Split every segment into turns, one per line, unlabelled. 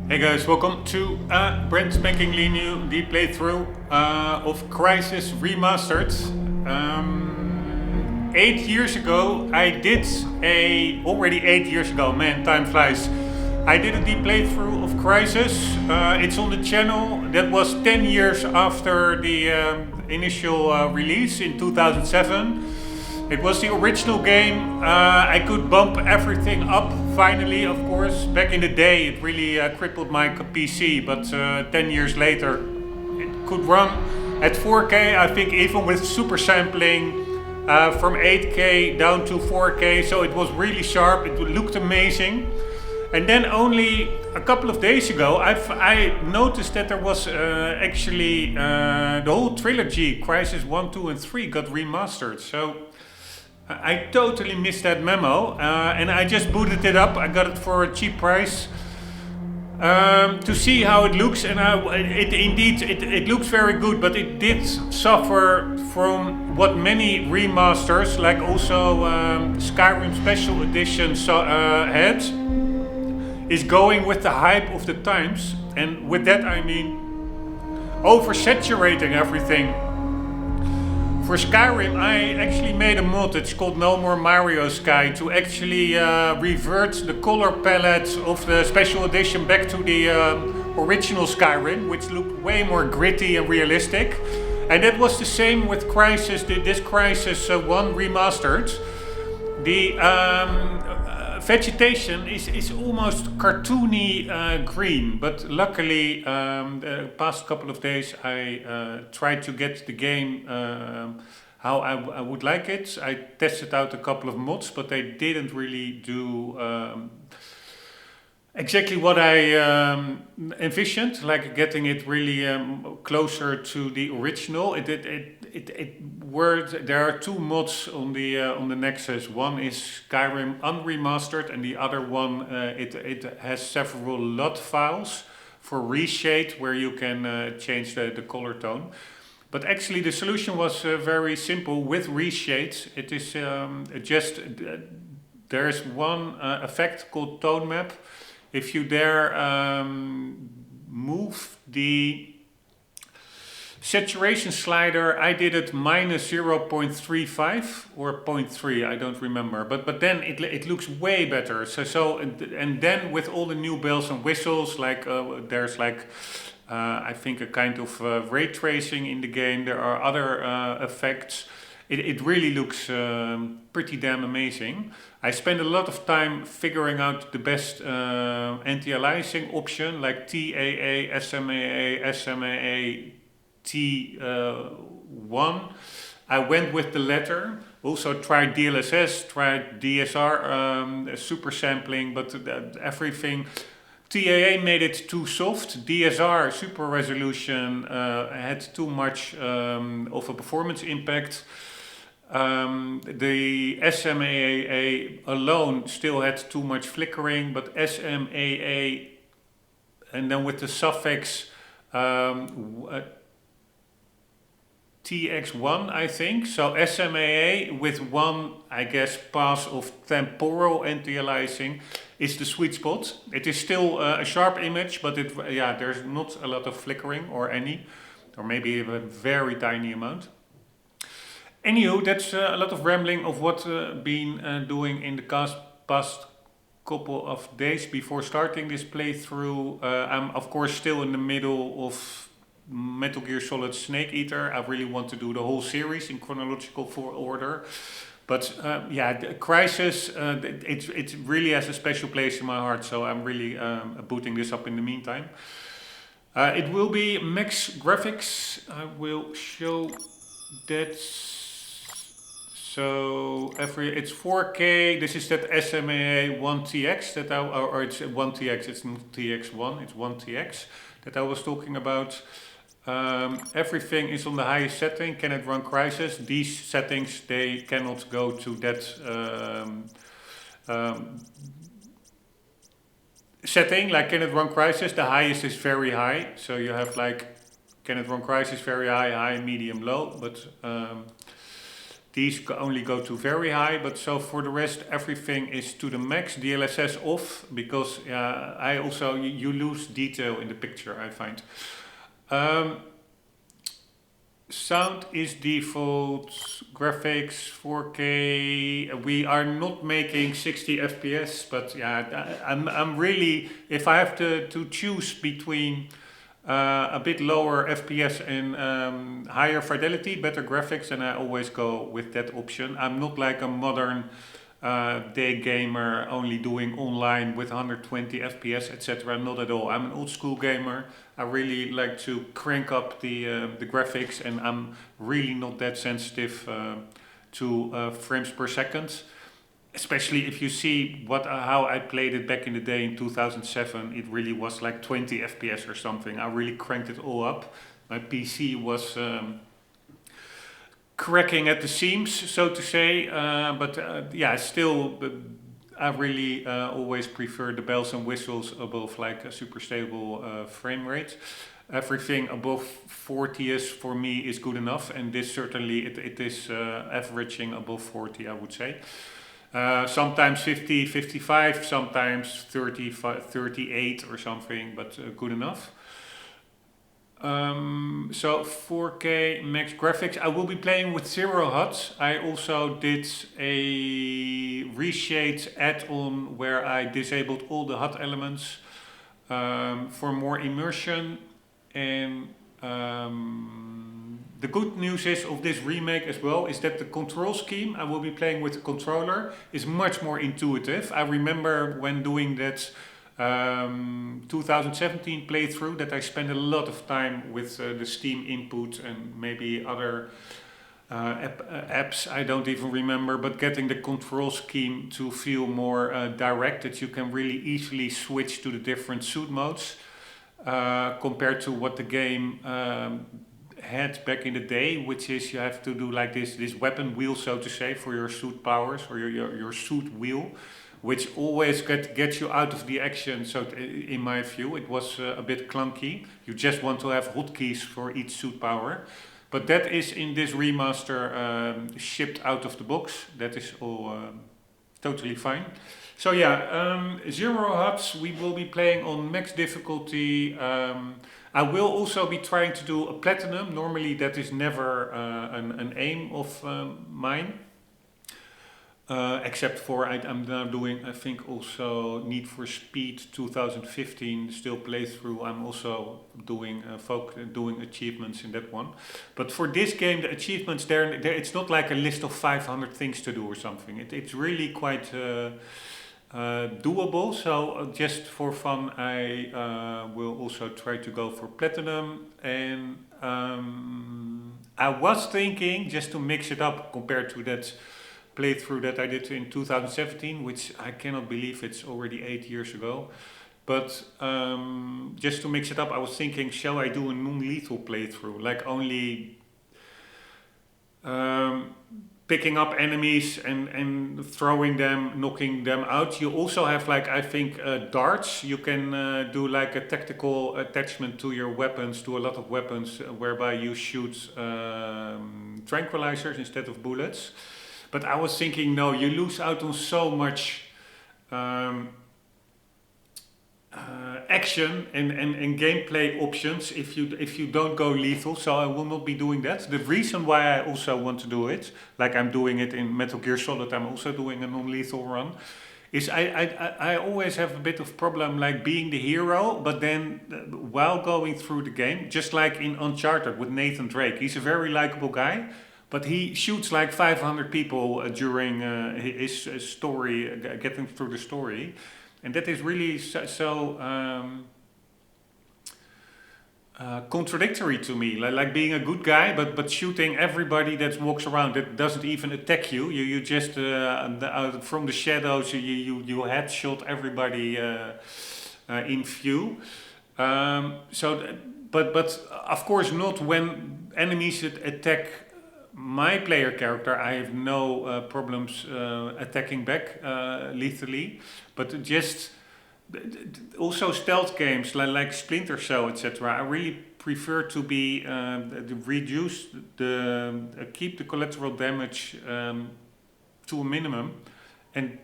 Hey guys, welcome to a brand spanking new deep playthrough of Crysis Remastered. 8 years ago, already 8 years ago, man, time flies. I did a deep playthrough of Crysis. It's on the channel. That was 10 years after the initial release in 2007. It was the original game. I could bump everything up finally, of course. Back in the day it really crippled my PC, but 10 years later it could run at 4K, I think, even with super sampling from 8K down to 4K, so it was really sharp, it looked amazing. And then only a couple of days ago I noticed that there was actually the whole trilogy, Crysis 1, 2 and 3 got remastered. So I totally missed that memo, and I just booted it up. I got it for a cheap price to see how it looks, and it looks very good, but it did suffer from what many remasters, like also Skyrim Special Edition had, is going with the hype of the times, and with that I mean oversaturating everything. For Skyrim, I actually made a mod, it's called No More Mario Sky, to actually revert the color palette of the special edition back to the original Skyrim, which looked way more gritty and realistic. And that was the same with Crysis, this Crysis 1 Remastered. The vegetation is almost cartoony green, but luckily the past couple of days I tried to get the game how I would like it. I tested out a couple of mods, but they didn't really do exactly what I envisioned, like getting it really closer to the original. There are two mods on the Nexus. One is Skyrim Unremastered, and the other one it has several LUD files for reshade, where you can change the color tone. But actually the solution was very simple with reshade. It is there is one effect called tone map. If you dare move the saturation slider, I did it minus 0.35 or 0.3, I don't remember, but then it looks way better. And then with all the new bells and whistles, like there's like I think a kind of ray tracing in the game, there are other effects. It really looks pretty damn amazing. I spent a lot of time figuring out the best anti-aliasing option, like TAA, SMAA, SMAA, T1. I went with the latter. Also tried DLSS, tried DSR, super sampling, but everything. TAA made it too soft. DSR, super resolution, had too much of a performance impact. The SMAA alone still had too much flickering, but SMAA, and then with the suffix TX1, I think. So SMAA with one, I guess, pass of temporal anti-aliasing is the sweet spot. It is still a sharp image, but there's not a lot of flickering or any, or maybe a very tiny amount. Anywho, that's a lot of rambling of what been doing in the past couple of days before starting this playthrough. I'm of course still in the middle of Metal Gear Solid Snake Eater. I really want to do the whole series in chronological order. But Crysis, it really has a special place in my heart, so I'm really booting this up in the meantime. It will be max graphics. I will show that. So it's 4K. This is that SMAA 1TX that or it's 1TX. It's not TX1. It's 1TX that I was talking about. Everything is on the highest setting. Can it run Crysis? These settings, they cannot go to that setting. Like, can it run Crysis? The highest is very high. So you have like, can it run Crysis? Very high, high, medium, low. But These only go to very high, but so for the rest, everything is to the max. DLSS off because I also you lose detail in the picture, I find. Sound is default, graphics 4K. We are not making 60 FPS, but yeah, I'm really, if I have to choose between a bit lower FPS and higher fidelity, better graphics, and I always go with that option. I'm not like a modern day gamer only doing online with 120 FPS, etc. Not at all. I'm an old school gamer. I really like to crank up the graphics, and I'm really not that sensitive to frames per second. Especially if you see how I played it back in the day in 2007, it really was like 20 FPS or something. I really cranked it all up. My PC was cracking at the seams, so to say. Yeah, still, I really always prefer the bells and whistles above like a super stable frame rate. Everything above 40 is for me is good enough, and this certainly it is averaging above 40, I would say. Sometimes 50, 55, sometimes 30, 38 or something, but good enough. So 4K max graphics. I will be playing with 0 HUDs. I also did a reshade add-on where I disabled all the HUD elements for more immersion. And the good news is of this remake as well is that the control scheme I will be playing with the controller is much more intuitive. I remember when doing that 2017 playthrough that I spent a lot of time with the Steam input and maybe other apps I don't even remember, but getting the control scheme to feel more direct, that you can really easily switch to the different suit modes compared to what the game had back in the day, which is you have to do like this weapon wheel, so to say, for your suit powers, or your suit wheel, which always gets you out of the action. So in my view, it was a bit clunky. You just want to have hotkeys for each suit power. But that is in this remaster shipped out of the box. That is all totally fine. So yeah, 0 HUDs, we will be playing on max difficulty. I will also be trying to do a platinum. Normally that is never an aim of mine. Except for I'm now doing, I think, also Need for Speed 2015 still playthrough. I'm also doing doing achievements in that one. But for this game, the achievements there it's not like a list of 500 things to do or something. It's really quite doable. So just for fun, I will also try to go for platinum. And I was thinking just to mix it up compared to that playthrough that I did in 2017, which I cannot believe it's already 8 years ago. But just to mix it up, I was thinking, shall I do a non-lethal playthrough? Like only picking up enemies and throwing them, knocking them out. You also have like, I think, darts. You can do like a tactical attachment to your weapons, to a lot of weapons, whereby you shoot tranquilizers instead of bullets. But I was thinking, no, you lose out on so much action and gameplay options if you don't go lethal. So I will not be doing that. The reason why I also want to do it, like I'm doing it in Metal Gear Solid, I'm also doing a non-lethal run, is I always have a bit of problem like being the hero, but then while going through the game, just like in Uncharted with Nathan Drake, he's a very likable guy. But he shoots like 500 people during his story, getting through the story. And that is really so contradictory to me. Like being a good guy, but shooting everybody that walks around, that doesn't even attack you. You just, from the shadows, you headshot everybody in view. But of course not when enemies attack my player character. I have no problems attacking back lethally, but just Also stealth games like Splinter Cell, etc. I really prefer to be reduce keep the collateral damage to a minimum, and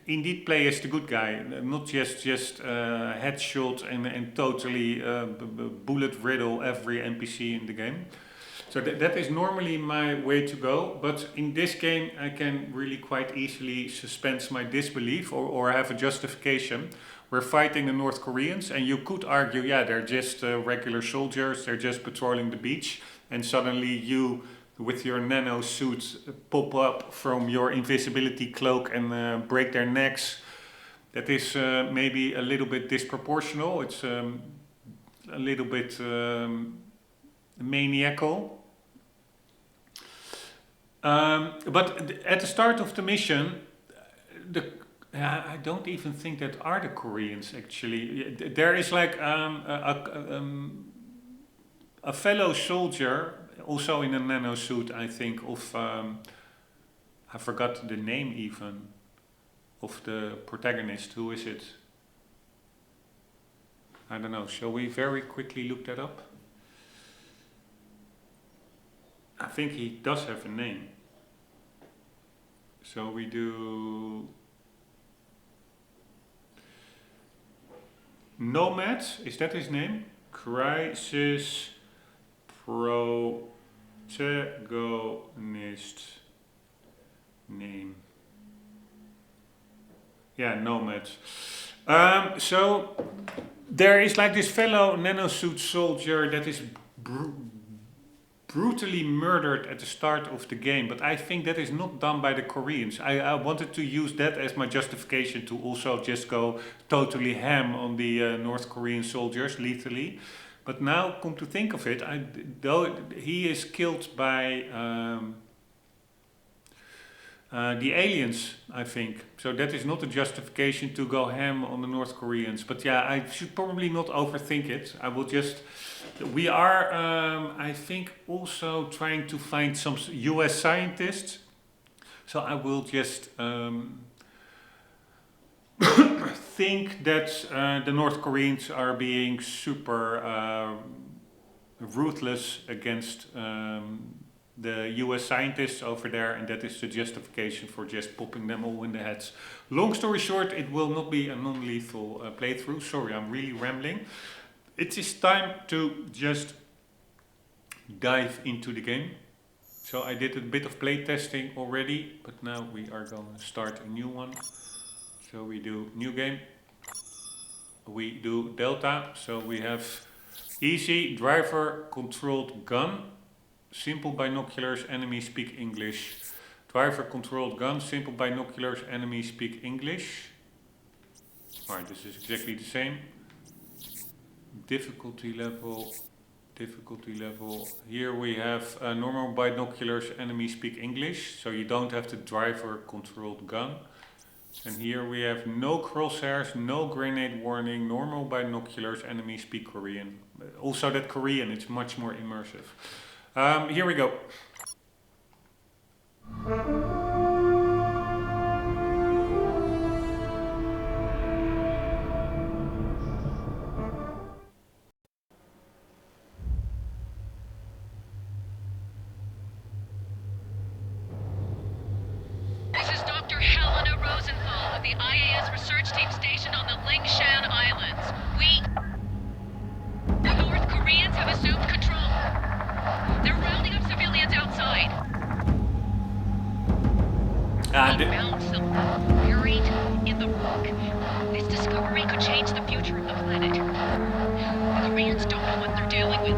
indeed play as the good guy, not just headshot and totally bullet riddle every NPC in the game. So that is normally my way to go, but in this game I can really quite easily suspend my disbelief or have a justification. We're fighting the North Koreans, and you could argue, yeah, they're just regular soldiers, they're just patrolling the beach, and suddenly you, with your nano suit, pop up from your invisibility cloak and break their necks. That is maybe a little bit disproportional. It's a little bit maniacal. But at the start of the mission, I don't even think that are the Koreans actually. There is like a fellow soldier, also in a nano suit, I think, of I forgot the name even of the protagonist. Who is it? I don't know. Shall we very quickly look that up? I think he does have a name. So we do Nomad, is that his name? Crysis protagonist name. Yeah, Nomad. So there is like this fellow nanosuit soldier that is brutally murdered at the start of the game, but I think that is not done by the Koreans. I wanted to use that as my justification to also just go totally ham on the North Korean soldiers lethally. But now, come to think of it, though he is killed by the aliens, I think. So that is not a justification to go ham on the North Koreans. But yeah, I should probably not overthink it. I will just... We are, I think, also trying to find some US scientists. So I will just think that the North Koreans are being super ruthless against the US scientists over there, and that is the justification for just popping them all in the heads. Long story short, it will not be a non-lethal playthrough. Sorry, I'm really rambling. It is time to just dive into the game. So I did a bit of play testing already, but now we are going to start a new one. So we do new game. We do Delta. So we have easy, driver controlled gun. Simple binoculars, enemy speak English. Driver controlled gun, simple binoculars, enemy speak English. Alright, this is exactly the same. Difficulty level. Here we have normal binoculars, enemy speak English, so you don't have the driver controlled gun. And here we have no crosshairs, no grenade warning, normal binoculars, enemy speak Korean. Also that Korean, it's much more immersive. Here we go.
Buried in the rock. This discovery could change the future of the planet. The Koreans don't know what they're dealing with.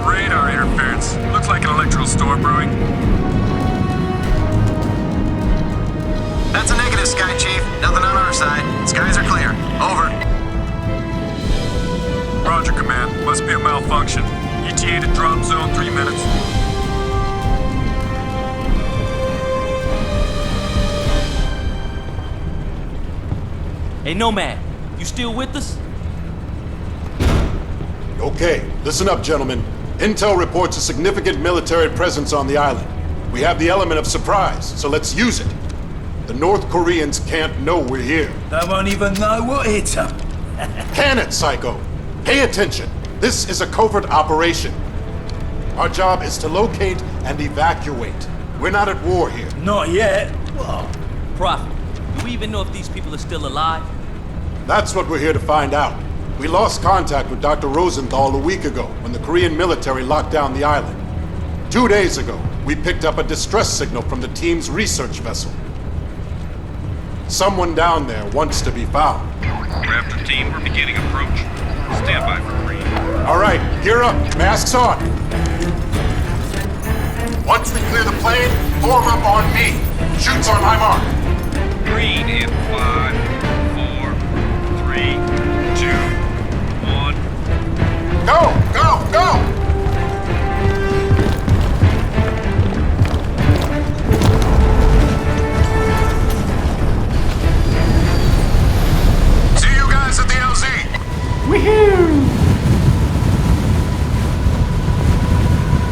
radar interference. Looks like an electrical storm brewing.
That's a negative, Sky Chief. Nothing on our side. Skies are clear. Over.
Roger, Command. Must be a malfunction. ETA to drop zone 3 minutes.
Hey, Nomad, you still with us?
Okay, listen up, gentlemen. Intel reports a significant military presence on the island. We have the element of surprise, so let's use it. The North Koreans can't know we're here.
They won't even know what hit them.
Can it, Psycho? Pay attention. This is a covert operation. Our job is to locate and evacuate. We're not at war here.
Not yet. What?
Prophet, do we even know if these people are still alive?
That's what we're here to find out. We lost contact with Dr. Rosenthal a week ago when the Korean military locked down the island. 2 days ago, we picked up a distress signal from the team's research vessel. Someone down there wants to be found.
Raptor team, we're beginning approach. Stand by for green.
All right, gear up, masks on. Once we clear the plane, form up on me. Shoots on my mark.
Green in 5, 4, 3, 2, 1.
Go, go, go!
See you guys at the LZ.
Woohoo!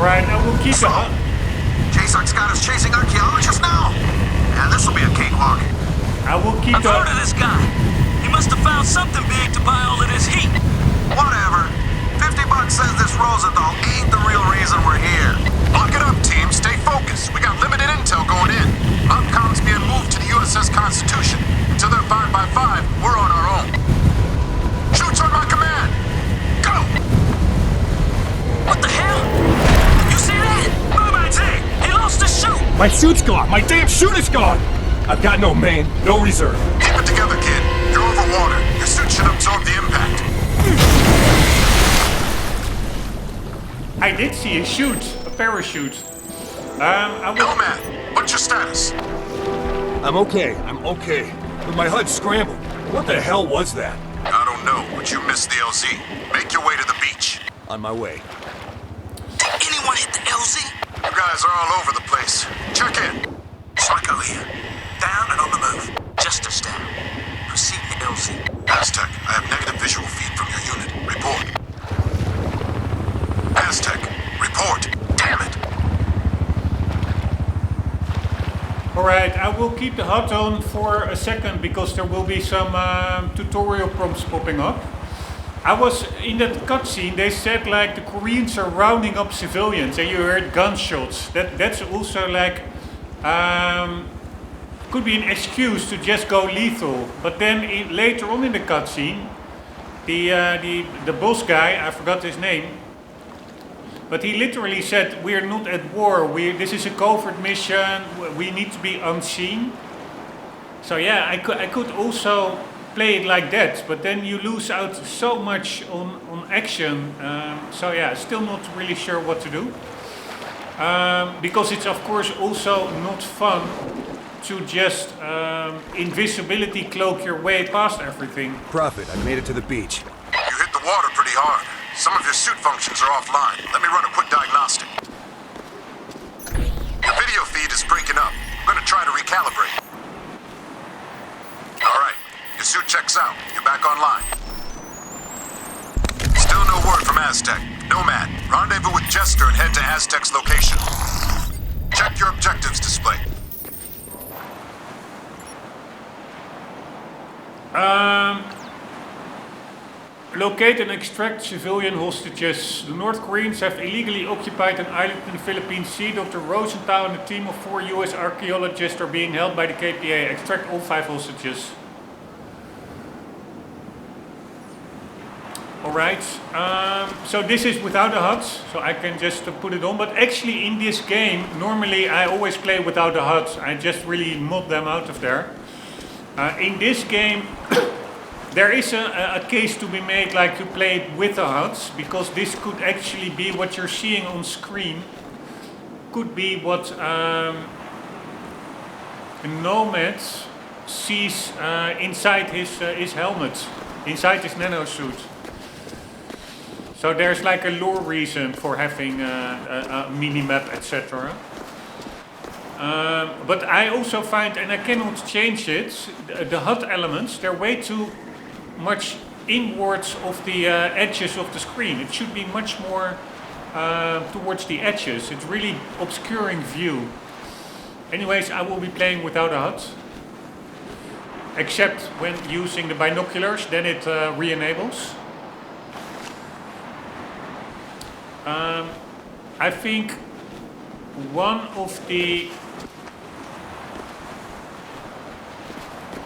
Right, now we'll keep the hunt.
J-Sox got us chasing archaeologists now. Yeah, this'll be a cakewalk.
I will keep
I've heard of this guy. He must have found something big to buy all of this heat.
Whatever. $50 says this Rosenthal ain't the real reason we're here. Lock it up, team. Stay focused. We got limited intel going in. Upcom's being moved to the USS Constitution. Until they're 5 by 5, we're on our own. Shoots on my command. Go!
What the hell? You see that? Rombbb, he lost his chute.
My suit's gone! My damn suit is gone! I've got no main, no reserve.
Keep it together, kid. You're over water. Your suit should absorb the impact.
I did see a chute, a parachute. I will...
Nomad, what's your status?
I'm okay, But my HUD scrambled. What the hell was that?
I don't know, but you missed the LZ. Make your way to the beach.
On my way.
Did anyone hit the LZ?
You guys are all over the place. Check in. Psycho here. Down and on the move. Justice down. Proceed to LZ. Aztec, I have negative visual feed from your unit. Report. Aztec, report. Damn it.
Alright, I will keep the HUD on for a second because there will be some tutorial prompts popping up. I was in that cutscene, they said like the Koreans are rounding up civilians and you heard gunshots. That's also like, could be an excuse to just go lethal. But then later on in the cutscene, the boss guy, I forgot his name, but he literally said, we're not at war, this is a covert mission, we need to be unseen. So yeah, I could also play it like that, but then you lose out so much on action. So yeah, still not really sure what to do. Because it's of course also not fun to just invisibility cloak your way past everything.
Prophet, I made it to the beach.
You hit the water pretty hard. Some of your suit functions are offline. Let me run a quick diagnostic. Your video feed is breaking up. I'm gonna try to recalibrate. Alright, your suit checks out. You're back online. Still no word from Aztec. Nomad, rendezvous with Jester and head to Aztec's location. Check your objectives display.
Locate and extract civilian hostages. The North Koreans have illegally occupied an island in the Philippine Sea. Dr. Rosenthal and a team of 4 US archaeologists are being held by the KPA. Extract all 5 hostages. Alright, so this is without a HUD, so I can just put it on. But actually in this game, normally I always play without a HUD. I just really mod them out of there. In this game, There is a case to be made like you play it with the HUDs, because this could actually be what you're seeing on screen. Could be what a Nomad sees inside his helmet, inside his nanosuit. So there's like a lore reason for having a mini-map, etc. But I also find, and I cannot change it, the HUD elements, they're way too much inwards of the edges of the screen. It should be much more towards the edges. It's really obscuring view. Anyways, I will be playing without a HUD. Except when using the binoculars, then it re-enables. I think one of the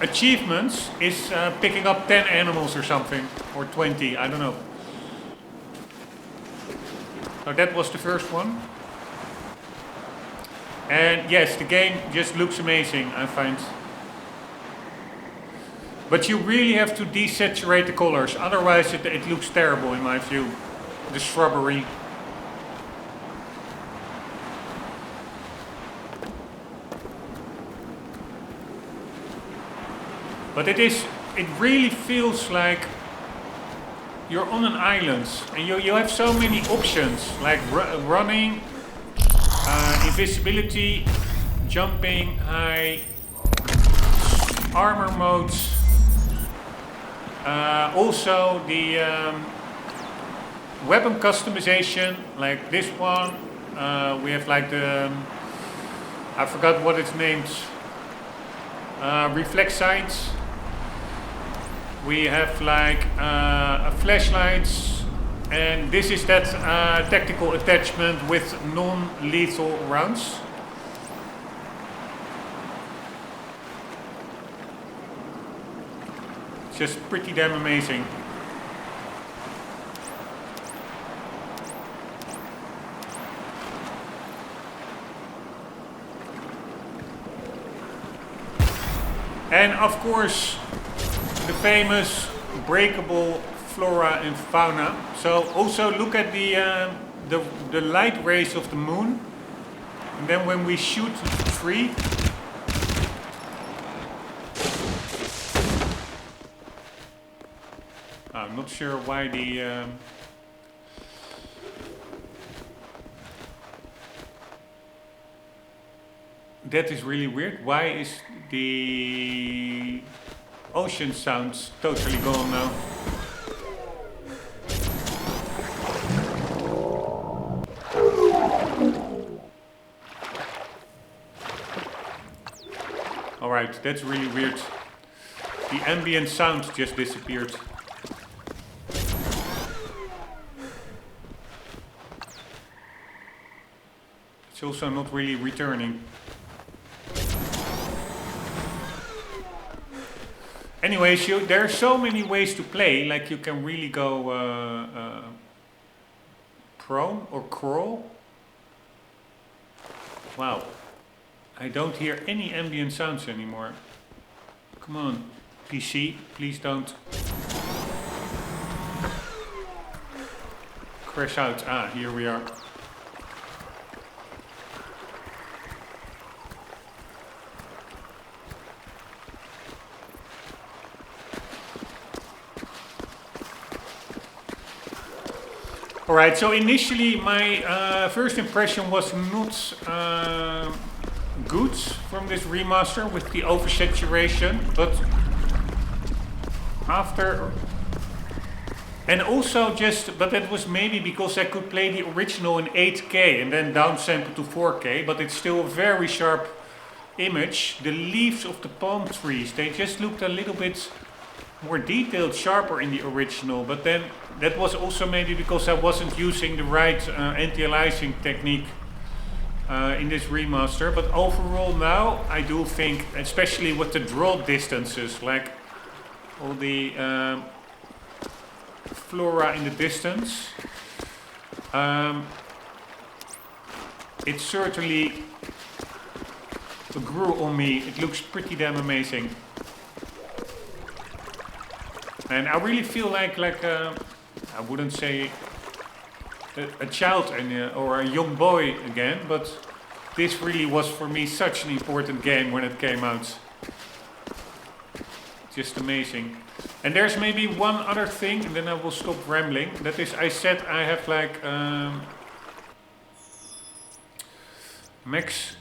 achievements is picking up 10 animals or something, or 20, I don't know. So that was the first one. And yes, the game just looks amazing, I find. But you really have to desaturate the colors, otherwise it looks terrible in my view. The shrubbery. But it really feels like you're on an island and you have so many options, like running, invisibility, jumping, high, armor modes, also the weapon customization, like this one. We have like the, I forgot what it's named, reflex sights. We have like flashlights, and this is that tactical attachment with non-lethal rounds. It's just pretty damn amazing. And of course, the famous breakable flora and fauna. So also look at the light rays of the moon, and then when we shoot the tree, I'm not sure why the that is really weird. Why is the ocean sounds totally gone now? Alright, that's really weird. The ambient sound just disappeared. It's also not really returning. Anyways, there are so many ways to play, like you can really go prone or crawl. Wow, I don't hear any ambient sounds anymore. Come on, PC, please don't crash out. Ah, here we are. Alright, so initially my first impression was not good from this remaster with the oversaturation, but after, and also just, but that was maybe because I could play the original in 8K and then downsample to 4K, but it's still a very sharp image. The leaves of the palm trees, they just looked a little bit more detailed, sharper in the original, but then that was also maybe because I wasn't using the right anti-aliasing technique in this remaster. But overall now I do think, especially with the draw distances, like all the flora in the distance, it certainly grew on me. It looks pretty damn amazing. And I really feel like I wouldn't say a child or a young boy again, but this really was for me such an important game when it came out. Just amazing. And there's maybe one other thing, and then I will stop rambling. That is, I said I have like max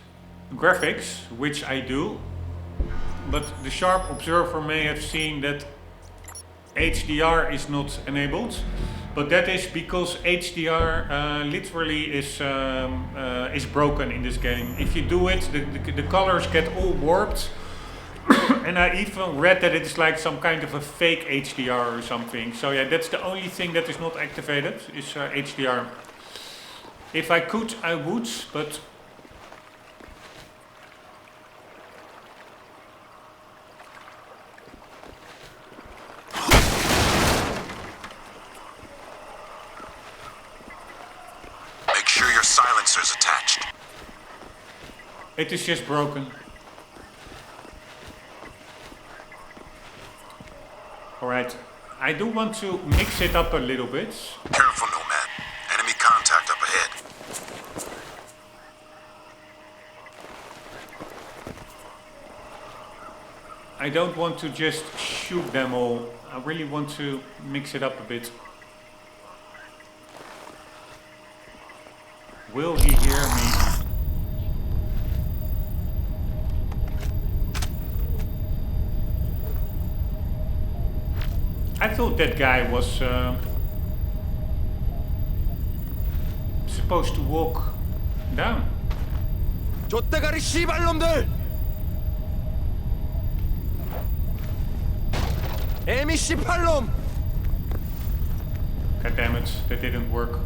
graphics, which I do. But the sharp observer may have seen that HDR is not enabled. But that is because HDR literally is broken in this game. If you do it, the colors get all warped. And I even read that it's like some kind of a fake HDR or something. So yeah, that's the only thing that is not activated, is HDR. If I could, I would, but...
Make sure your silencer's attached.
It is just broken. Alright, I do want to mix it up a little bit.
Careful, Nomad. Enemy contact up ahead.
I don't want to just shoot them all. I really want to mix it up a bit. Will he hear me? I thought that guy was supposed to walk down.
좆대가리 씨발놈들! 에미 씨팔놈!
God damn it, that didn't work.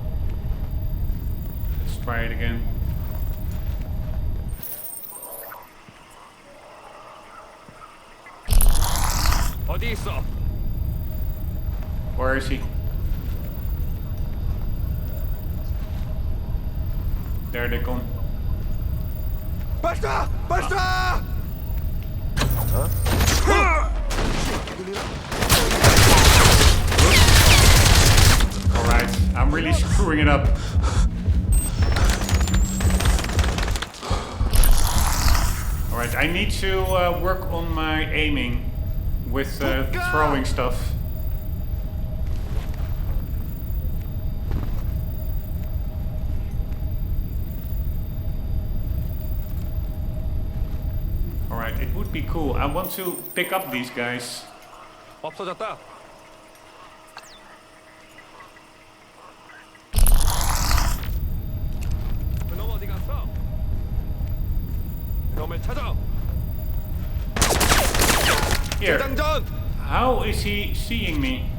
Let's try it again.
어디 있어?
Where is he? There they come.
발사! 발사!
Alright, I'm really screwing it up. Alright, I need to work on my aiming with throwing stuff. Alright, it would be cool. I want to pick up these guys.
없어졌다. 그놈 어디 갔어? 그놈을 찾아.
Here.
대장전!
How is he seeing me?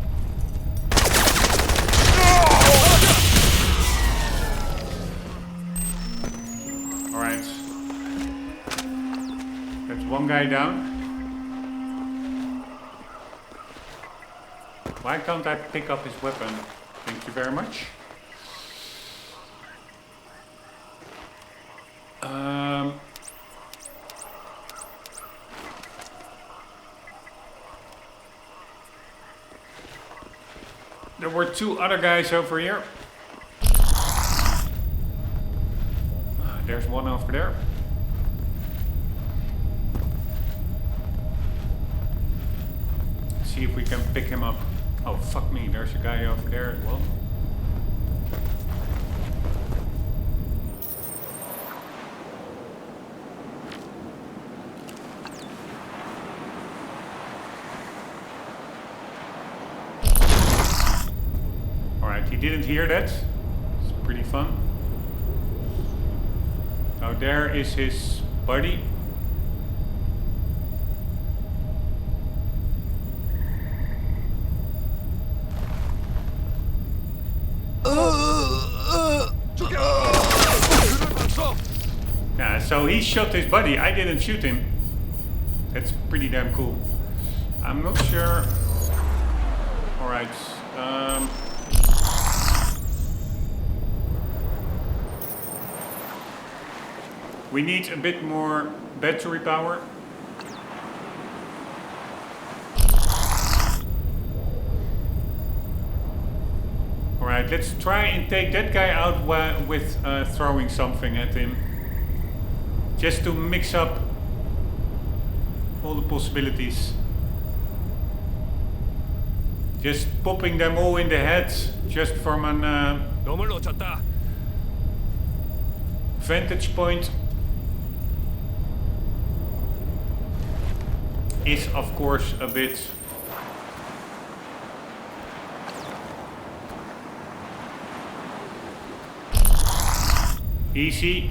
Alright. That's one guy down. Why can't I pick up his weapon? Thank you very much. There were two other guys over here. There's one over there. Let's see if we can pick him up. Oh, fuck me, there's a guy over there as well. Alright, he didn't hear that. It's pretty fun. Now there is his buddy. Yeah, so he shot his buddy. I didn't shoot him. That's pretty damn cool. I'm not sure. Alright. We need a bit more battery power. Alright, let's try and take that guy out with throwing something at him. Just to mix up all the possibilities. Just popping them all in the head, just from an vantage point, is of course a bit easy.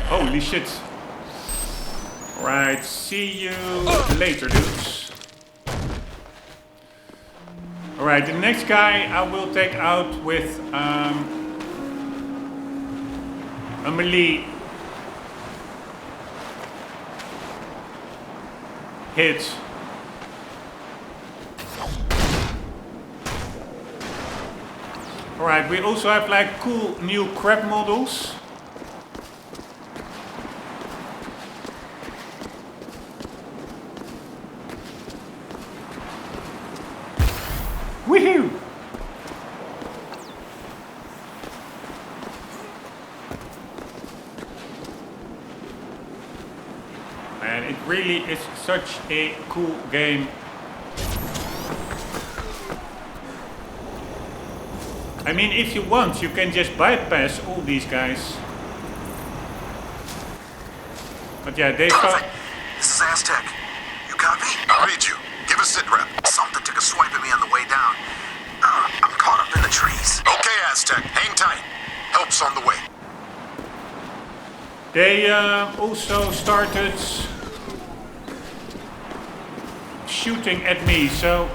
Holy shit. Right, see you later, dudes. Alright, the next guy I will take out with a melee hit. Alright, we also have like cool new crab models. Woohoo! Man, it really is such a cool game. I mean, if you want, you can just bypass all these guys. But yeah, they
Perfect. This is Aztec. You copy? I'll read you. Give a sit rep. Something took a swipe at me on the way down. I'm caught up in the trees. Okay, Aztec. Hang tight. Help's on the way.
They also started shooting at me, so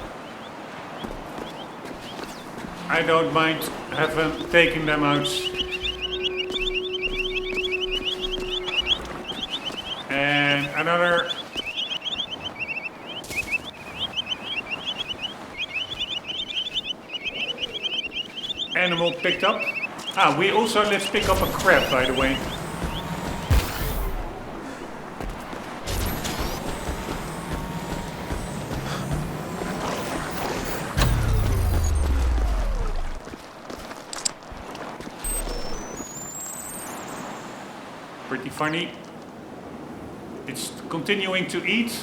I don't mind taking them out. And another animal picked up. Ah, we also let's pick up a crab, by the way. Pretty funny. It's continuing to eat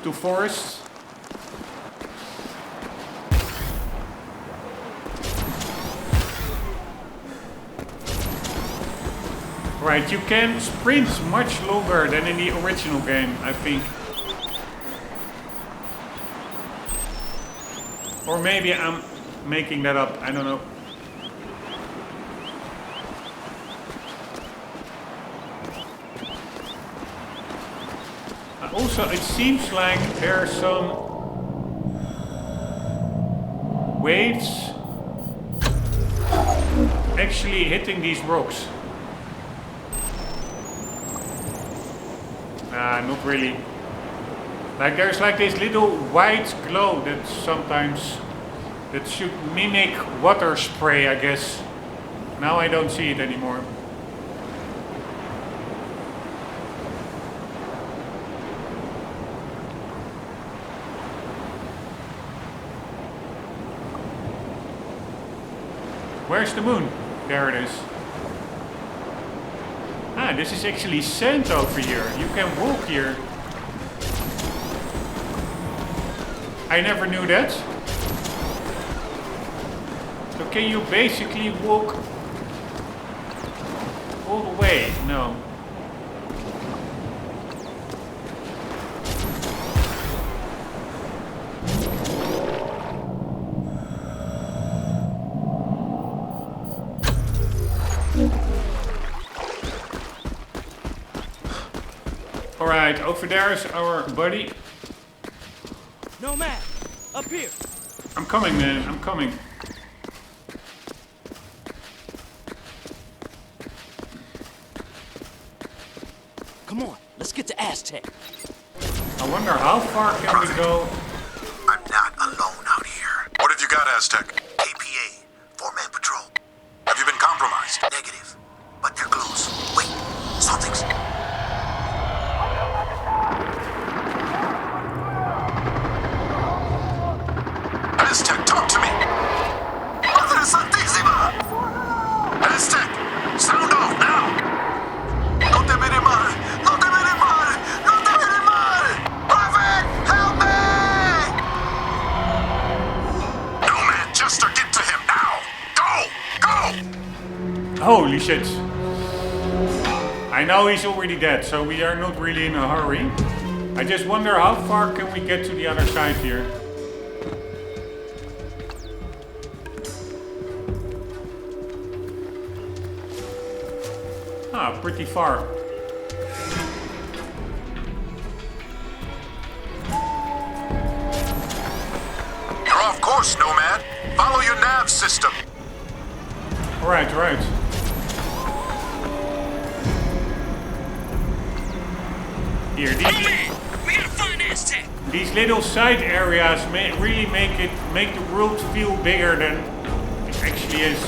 to forests. Right, you can sprint much longer than in the original game, I think. Or maybe I'm making that up, I don't know. Also, it seems like there are some waves actually hitting these rocks. Nah, not really. Like there's like this little white glow that sometimes that should mimic water spray, I guess. Now I don't see it anymore. Where's the moon? There it is. Ah, this is actually sand over here. You can walk here. I never knew that. So can you basically walk all the way? No. Alright, over there is our buddy.
No, man! Up here!
I'm coming, man. I'm coming.
Come on, let's get to Aztec.
I wonder how far can we go?
I'm not alone out here. What have you got, Aztec? KPA.
Holy shit. I know he's already dead, so we are not really in a hurry. I just wonder how far can we get to the other side here. Ah, pretty far.
You're off course, Nomad. Follow your nav system.
Alright, right. Here,
We gotta find Aztec.
these little side areas really make the world feel bigger than it actually is.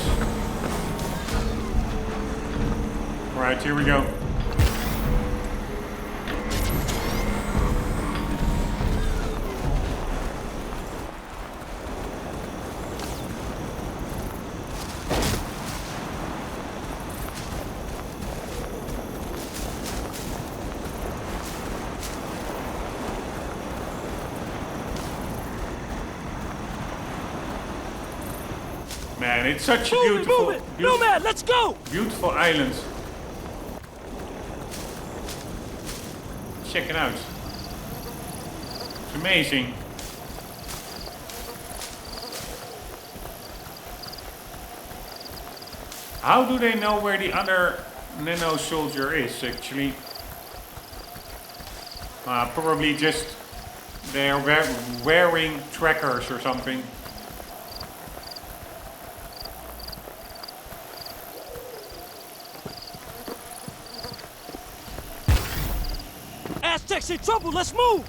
Alright, here we go. Man, it's such a beautiful,
Nomad, let's go!
beautiful island. Check it out. It's amazing. How do they know where the other nano soldier is actually? Probably just they're wearing trackers or something.
Aztec's in trouble, let's move!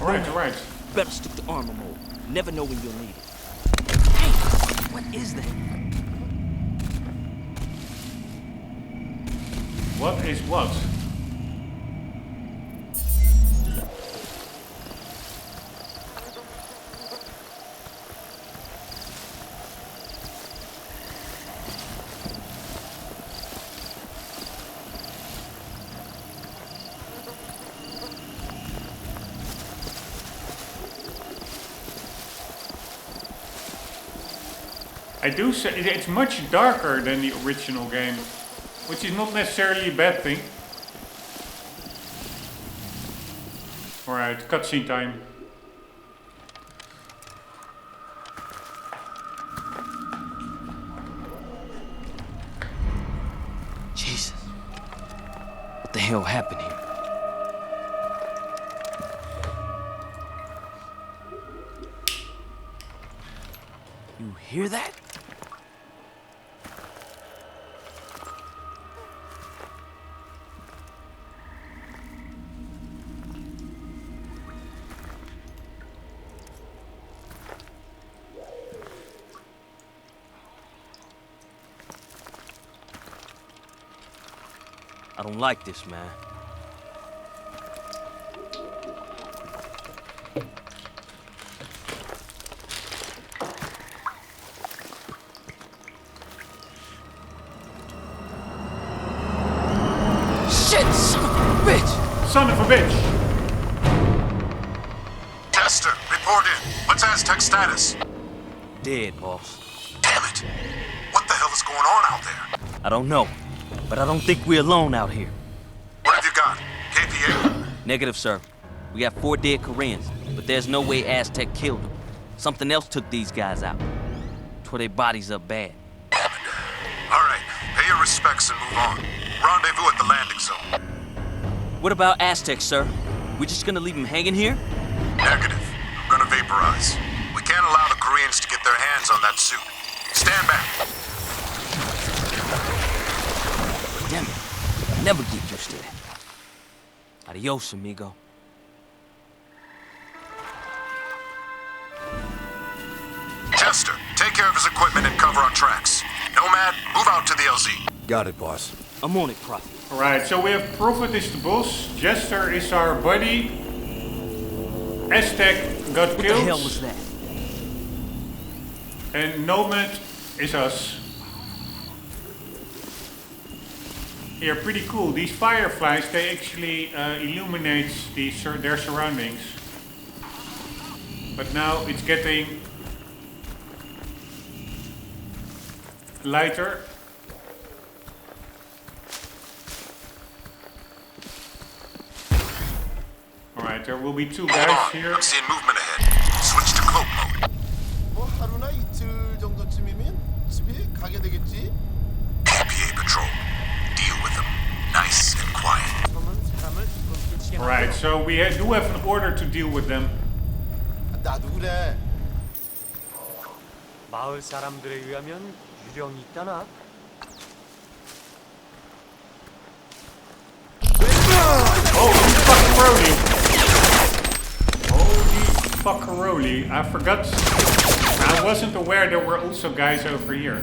Alright.
Better stick to armor mode. Never know when you'll need it. Hey, what is that?
What is what? I do say it's much darker than the original game, which is not necessarily a bad thing. Alright, cutscene time.
Jesus. What the hell happened here? You hear that? I don't like this, man. Shit, son of a bitch!
Son of a bitch!
Tester, report in. What's Aztec's status?
Dead, boss.
Damn it. What the hell is going on out there?
I don't know, but I don't think we're alone out here.
What have you got? KPA?
Negative, sir. We got 4 dead Koreans, but there's no way Aztec killed them. Something else took these guys out. Tore their bodies up bad.
All right, pay your respects and move on. Rendezvous at the landing zone.
What about Aztec, sir? We're just gonna leave them hanging here?
Negative. I'm gonna vaporize. We can't allow the Koreans to get their hands on that suit. Stand back.
Damn it. I never get used to that. Adios, amigo.
Chester, take care of his equipment and cover our tracks. Nomad, move out to the LZ.
Got it, boss.
I'm on it, Prophet.
Alright, so we have Prophet is the boss, Jester is our buddy, Aztec got
What
killed,
the hell was that?
and Nomad is us. Here, pretty cool. These fireflies, they actually illuminate their surroundings. But now it's getting lighter. Alright, there will be two
Hold
guys
on.
here.
I'm seeing movement ahead. Switch to cloak mode.
뭐 하루나 이틀 정도쯤이면 집에 가게 되겠지?
KPA patrol. Deal with them. Nice and quiet.
처음은 사람을 끔찍하게
Alright, so we do have an order to deal with them.
나도 그래.
마을 사람들에 의하면 유령이 있다나?
Holy fuckaroli! Holy fuckaroli! I forgot. I wasn't aware there were also guys over here.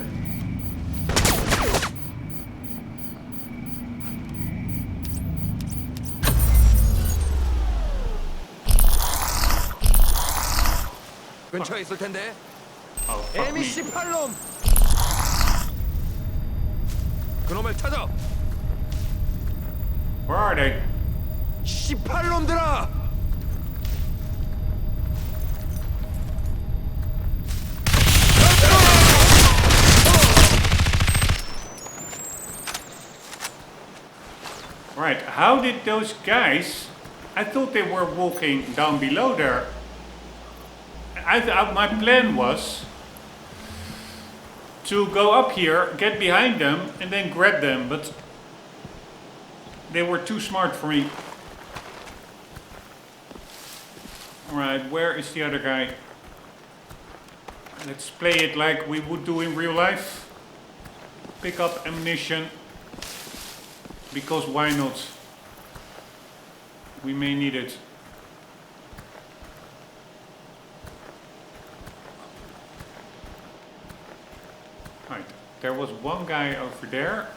근처에 있을 텐데.
Oh, fuck me.
M28놈. 그놈을 찾아.
Where are they?
18놈들아.
Right, how did those guys... I thought they were walking down below there. My plan was to go up here, get behind them, and then grab them, but they were too smart for me. Alright, where is the other guy? Let's play it like we would do in real life. Pick up ammunition. Because why not? We may need it. Right, there was one guy over there.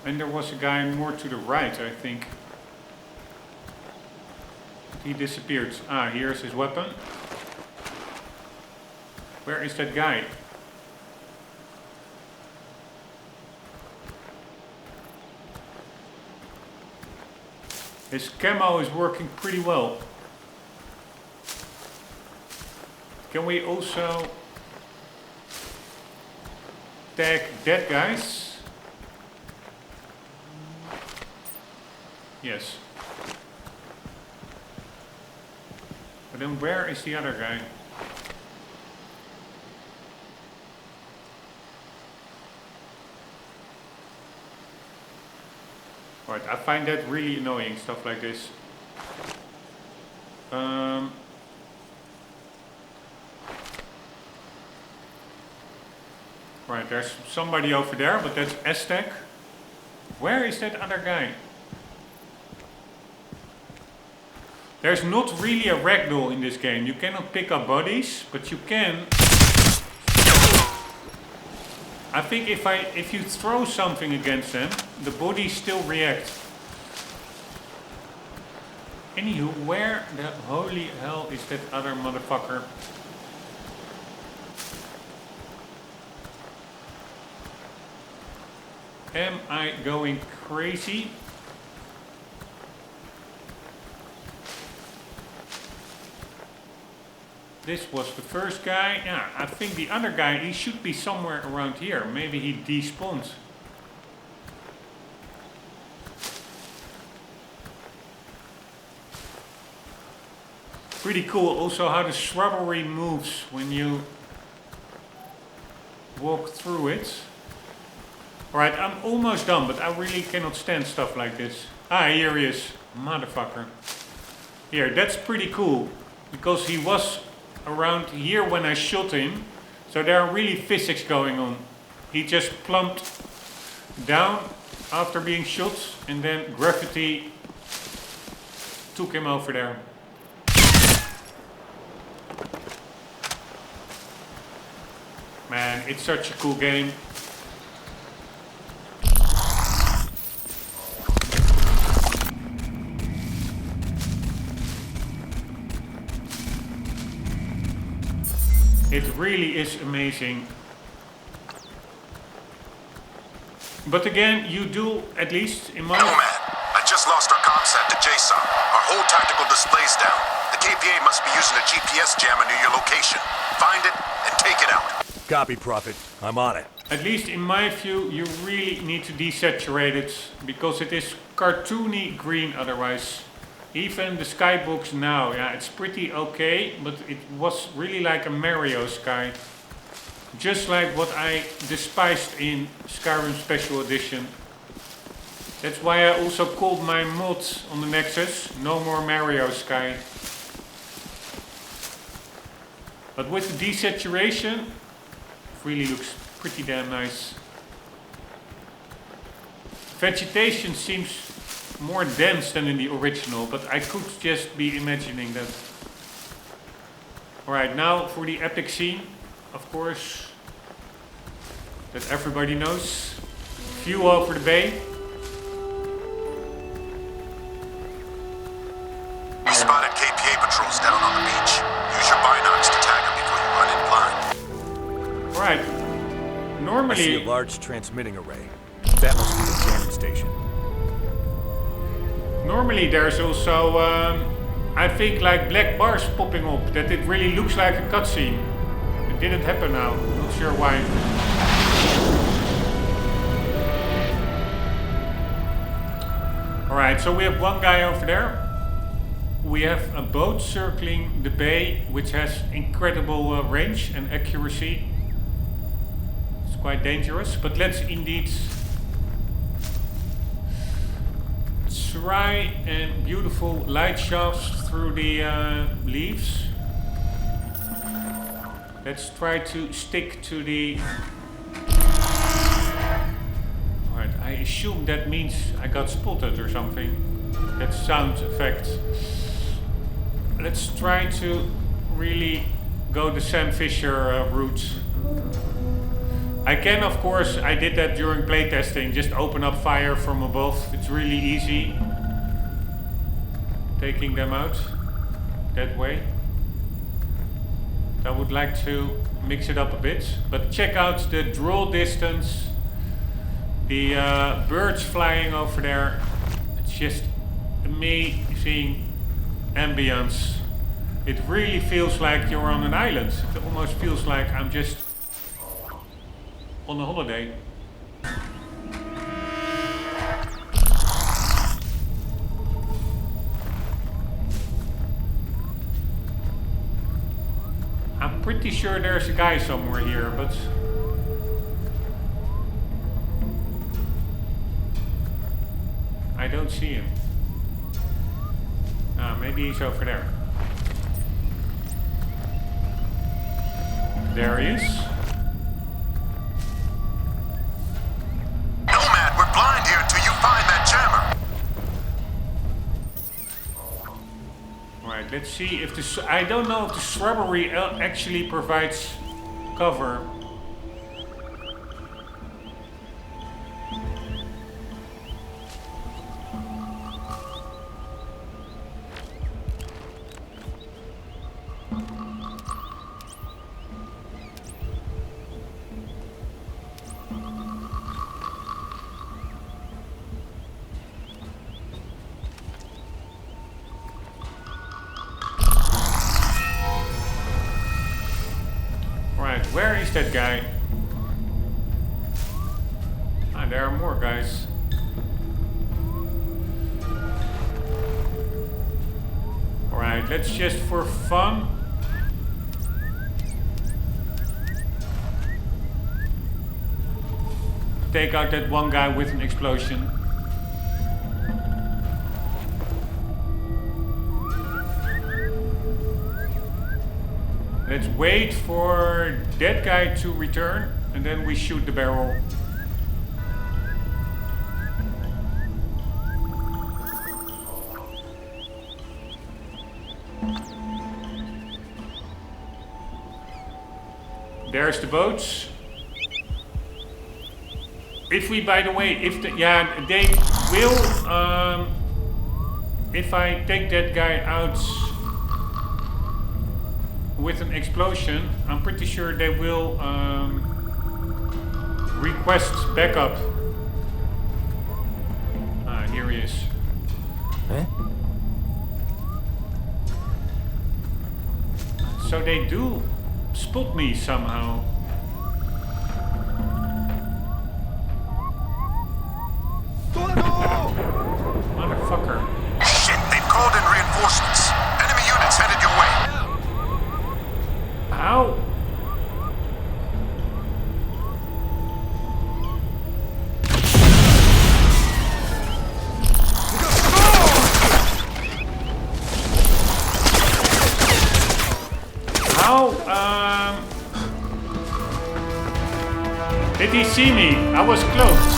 And there was a guy more to the right, I think. He disappeared. Ah, here's his weapon. Where is that guy? His camo is working pretty well. Can we also tag dead guys? Yes. But then where is the other guy? Right, I find that really annoying, stuff like this. Right, there's somebody over there, but that's Aztec. Where is that other guy? There's not really a ragdoll in this game. You cannot pick up bodies, but you can. I think if you throw something against them, the bodies still react. Anywho, where the holy hell is that other motherfucker? Am I going crazy? This was the first guy. Yeah, I think the other guy, he should be somewhere around here. Maybe he despawned. Pretty cool also how the shrubbery moves when you walk through it. Alright, I'm almost done, but I really cannot stand stuff like this. Ah, here he is. Motherfucker. Here, that's pretty cool. Because he was around here when I shot him. So there are really physics going on. He just plumped down after being shot. And then gravity took him over there. Man, it's such a cool game. It really is amazing. But again, you do, at least in my...
Nomad, I just lost our comsat to JSON. Our whole tactical display's down. The KPA must be using a GPS jammer near your location. Find it and take it out.
Copy, Prophet. I'm on it.
At least in my view, you really need to desaturate it. Because it is cartoony green otherwise. Even the skybox now, yeah, it's pretty okay, but it was really like a Mario sky. Just like what I despised in Skyrim Special Edition. That's why I also called my mod on the Nexus, No More Mario Sky. But with the desaturation, it really looks pretty damn nice. Vegetation seems more dense than in the original, but I could just be imagining that. Alright, now for the epic scene, of course, that everybody knows. View over the bay.
We spotted KPA patrols down on the beach. Use your binocs to tag them before you run in blind.
Alright.
I see
Normally,
a large transmitting array. That must be the jamming station.
normally there's also, I think, like black bars popping up, that it really looks like a cutscene. It didn't happen now, not sure why. Alright, so we have one guy over there. We have a boat circling the bay, which has incredible range and accuracy. It's quite dangerous, but let's indeed try and beautiful light shafts through the leaves. Let's try to stick to the... Alright, I assume that means I got spotted or something. That sound effect. Let's try to really go the Sam Fisher route. I can, of course, I did that during playtesting, just open up fire from above. It's really easy. Taking them out that way. I would like to mix it up a bit, but check out the draw distance. The birds flying over there. It's just amazing ambience. It really feels like you're on an island. It almost feels like I'm just on a holiday. I'm pretty sure there's a guy somewhere here, but I don't see him. Ah, maybe he's over there. There he is.
Nomad, we're blind here until you find that jammer.
Alright, let's see if the... I don't know if the shrubbery actually provides cover. Where is that guy? Ah, there are more guys. Alright, let's just for fun take out that one guy with an explosion. Let's wait for that guy to return and then we shoot the barrel. There's the boats. If we, by the way, if the, yeah, they will, if I take that guy out with an explosion, I'm pretty sure they will request backup. Ah, here he is.
Huh?
So they do spot me somehow. Motherfucker.
Shit, they've called in
he see me? I was cloaked.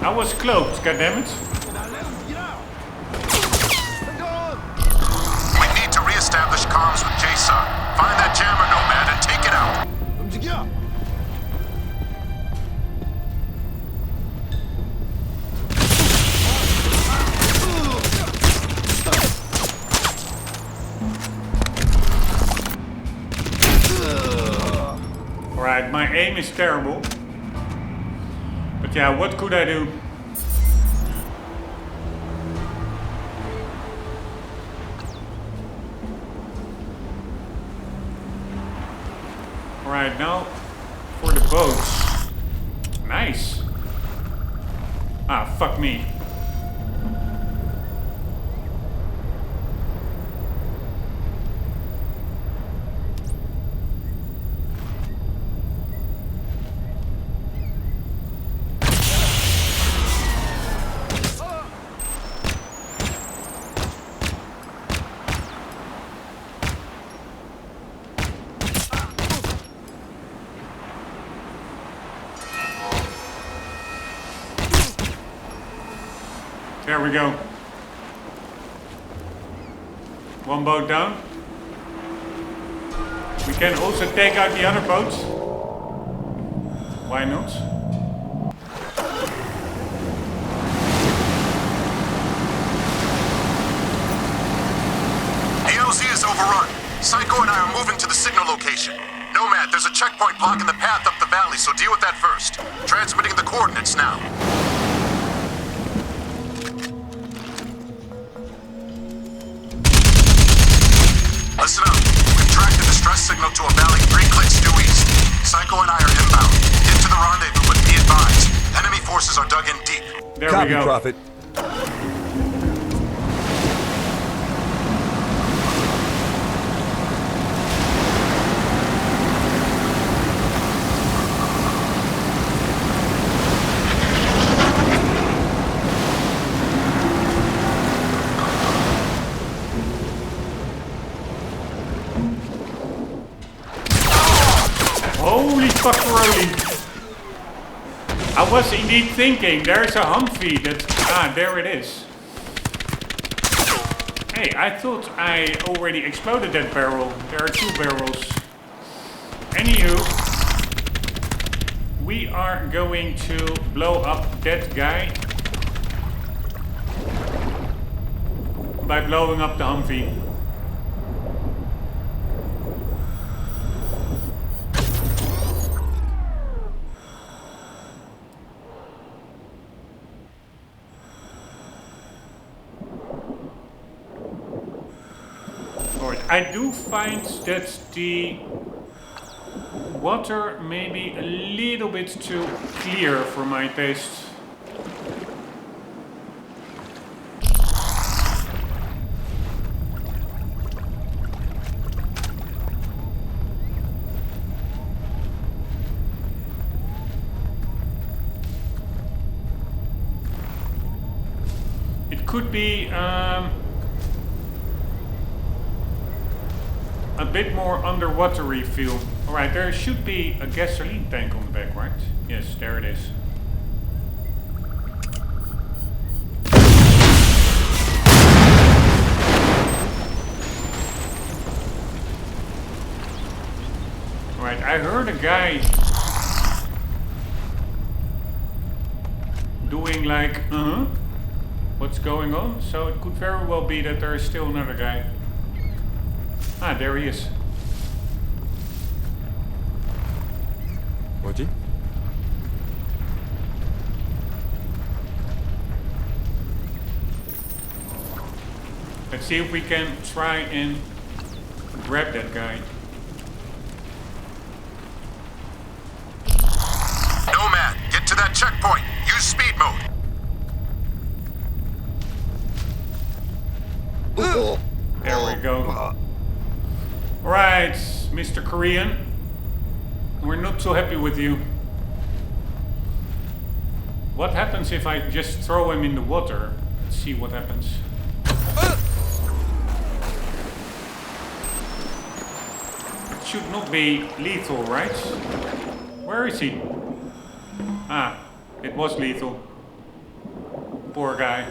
I was cloaked, goddammit.
We need to re-establish comms with JSON. Find that jammer, Nomad, and take it out.
움직여.
Alright, my aim is terrible. But yeah, what could I do? Alright, now for the boats. Nice. Ah, fuck me. There we go. One boat down. We can also take out the other boats. Why not?
The LZ is overrun. Psycho and I are moving to the signal location. Nomad, there's a checkpoint blocking the path up the valley, so deal with that first. Transmitting the coordinates now. Listen up. We've tracked the distress signal to a valley 3 clicks due east. Psycho and I are inbound. Get to the rendezvous, but be advised. Enemy forces are dug in deep.
There
Copy,
we go.
Prophet.
Holy fuckeroni. I was indeed thinking, there's a Humvee that... Ah, there it is. Hey, I thought I already exploded that barrel. There are 2 barrels. Anywho, we are going to blow up that guy by blowing up the Humvee. I do find that the water may be a little bit too clear for my taste. It could be a bit more underwatery feel. Alright, there should be a gasoline tank on the back, right? Yes, there it is. Alright, I heard a guy doing like, what's going on? So it could very well be that there is still another guy. Ah, there he is.
뭐지?
Let's see if we can try and grab that guy.
Nomad, get to that checkpoint. Use speed mode.
There we go. Alright, Mr. Korean. We're not so happy with you. What happens if I just throw him in the water? Let's see what happens. should not be lethal, right? Where is he? Ah, it was lethal. Poor guy.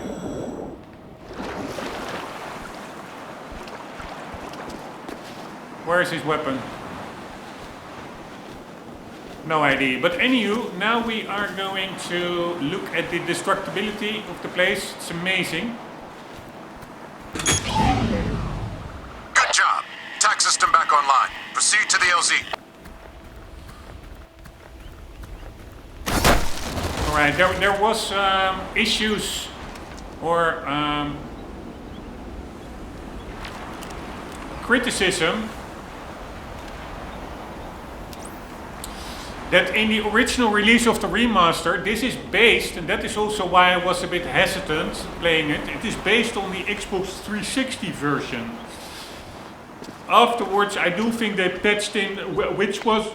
Where is his weapon? No idea. But anywho, now we are going to look at the destructibility of the place. It's amazing.
Good job. Tac system back online. Proceed to the LZ.
Alright, there was issues or criticism that in the original release of the remaster, this is based, and that is also why I was a bit hesitant playing it, it is based on the Xbox 360 version. Afterwards, I do think they patched in, which was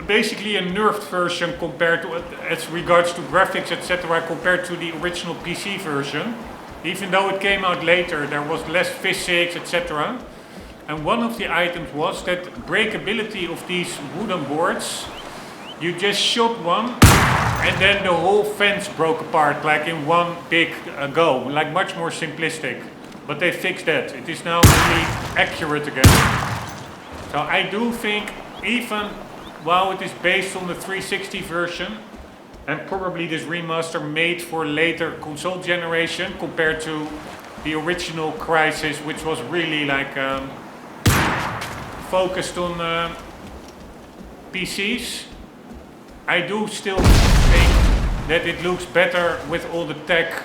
basically a nerfed version compared to, as regards to graphics, etc., compared to the original PC version. Even though it came out later, there was less physics, etc. And one of the items was that breakability of these wooden boards. You just shot one, and then the whole fence broke apart, like in one big go, like much more simplistic. But they fixed that. It is now really accurate again. So I do think, even while it is based on the 360 version, and probably this remaster made for later console generation compared to the original Crysis, which was really like focused on PCs. I do still think that it looks better with all the tech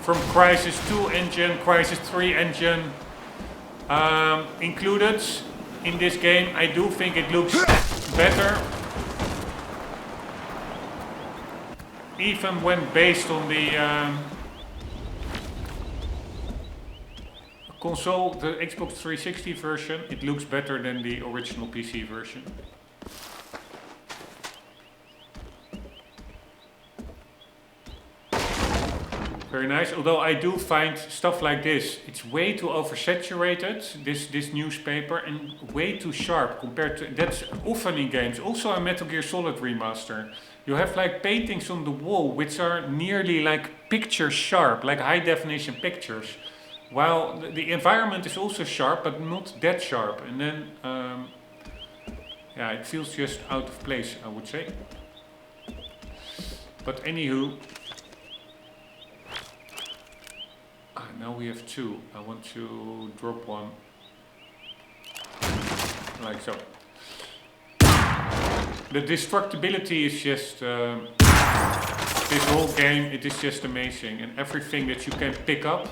from Crysis 2 engine, Crysis 3 engine included in this game. I do think it looks better, even when based on the console, the Xbox 360 version. It looks better than the original PC version. Very nice, although I do find stuff like this, it's way too oversaturated, this newspaper, and way too sharp compared to, that's often in games, also a Metal Gear Solid remaster. You have like paintings on the wall which are nearly like picture sharp, like high definition pictures. While the environment is also sharp, but not that sharp. And then, yeah, it feels just out of place, I would say. But anywho, now we have two. I want to drop one. Like so. The destructibility is just, this whole game, it is just amazing. And everything that you can pick up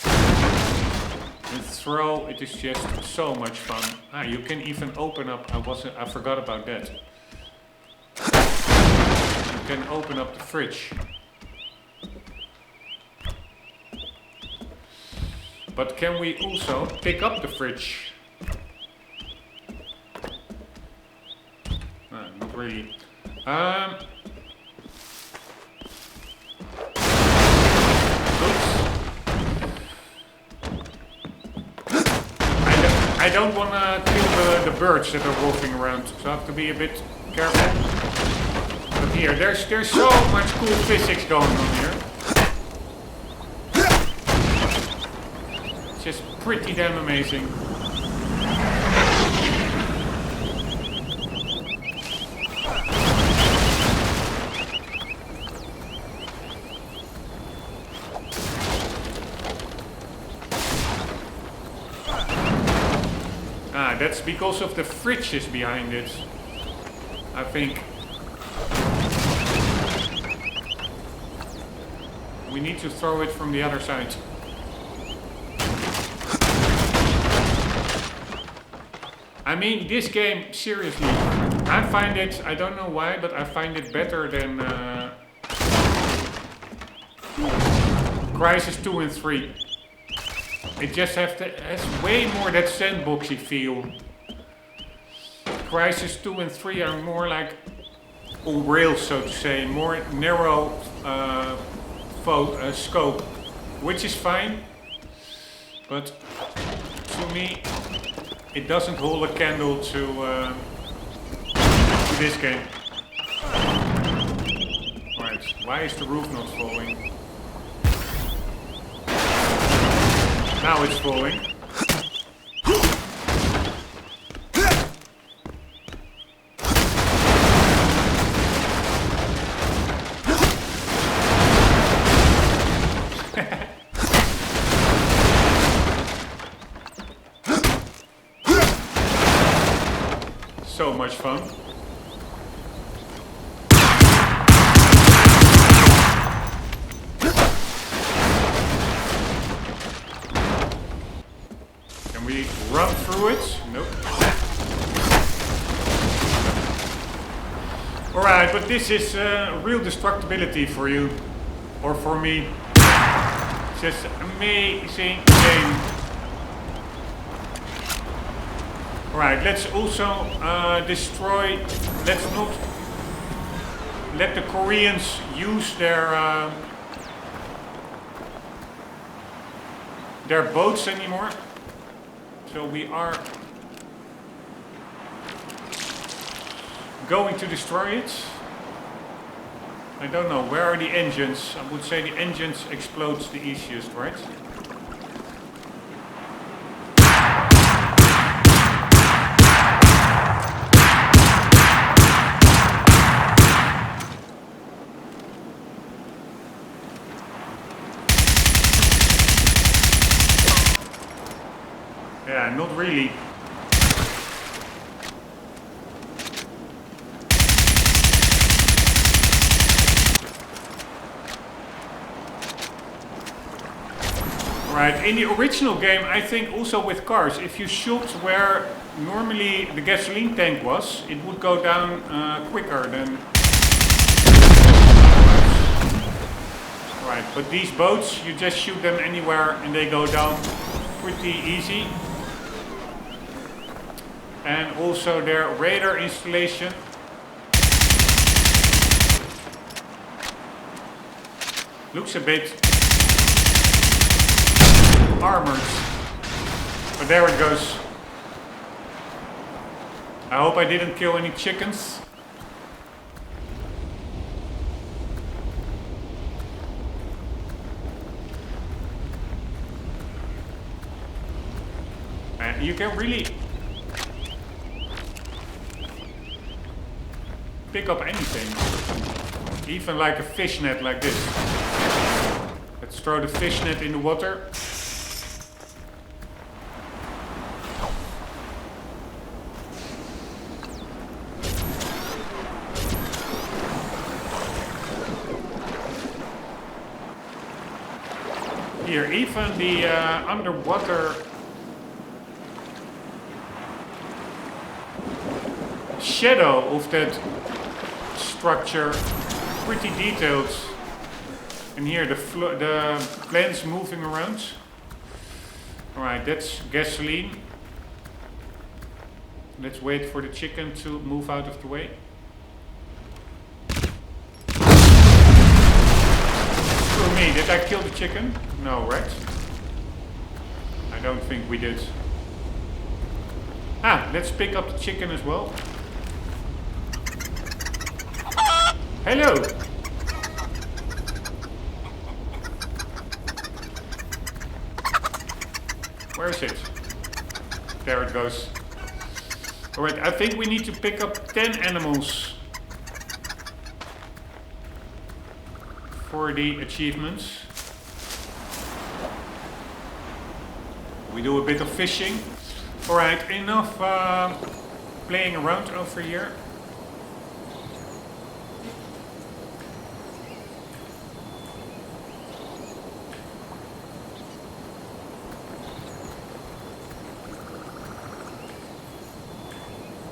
and throw, it is just so much fun. Ah, you can even open up, I forgot about that. You can open up the fridge. But can we also pick up the fridge? Not really. I don't want to kill the birds that are walking around, so I have to be a bit careful. But here, there's so much cool physics going on here. It's just pretty damn amazing. Ah, that's because of the fridges behind it, I think. We need to throw it from the other side. I mean, this game, seriously, I find it, I don't know why, but I find it better than Crysis 2 and 3. It just has way more that sandboxy feel. Crysis 2 and 3 are more like on rails, so to say, more narrow scope, which is fine, but to me, it doesn't hold a candle to this game. Right, why is the roof not falling? Now it's falling. So much fun. Can we run through it? Nope. Alright, but this is real destructibility for you. Or for me. Just amazing game. Right, let's also destroy, let's not let the Koreans use their boats anymore. So we are going to destroy it. I don't know, where are the engines? I would say the engines explodes the easiest, right? Yeah, not really. Right, in the original game, I think also with cars, if you shot where normally the gasoline tank was, it would go down quicker than... Right, but these boats, you just shoot them anywhere and they go down pretty easy. And also their radar installation. Looks a bit armored. But there it goes. I hope I didn't kill any chickens. And you can really pick up anything. Even like a fishnet like this. Let's throw the fishnet in the water. Here, even the underwater shadow of that structure, pretty detailed. And here the planes moving around. Alright, that's gasoline. Let's wait for the chicken to move out of the way. For me, did I kill the chicken? No, right? I don't think we did. Ah, let's pick up the chicken as well. Hello! Where is it? There it goes. Alright, I think we need to pick up 10 animals for the achievements. We do a bit of fishing. Alright, enough playing around over here.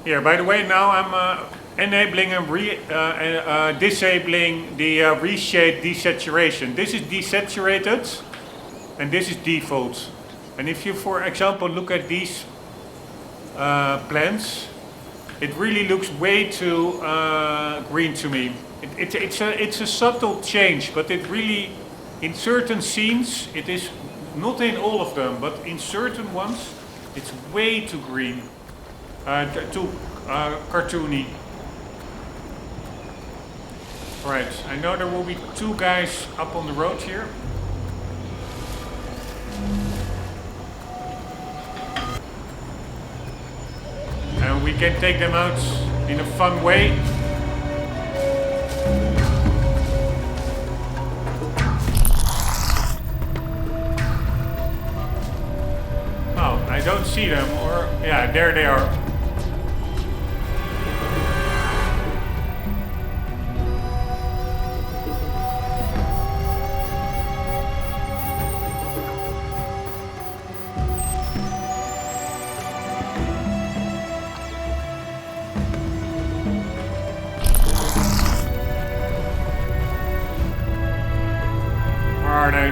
Here, by the way, now I'm enabling and disabling the reshade desaturation. This is desaturated and this is default. And if you, for example, look at these plants, it really looks way too green to me. It's a subtle change, but it really, in certain scenes, it is not in all of them, but in certain ones, it's way too green. Too cartoony. Right, I know there will be 2 guys up on the road here. And we can take them out in a fun way. Oh, I don't see them, or yeah, there they are. Are they?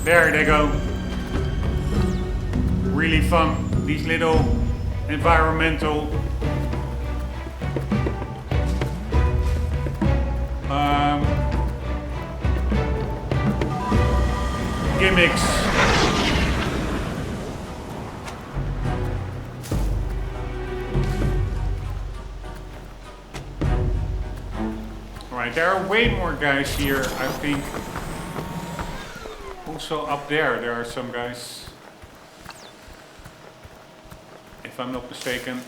There they go. Really fun. These little environmental gimmicks. Alright, there are way more guys here, I think. Also up there are some guys. If I'm not mistaken.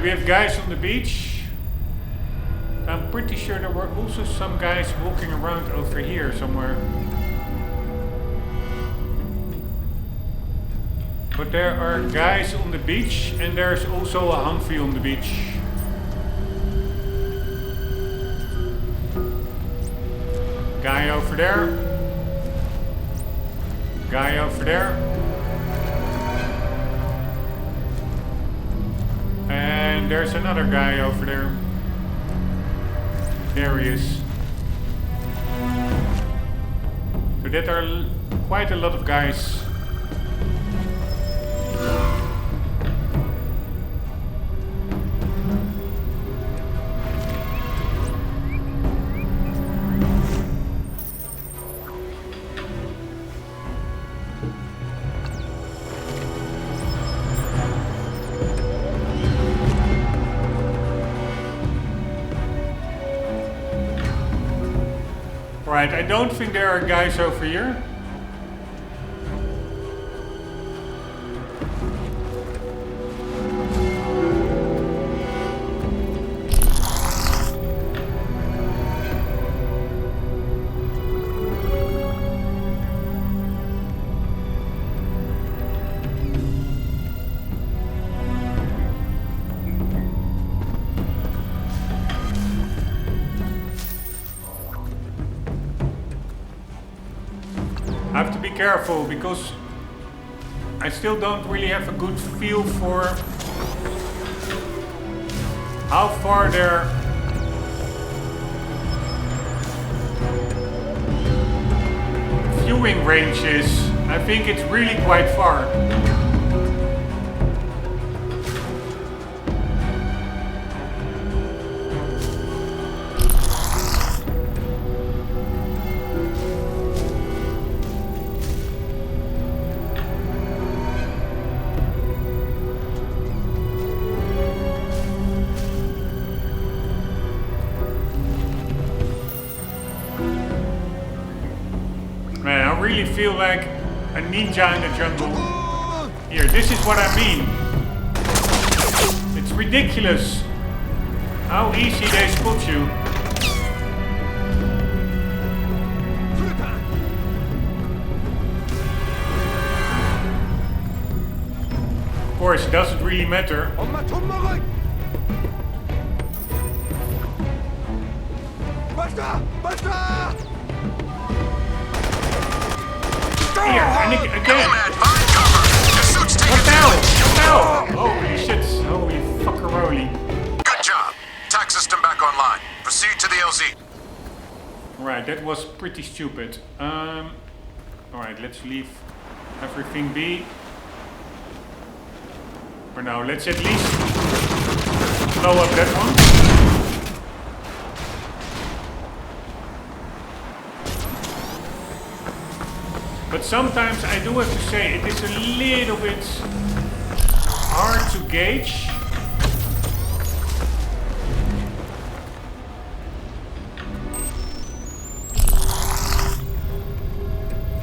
We have guys on the beach. I'm pretty sure there were also some guys walking around over here somewhere. But there are guys on the beach and there's also a Humphrey on the beach. Guy over there. Guy over there. And there's another guy over there. There he is. So that are quite a lot of guys. Right, I don't think there are guys over here. I have to be careful because I still don't really have a good feel for how far their viewing range is. I think it's really quite far. Man, I really feel like a ninja in the jungle. Here, this is what I mean. It's ridiculous how easy they spot you. Of course, it doesn't really matter. Here, and again.
Nomad, find cover. Your suit's taking
What the hell? What
damage.
the hell? Holy shit. Holy fuckeroli.
Good job. Tac system back online. Proceed to the LZ.
Right, that was pretty stupid. Alright, let's leave everything be. For now, let's at least blow up that one. But sometimes I do have to say it is a little bit hard to gauge.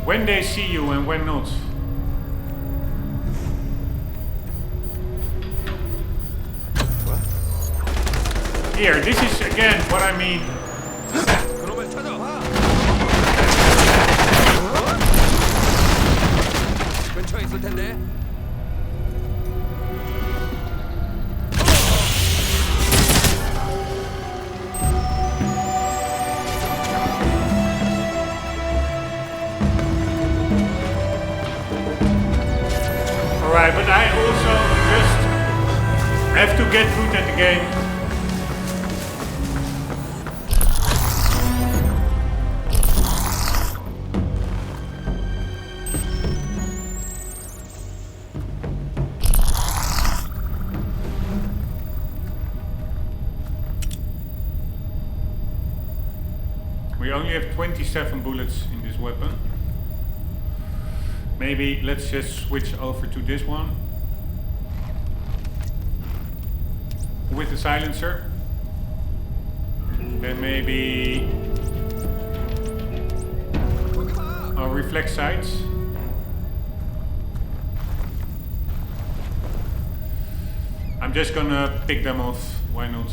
When they see you and when not. What? Here, this is again what I mean.
근처에 있을 텐데.
Alright, but I also just have to get good at the game. We only have 27 bullets in this weapon. Maybe let's just switch over to this one with the silencer. Then maybe reflex sights. I'm just gonna pick them off, why not?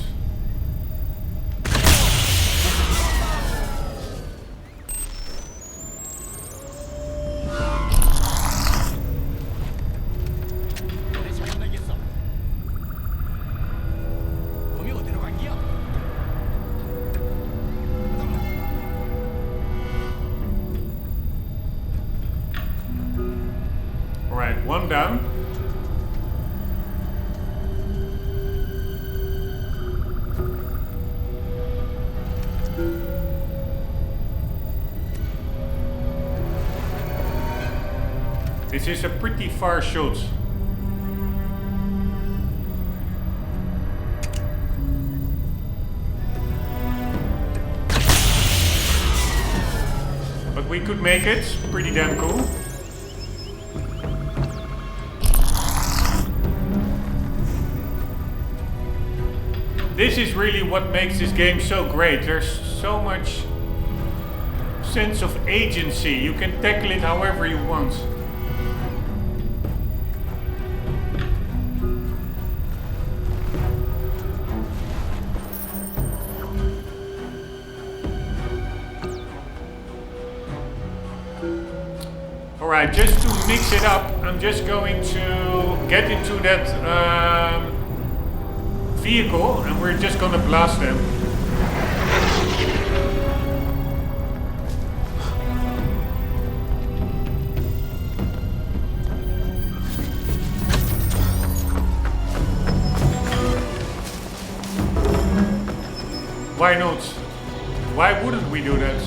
Alright, one down. This is a pretty far shot. But we could make it pretty damn cool. This is really what makes this game so great. There's so much sense of agency. You can tackle it however you want. Alright, just to mix it up, I'm just going to get into that vehicle and we're just gonna blast them. Why not? Why wouldn't we do that?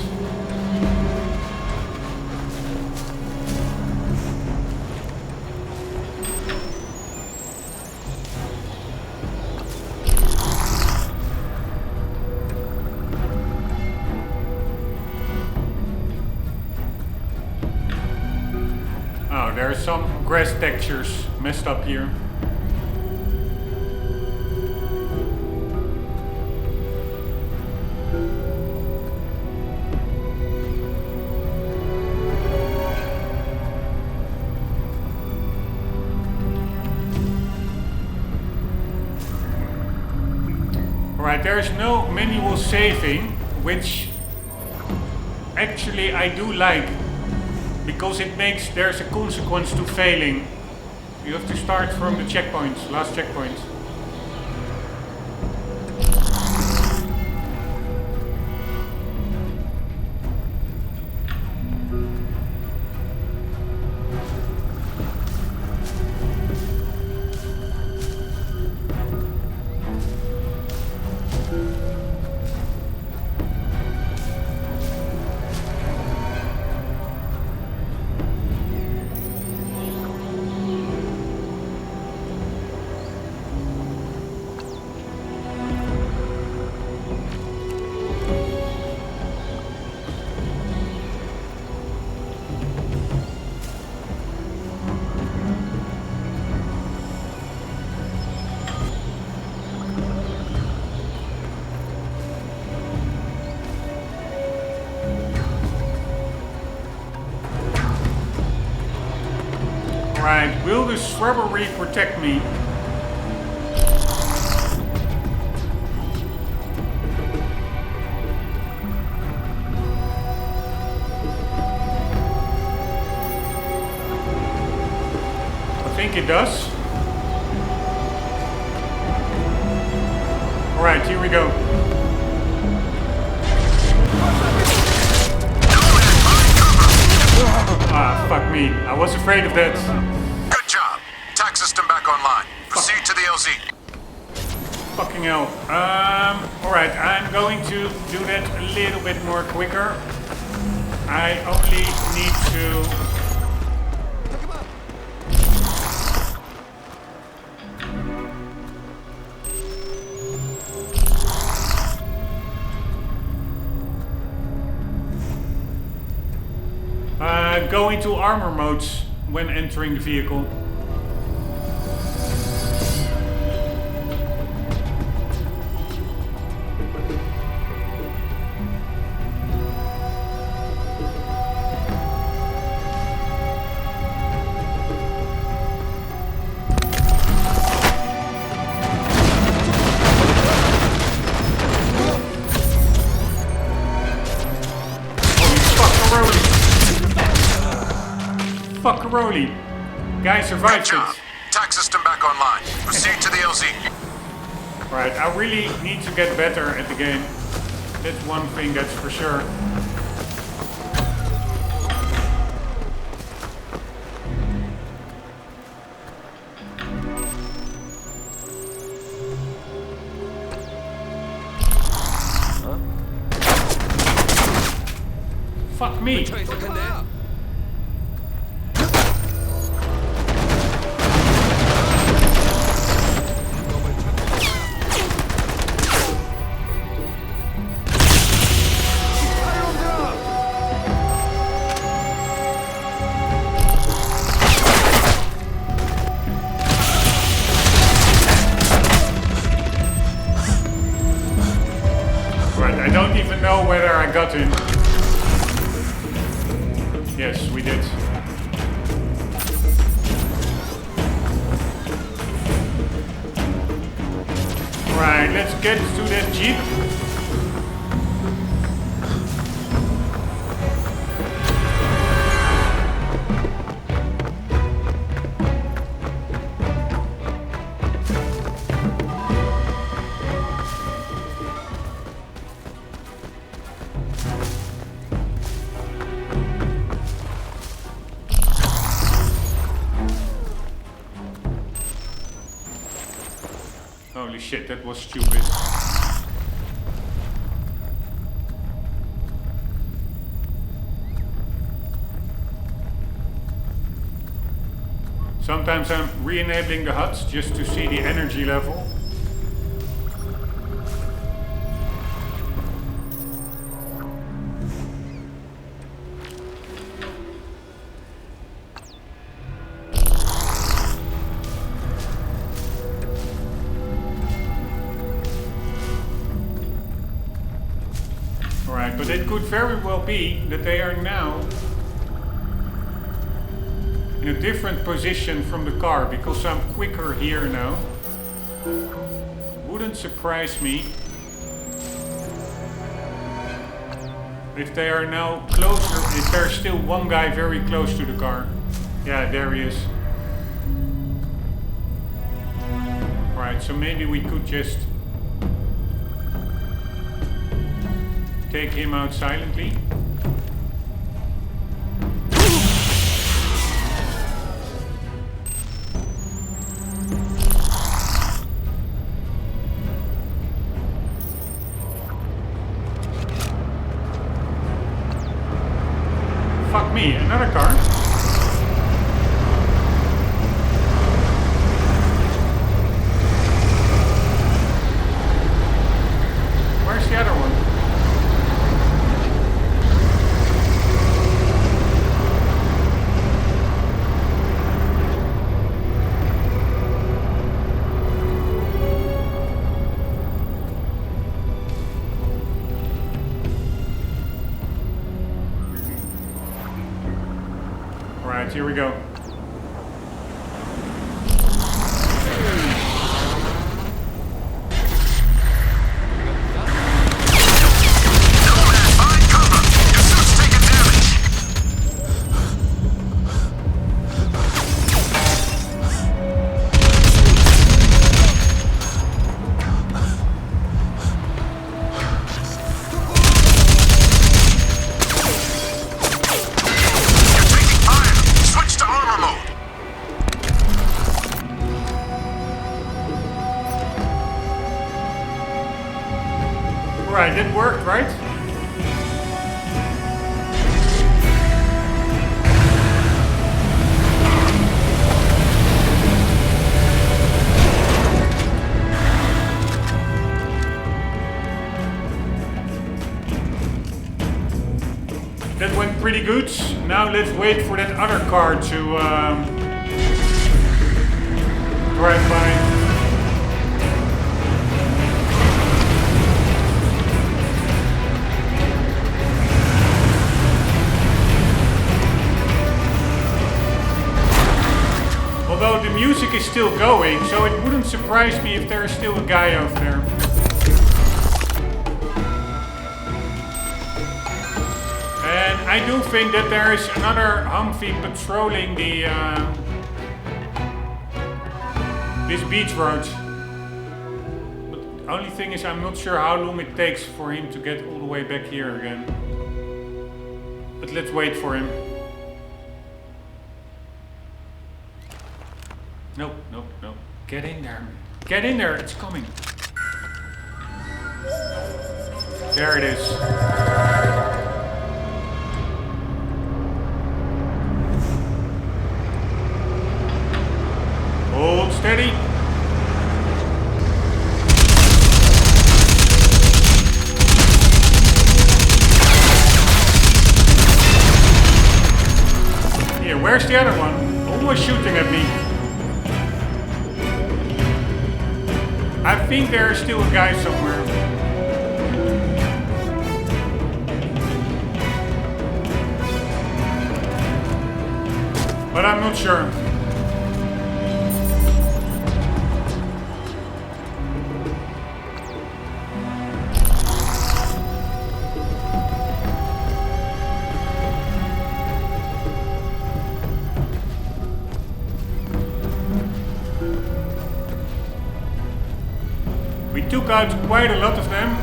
There are some grass textures messed up here. Alright, there's no manual saving, which actually I do like. Because it makes, there's a consequence to failing. You have to start from the checkpoint, last checkpoint. Alright, will the shrubbery protect me? I think it does. Alright, here we go. Ah, fuck me. I was afraid of that.
Good job. Tac system back online. Proceed to the LZ.
Fucking hell. Alright, I'm going to do that a little bit more quicker. I only need to... go into armor modes when entering the vehicle. Fuckaroli. Guy survived
Good job.
it.
Tac system back online. Proceed to the LZ.
Right, I really need to get better at the game. That's one thing, that's for sure. Fuck me. I don't even know whether I got him. Yes, we did. Right, let's get to that jeep. Holy shit, that was stupid. Sometimes I'm re-enabling the HUDs just to see the energy level. But it could very well be that they are now in a different position from the car because I'm quicker here now. Wouldn't surprise me if they are now closer, if there's still one guy very close to the car. Yeah, there he is. Right, so maybe we could just take him out silently. Fuck me, another car. Where's the other one? Here we go. Right, that worked, right? That went pretty good. Now let's wait for that other car to drive by. Although the music is still going, so it wouldn't surprise me if there is still a guy over there. And I do think that there is another Humvee patrolling the this beach road. But the only thing is, I'm not sure how long it takes for him to get all the way back here again. But let's wait for him. Nope, nope, nope. Get in there. Get in there, it's coming. There it is. Hold steady. Here, where's the other one? Almost shooting at me. I think there is still a guy somewhere. But I'm not sure. We took out quite a lot of them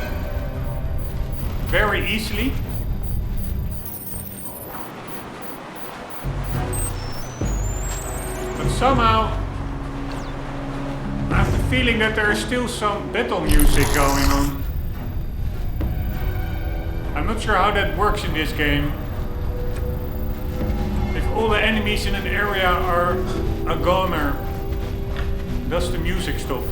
very easily. But somehow I have the feeling that there is still some battle music going on. I'm not sure how that works in this game. If all the enemies in an area are a goner, does the music stop?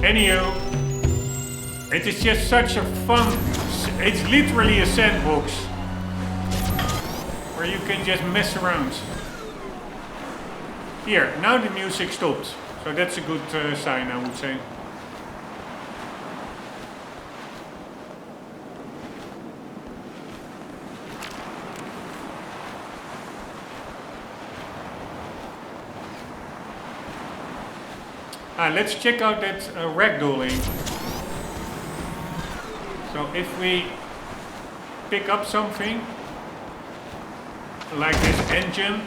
Anywho, it is just such a fun, it's literally a sandbox where you can just mess around. Here, now the music stopped, so that's a good sign, I would say. Let's check out that ragdolling. So if we pick up something like this engine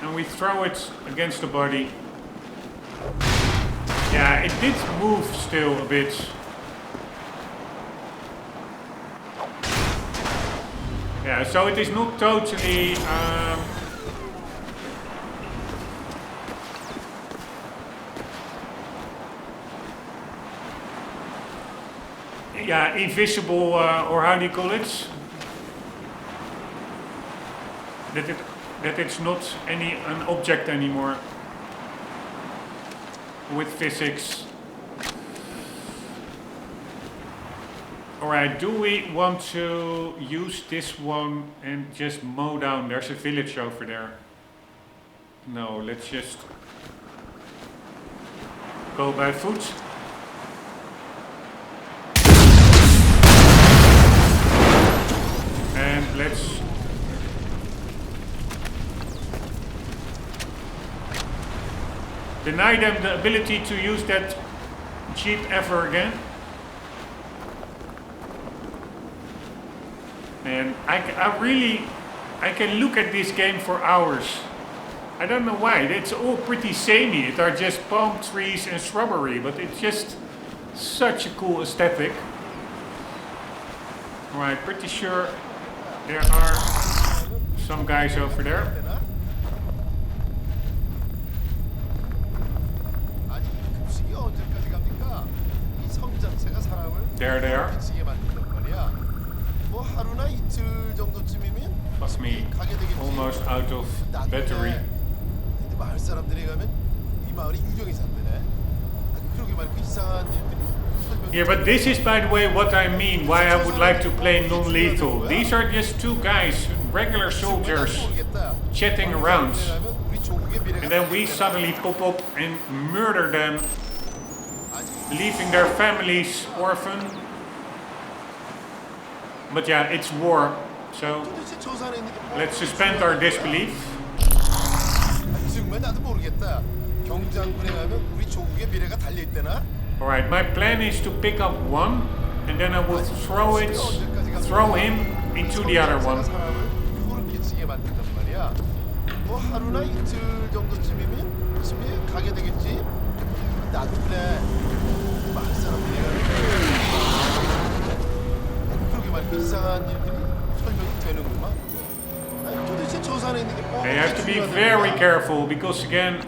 and we throw it against the body, yeah, it did move still a bit. Yeah, so it is not totally yeah, invisible, or how do you call it? That it's not an object anymore with physics. Alright, do we want to use this one and just mow down? There's a village over there. No, let's just go by foot. And let's deny them the ability to use that jeep ever again. And I can look at this game for hours. I don't know why. It's all pretty samey. It are just palm trees and shrubbery, but it's just such a cool aesthetic. Alright, pretty sure there are some guys over there. There they are.
미치게 만든단 말이야. 뭐 하루나 이틀 정도쯤이면
Plus me
가게 되겠지.
almost out of
나중에
battery.
근데 마을 사람들이 가면 이 마을이 유령이 산대네. 그러게 말고 이상한 일들이.
Yeah, but this is, by the way, what I mean, why I would like to play non-lethal. These are just two guys, regular soldiers, chatting around. And then we suddenly pop up and murder them, leaving their families orphan. But yeah, it's war, so let's suspend our disbelief.
정말 나도 모르겠다. 경장군에 가면 우리 조국의 미래가 달려 있대나?
Alright, my plan is to pick up one, and then I will throw him into the other one.
뭐 하루나 이틀 정도쯤이면 집에 가게 되겠지. 나도 그래. 마을 사람들이 그러게 말고 이상한 일들이 설명이 되는구만. 도대체 저 산에 있는 게 뭐가
You have to be very careful because again,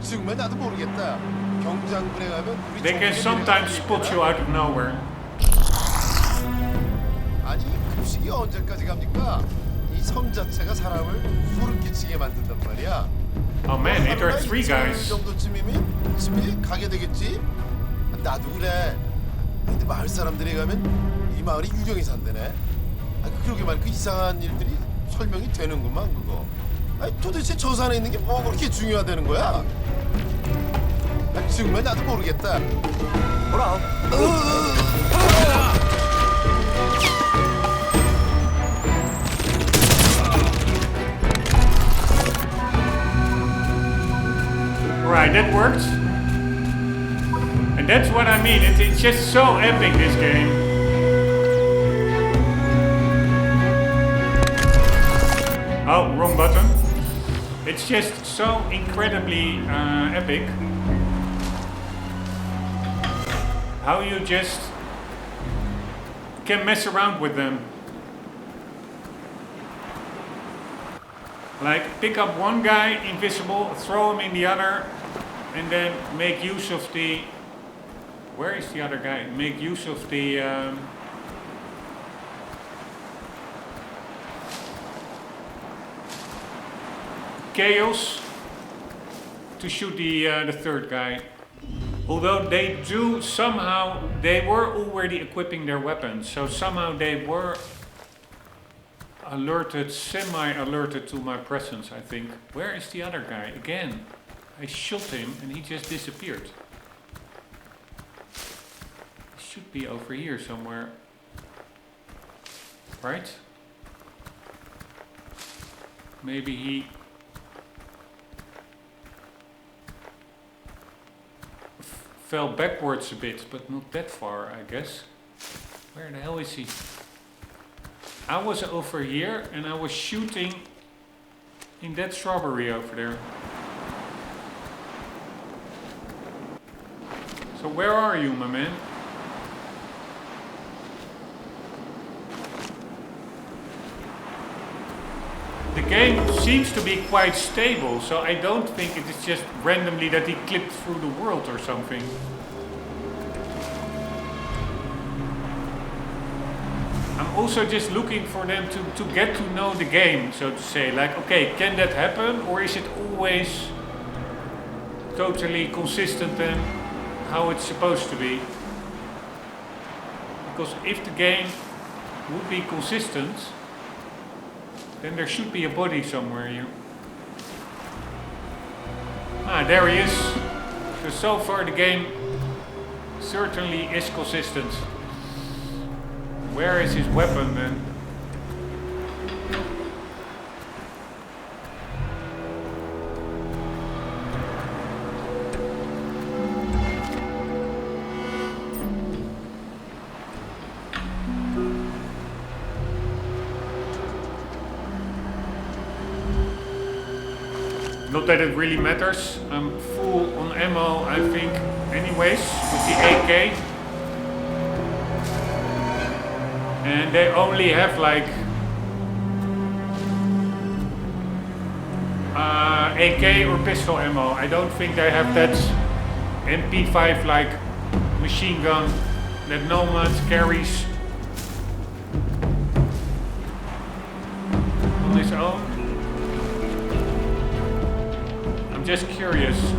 정말 나도 모르겠다. 경장군에 가면 우리
they can sometimes spot you out of nowhere.
아니 급식이 언제까지 갑니까? 이 섬 자체가 사람을 소름 끼치게 만든단 말이야.
Oh man, it are three guys.
정도쯤이면 집에 가게 되겠지? 나도 그래. 근데 마을 사람들이 가면 이 마을이 유령이 산대네. 그러게 말고 이상한 일들이 설명이 되는구만 그거. 도대체 저 산에 있는 게 뭐 그렇게 중요하다는 거야? 정말 나도 모르겠다.
뭐라?
Right, that worked. And that's what I mean, it's just so epic, this game. Oh, wrong button. It's just so incredibly epic. How you just can mess around with them. Like, pick up one guy, invisible, throw him in the other, and then make use of the... Where is the other guy? Make use of the... chaos to shoot the third guy. Although they do somehow... They were already equipping their weapons, so somehow they were... alerted, semi-alerted to my presence, I think. Where is the other guy? Again, I shot him and he just disappeared. He should be over here somewhere. Right? Maybe he... fell backwards a bit, but not that far, I guess. Where the hell is he? I was over here and I was shooting in that strawberry over there. So where are you, my man? The game seems to be quite stable, so I don't think it is just randomly that he clipped through the world or something. I'm also just looking for them to get to know the game, so to say. Like, okay, can that happen? Or is it always totally consistent and how it's supposed to be? Because if the game would be consistent, then there should be a body somewhere here. Ah, there he is. So far the game certainly is consistent. Where is his weapon then? Not that it really matters. I'm full on ammo, I think, anyways, with the AK. And they only have like AK or pistol ammo. I don't think they have that MP5 like machine gun that Nomad carries on his own? I'm just curious.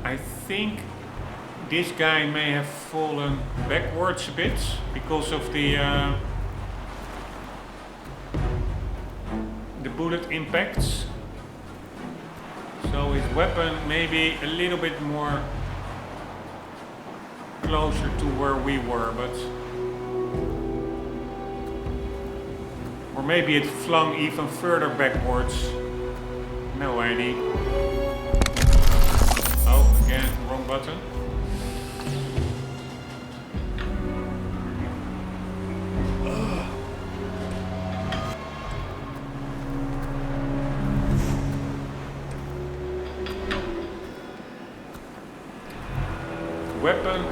I think this guy may have fallen backwards a bit because of the bullet impacts. So his weapon may be a little bit more closer to where we were, but or maybe it flung even further backwards. No idea. Oh, again, wrong button.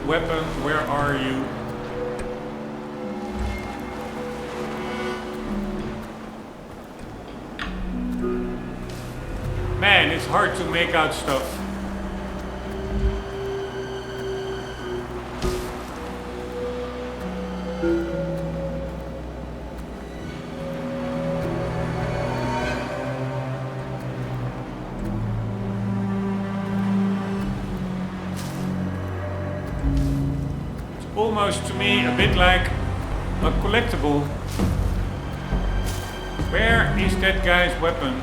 Weapon, where are you? Man, it's hard to make out stuff. Almost to me a bit like a collectible. Where is that guy's weapon?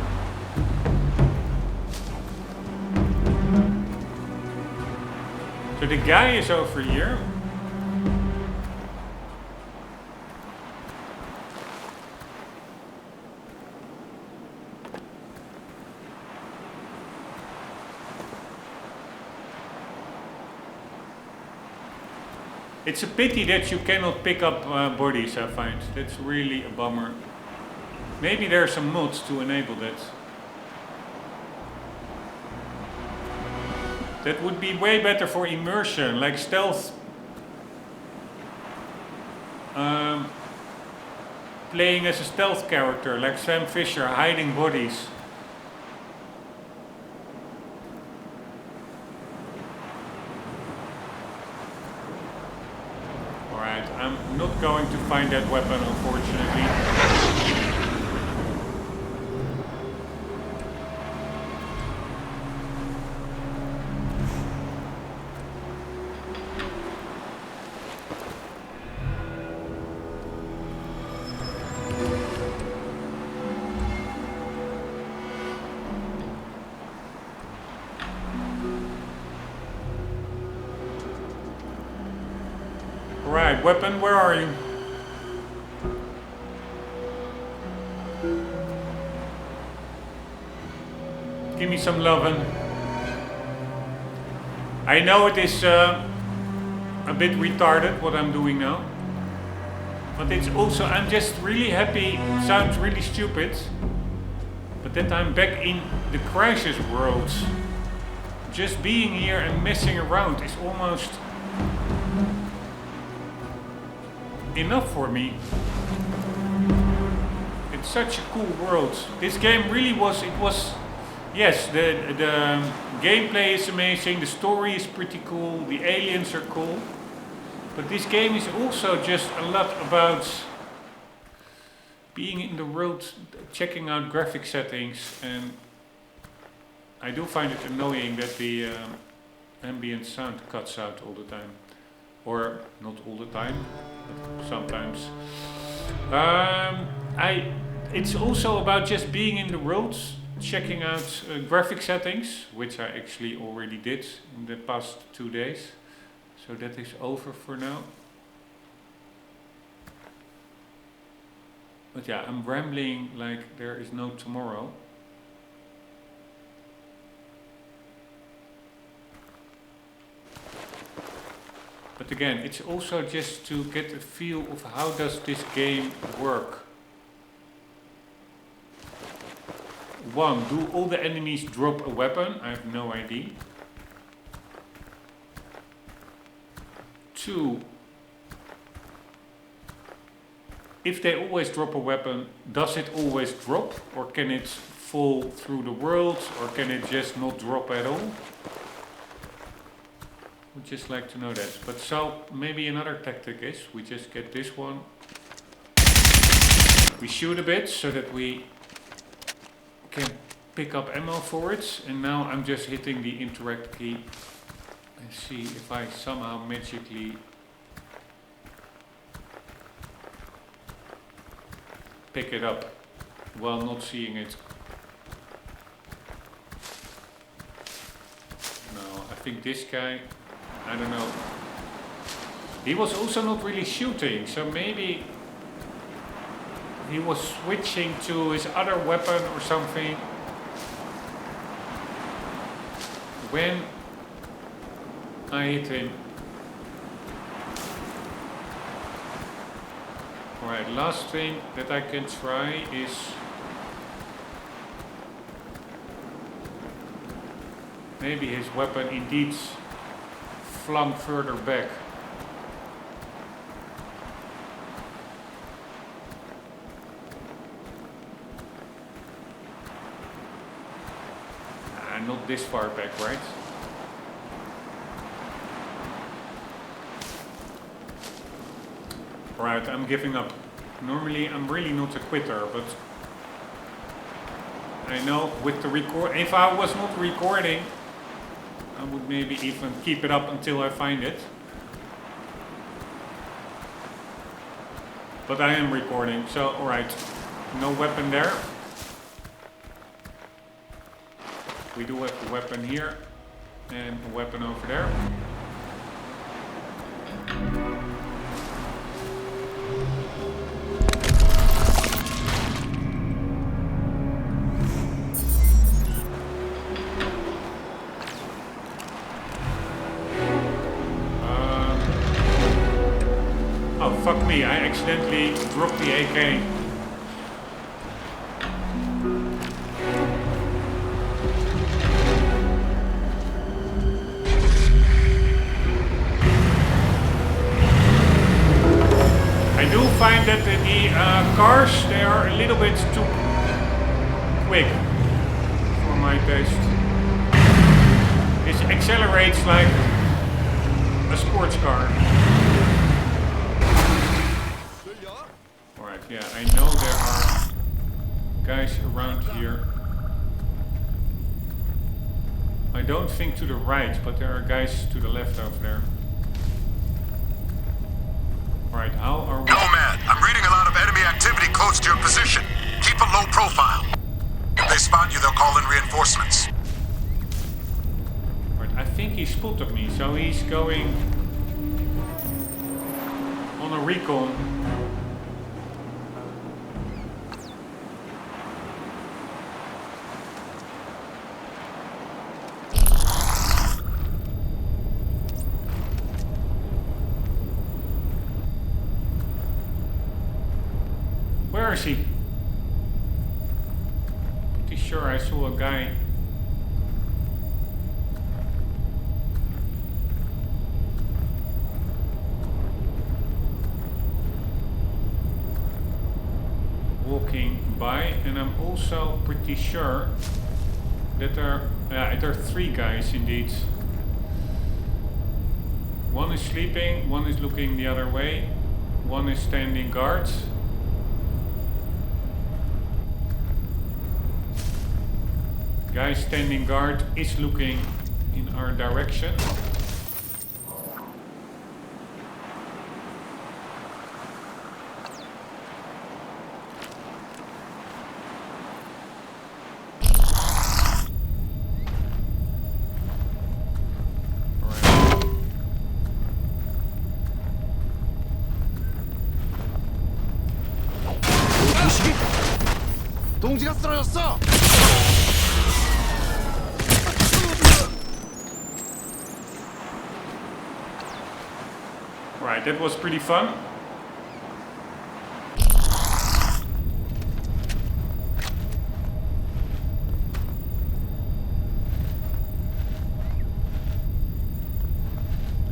So the guy is over here. It's a pity that you cannot pick up bodies, I find. That's really a bummer. Maybe there are some mods to enable that. That would be way better for immersion, like stealth. Playing as a stealth character, like Sam Fisher, hiding bodies. I'm not going to find that weapon, unfortunately. Right, weapon, where are you? Give me some lovin'. I know it is a bit retarded what I'm doing now. But it's also, I'm just really happy, sounds really stupid, but that I'm back in the Crysis world. Just being here and messing around is almost enough for me. It's such a cool world. This game really was, yes, the gameplay is amazing, the story is pretty cool, the aliens are cool, but this game is also just a lot about being in the world, checking out graphic settings, and I do find it annoying that the ambient sound cuts out all the time. Or not all the time, but sometimes. It's also about just being in the world, checking out graphic settings, which I actually already did in the past 2 days. So that is over for now. But yeah, I'm rambling like there is no tomorrow. But again, it's also just to get a feel of how does this game work. 1, do all the enemies drop a weapon? I have no idea. 2, if they always drop a weapon, does it always drop? Or can it fall through the world? Or can it just not drop at all? Would just like to know that. But so maybe another tactic is we just get this one. We shoot a bit so that we can pick up ammo for it. And now I'm just hitting the interact key and see if I somehow magically pick it up while not seeing it. No, I think this guy, I don't know. He was also not really shooting, so maybe he was switching to his other weapon or something. When I hit him. Alright, last thing that I can try is maybe his weapon indeed flung further back. Not this far back, right? Right, I'm giving up. Normally I'm really not a quitter, but I know with the record, if I was not recording, I would maybe even keep it up until I find it. But I am recording, so alright, no weapon there. We do have a weapon here and a weapon over there. Oh, fuck me, I accidentally dropped the AK. I find that the cars, they are a little bit too quick for my taste. It accelerates like a sports car. Alright, yeah, I know there are guys around here. I don't think to the right, but there are guys to the left over there. Right, how are we?
Nomad, I'm reading a lot of enemy activity close to your position. Keep a low profile. If they spot you, they'll call in reinforcements.
Right, I think he spotted me, so he's going on a recon. Where is he? Pretty sure I saw a guy. Walking by, and I'm also pretty sure that there are three guys indeed. One is sleeping, one is looking the other way, one is standing guard. Guy standing guard is looking in our direction.
동지가 쓰러졌어.
Right, that was pretty fun.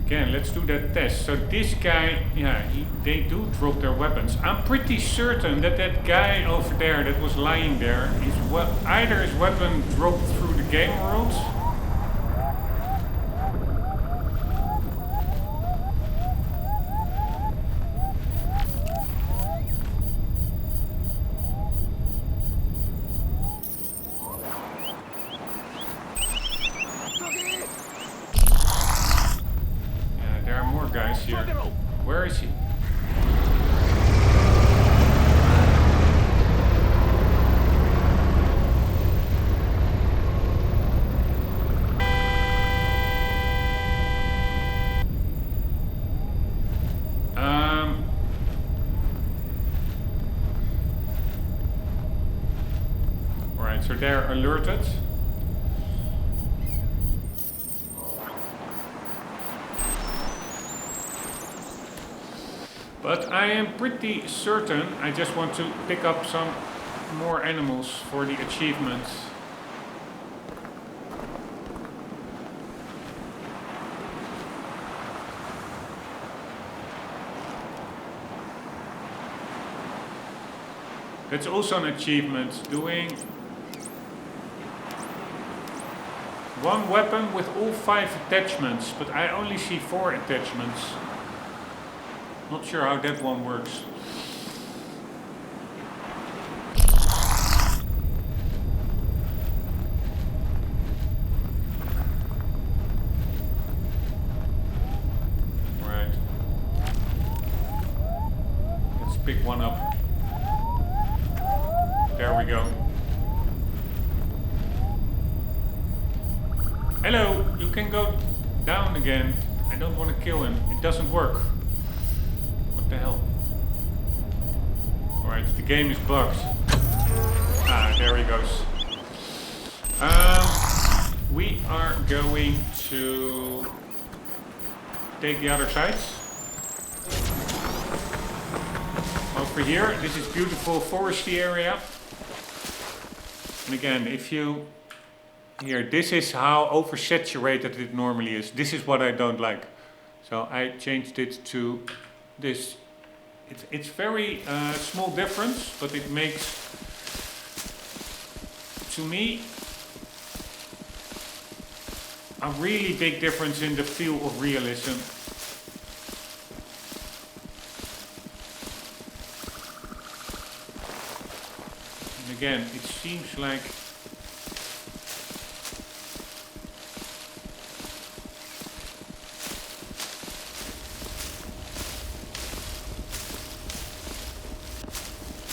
Again, let's do that test. So this guy, yeah, they do drop their weapons. I'm pretty certain that that guy over there that was lying there is either his weapon dropped through the game world, there alerted. But I am pretty certain I just want to pick up some more animals for the achievements. That's also an achievement, doing one weapon with all 5 attachments, but I only see 4 attachments. Not sure how that one works. Right. Let's pick one up. There we go. Hello, you can go down again. I don't want to kill him. It doesn't work. What the hell? Alright, the game is bugged. Ah, there he goes. We are going to take the other sides. Over here, this is beautiful foresty area. And again, if you... Here, this is how oversaturated it normally is. This is what I don't like. So I changed it to this. It's very small difference, but it makes, to me, a really big difference in the feel of realism. And again, it seems like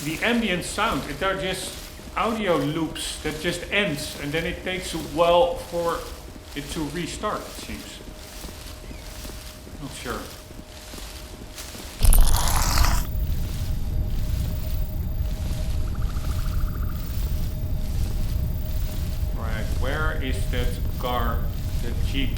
the ambient sound, they're just audio loops that just ends, and then it takes a while for it to restart, it seems. Not sure. Right, where is that car, that Jeep?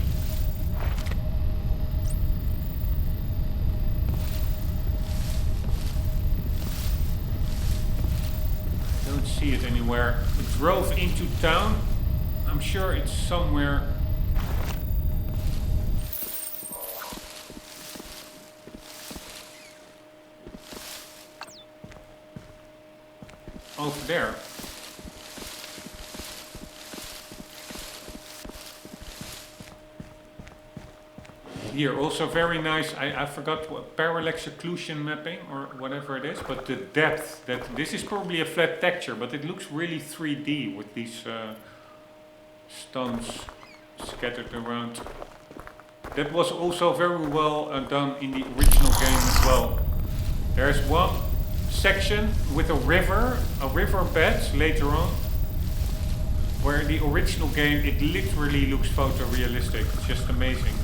See it anywhere. It drove into town. I'm sure it's somewhere. Over there. Here, also very nice. I forgot what parallax occlusion mapping or whatever it is, but the depth, that this is probably a flat texture, but it looks really 3D with these stones scattered around. That was also very well done in the original game as well. There's one section with a river bed later on, where in the original game it literally looks photorealistic. It's just amazing.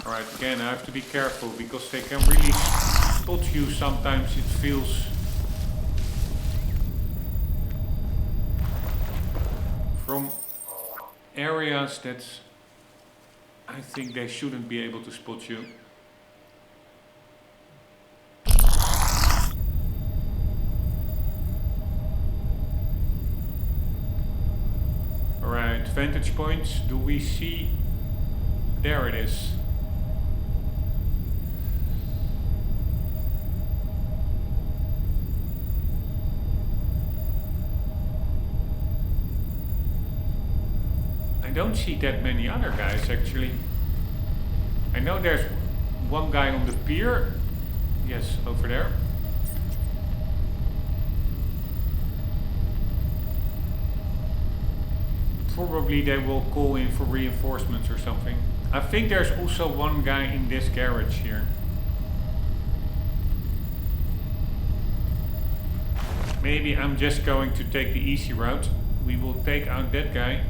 Alright, again, I have to be careful because they can really spot you sometimes, it feels. From areas that I think they shouldn't be able to spot you. Alright, vantage points, do we see? There it is. I don't see that many other guys actually. I know there's one guy on the pier. Yes, over there. Probably they will call in for reinforcements or something. I think there's also one guy in this garage here. Maybe I'm just going to take the easy route. We will take out that guy.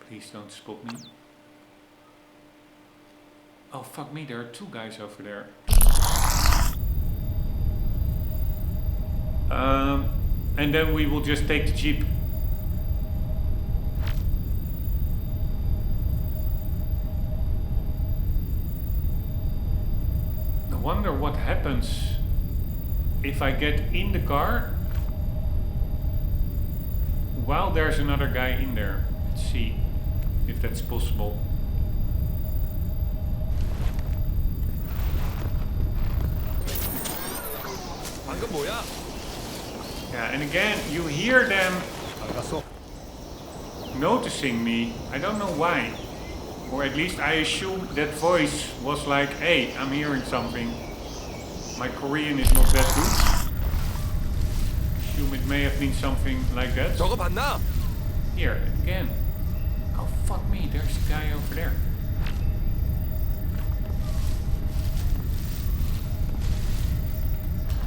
Please don't spot me. Oh fuck me, there are two guys over there. And then we will just take the jeep. I wonder what happens if I get in the car while there's another guy in there. Let's see if that's possible. Yeah, and again, you hear them noticing me. I don't know why. Or at least I assume that voice was like, hey, I'm hearing something. My Korean is not that good. Assume it may have been something like that. Here, again. Oh, fuck me, there's a guy over there.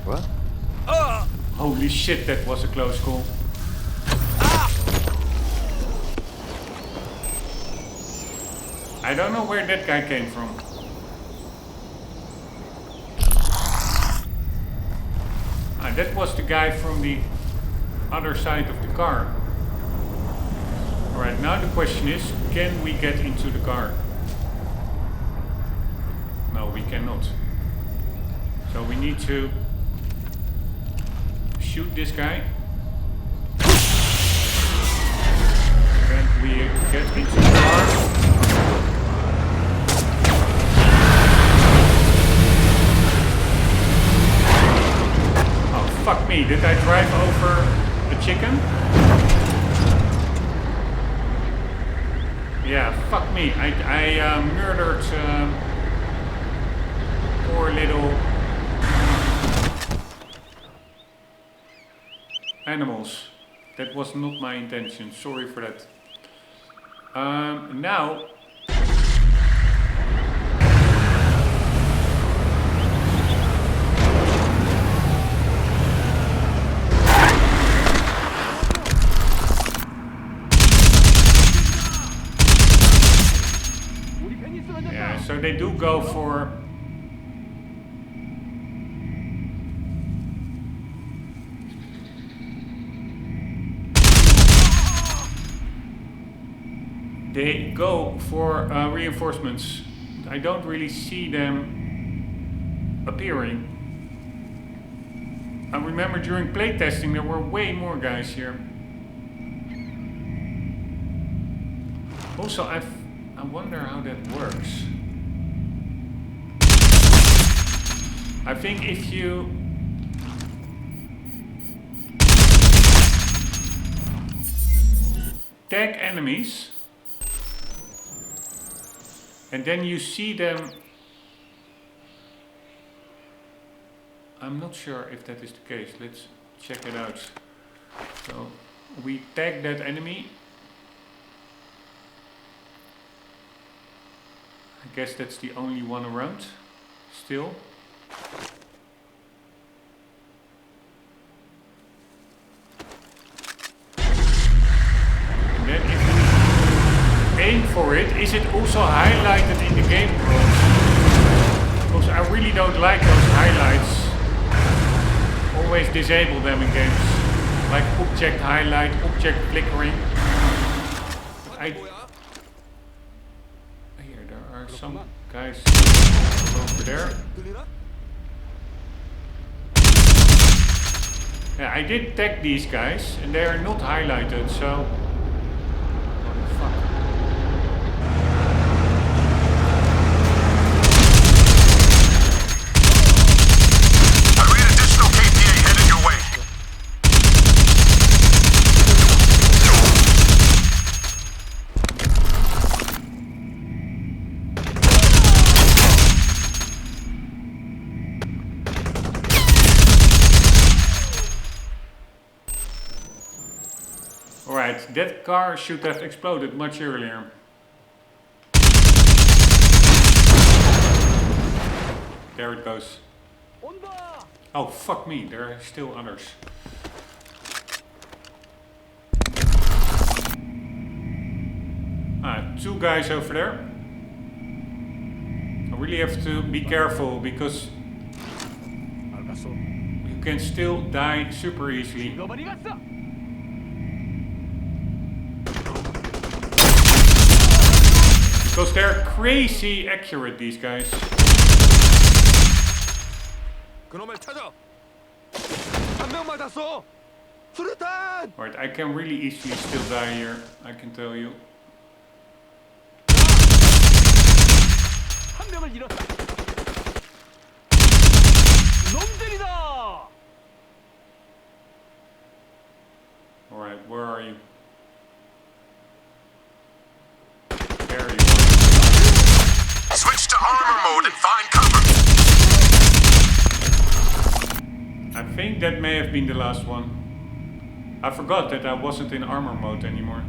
What?
Holy shit, that was a close call. I don't know where that guy came from. That was the guy from the other side of the car. Alright, now the question is, can we get into the car? No, we cannot. So we need to shoot this guy. And we get into the car. Fuck me, did I drive over a chicken? Yeah, fuck me. I murdered poor little animals. That was not my intention. Sorry for that. Now so they do go for reinforcements. I don't really see them appearing. I remember during playtesting there were way more guys here. Also, I wonder how that works. I think if you tag enemies and then you see them, I'm not sure if that is the case. Let's check it out. So we tag that enemy. I guess that's the only one around still. And then if you aim for it, is it also highlighted in the game world? Because I really don't like those highlights. Always disable them in games. Like object highlight, object flickering. Here, there are some guys over there. Yeah, I did tag these guys and they are not highlighted, so what the fuck?
I read additional KPA headed your way.
Alright, that car should have exploded much earlier. There it goes. Oh, fuck me, there are still others. two guys over there. I really have to be careful because you can still die super easily. Because they're crazy accurate, these guys. Alright, I can really easily still die here, I can tell you. Alright, where are you? There you are.
Switch to armor mode and find cover.
I think that may have been the last one. I forgot that I wasn't in armor mode anymore.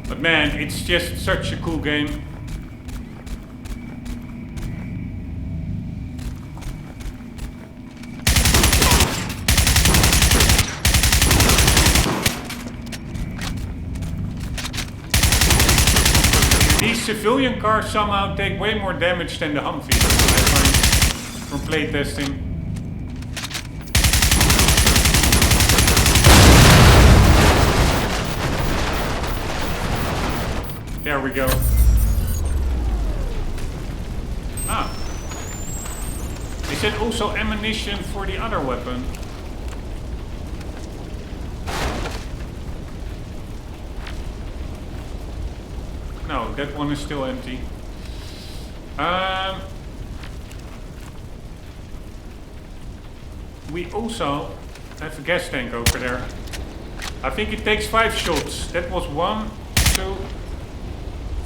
But man, it's just such a cool game. These civilian cars somehow take way more damage than the Humvee, I find, from playtesting. There we go. Ah. Is it also ammunition for the other weapon? No, that one is still empty. We also have a gas tank over there. I think it takes 5 shots. That was 1, 2,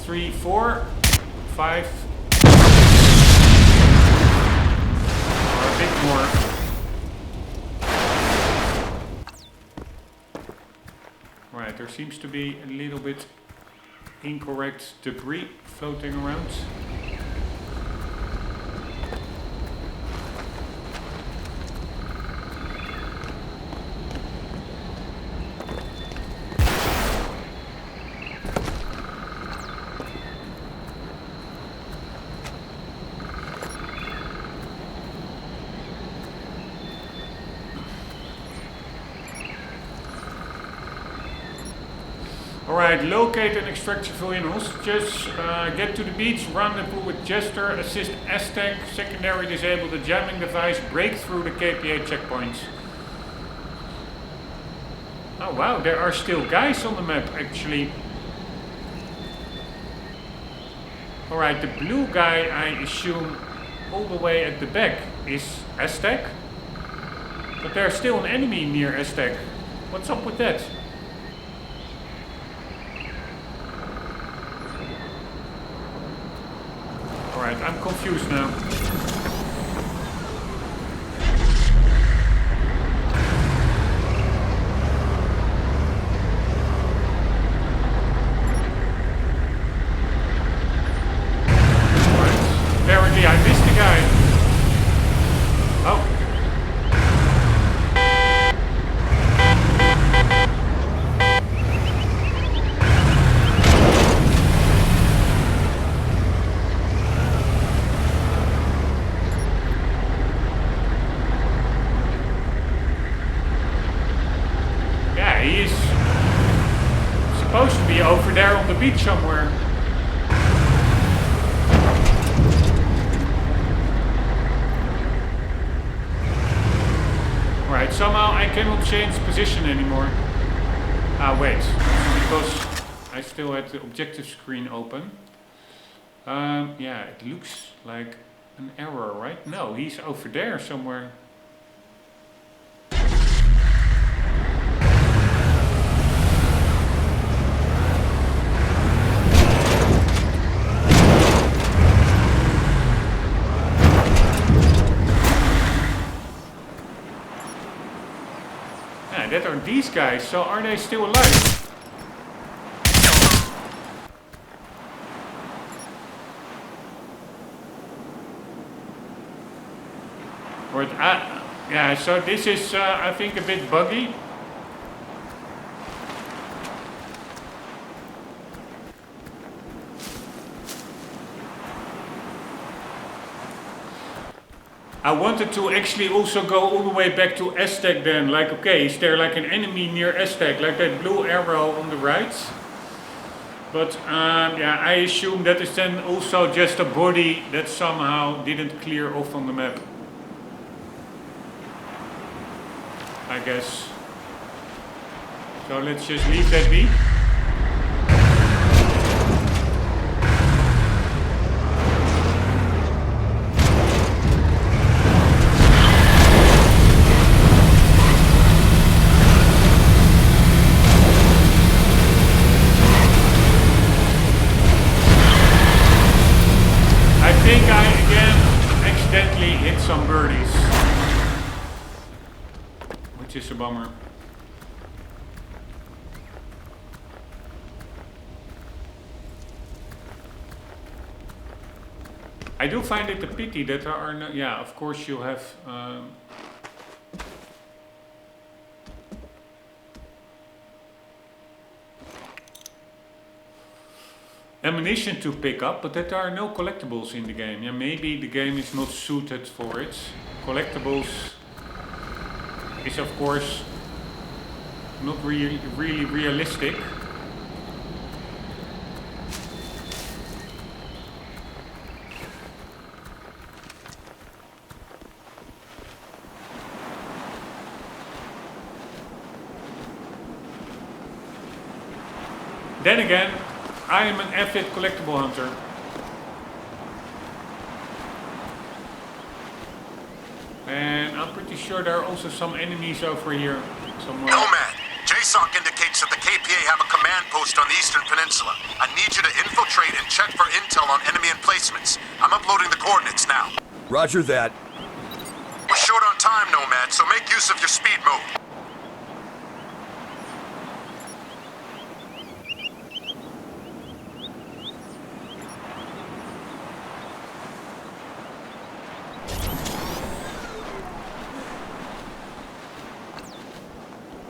3, 4, 5. Or a bit more. Right, there seems to be a little bit incorrect debris floating around. Alright, locate and extract civilian hostages, get to the beach, rendezvous with Jester, assist Aztec, secondary disable the jamming device, break through the KPA checkpoints. Oh wow, there are still guys on the map actually. Alright, the blue guy, I assume, all the way at the back is Aztec. But there's still an enemy near Aztec. What's up with that? Alright, I'm confused now. Alright, apparently I missed the guy. Oh. Supposed to be over there on the beach somewhere. Right, somehow I cannot change position anymore. Ah, wait. Because I still had the objective screen open. Yeah, it looks like an error, right? No, he's over there somewhere. That are these guys, so are they still alive? But yeah, so this is I think a bit buggy. I wanted to actually also go all the way back to Aztec then, like okay, is there like an enemy near Aztec, like that blue arrow on the right? But yeah, I assume that is then also just a body that somehow didn't clear off on the map. I guess. So let's just leave that be. I think I again accidentally hit some birdies, which is a bummer. I do find it a pity that there are no, yeah, of course you have ammunition to pick up, but that there are no collectibles in the game. Yeah, maybe the game is not suited for it. Collectibles is of course not really realistic. Then again, I am an avid collectible hunter. And I'm pretty sure there are also some enemies over here somewhere.
Nomad, JSOC indicates that the KPA have a command post on the Eastern Peninsula. I need you to infiltrate and check for intel on enemy emplacements. I'm uploading the coordinates now.
Roger that.
We're short on time, Nomad, so make use of your speed mode.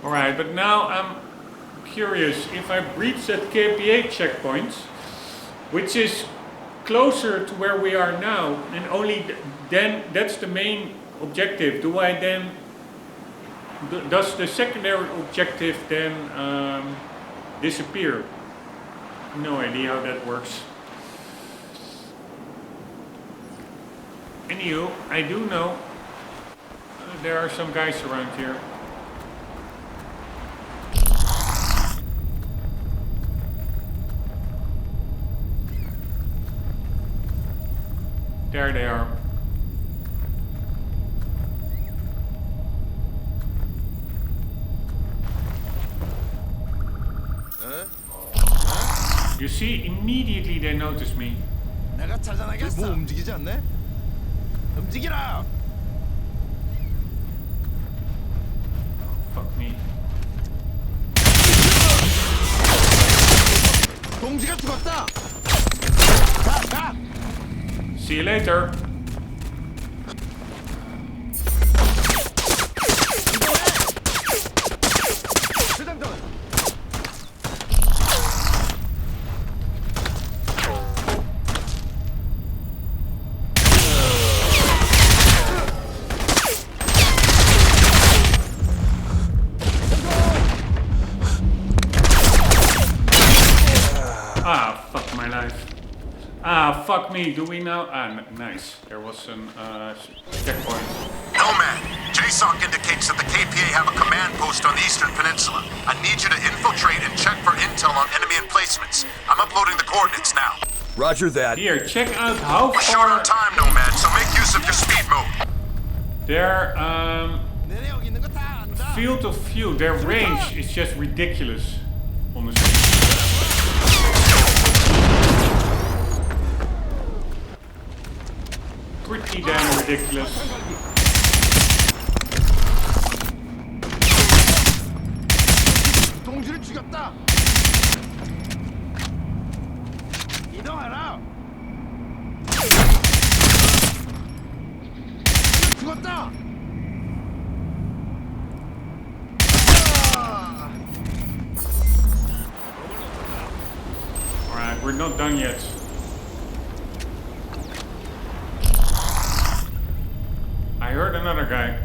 Alright, but now I'm curious if I breach that KPA checkpoint, which is closer to where we are now, and only then that's the main objective. Do I then, does the secondary objective then disappear? No idea how that works. Anywho, I do know there are some guys around here. There they are. You see, immediately they notice me.
내가 찾아나겠어. 뭐 움직이지 않네? 움직이라.
Fuck me.
동지가 죽었다. 가.
See you later. Ah, fuck my life. Ah, fuck me. Do we now? Ah, nice. There was an checkpoint.
Nomad, JSOC indicates that the KPA have a command post on the Eastern Peninsula. I need you to infiltrate and check for intel on enemy emplacements. I'm uploading the coordinates now.
Roger that.
Here, check out how
We're short
far
on time, Nomad, so make use of your speed mode.
their
내내 여기 있는 거 다 안다.
field of view, their range is just ridiculous, honestly. Pretty damn ridiculous.
동지를 죽였다. 이동하라. 죽었다.
Alright, we're not done yet. I heard another guy.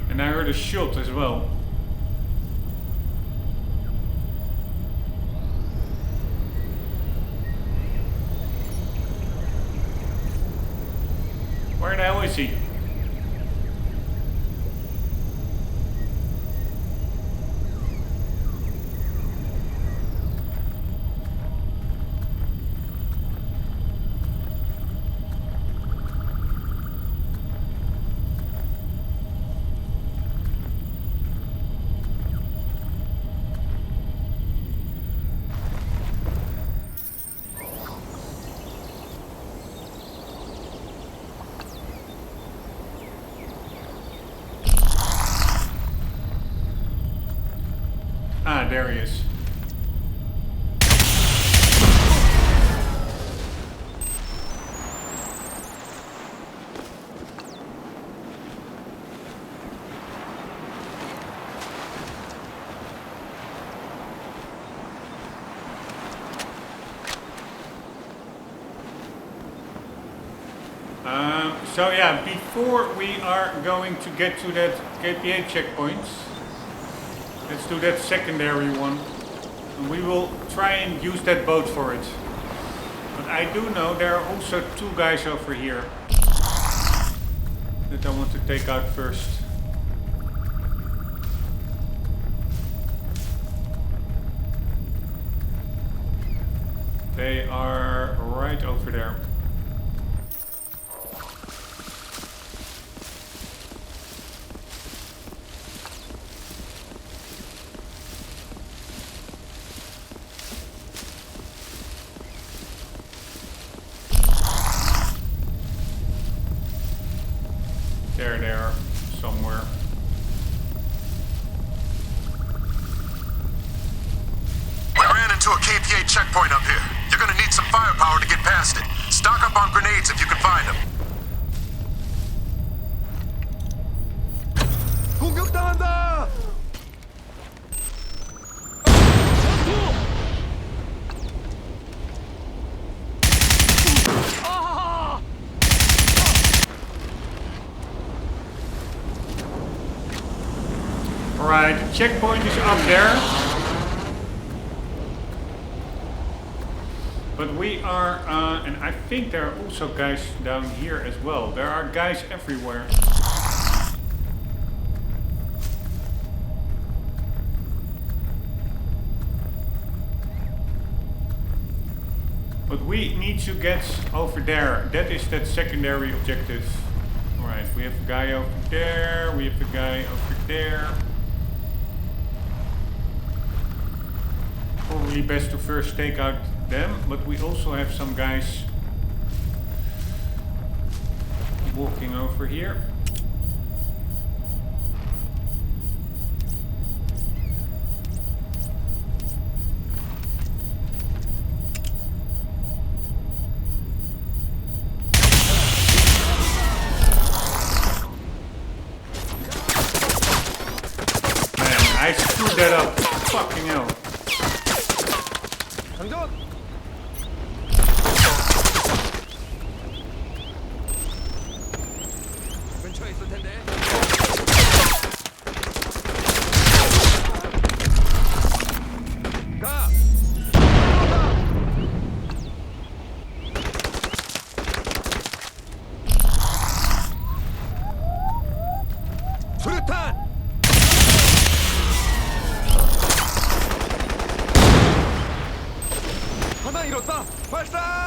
And I heard a shot as well. Where the hell is he? Ah, there he is. So yeah, before we are going to get to that KPA checkpoint, let's do that secondary one. And we will try and use that boat for it. But I do know there are also two guys over here that I want to take out first. They are right over there. There they are, somewhere.
We ran into a KPA checkpoint up here. You're gonna need some firepower to get past it. Stock up on grenades if you can find them.
공격당한다!
Alright, the checkpoint is up there. But we are, and I think there are also guys down here as well. There are guys everywhere. But we need to get over there. That is that secondary objective. Alright, we have a guy over there. We have a guy over there. Probably best to first take out them, but we also have some guys walking over here. Man, I screwed that up. Fucking hell.
장전! 근처에 있을 텐데. 가! 수류탄! 하나 잃었다! 발사!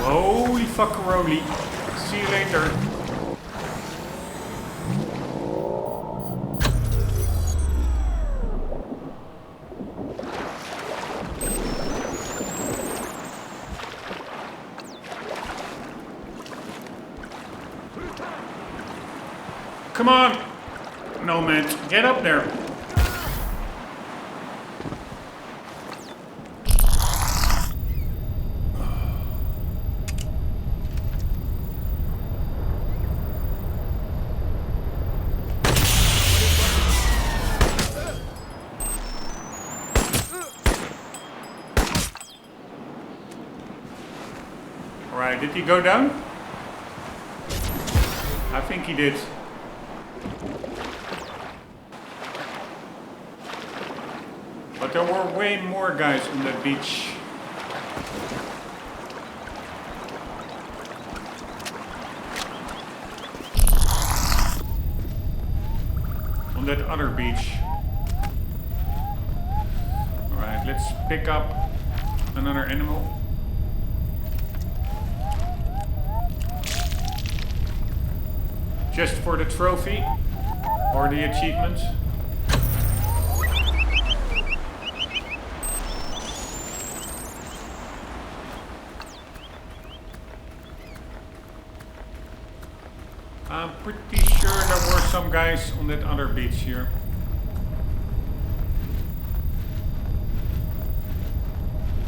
Holy fuckeroli. See you later. Come on! No man, get up there. Alright, did he go down? I think he did. But there were way more guys on that beach. On that other beach. Alright, let's pick up another animal. Just for the trophy or the achievement. I'm pretty sure there were some guys on that other beach here.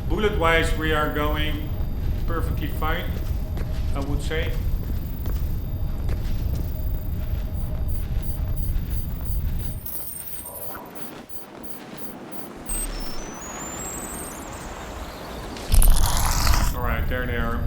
Bullet-wise, we are going perfectly fine, I would say. Alright, there they are.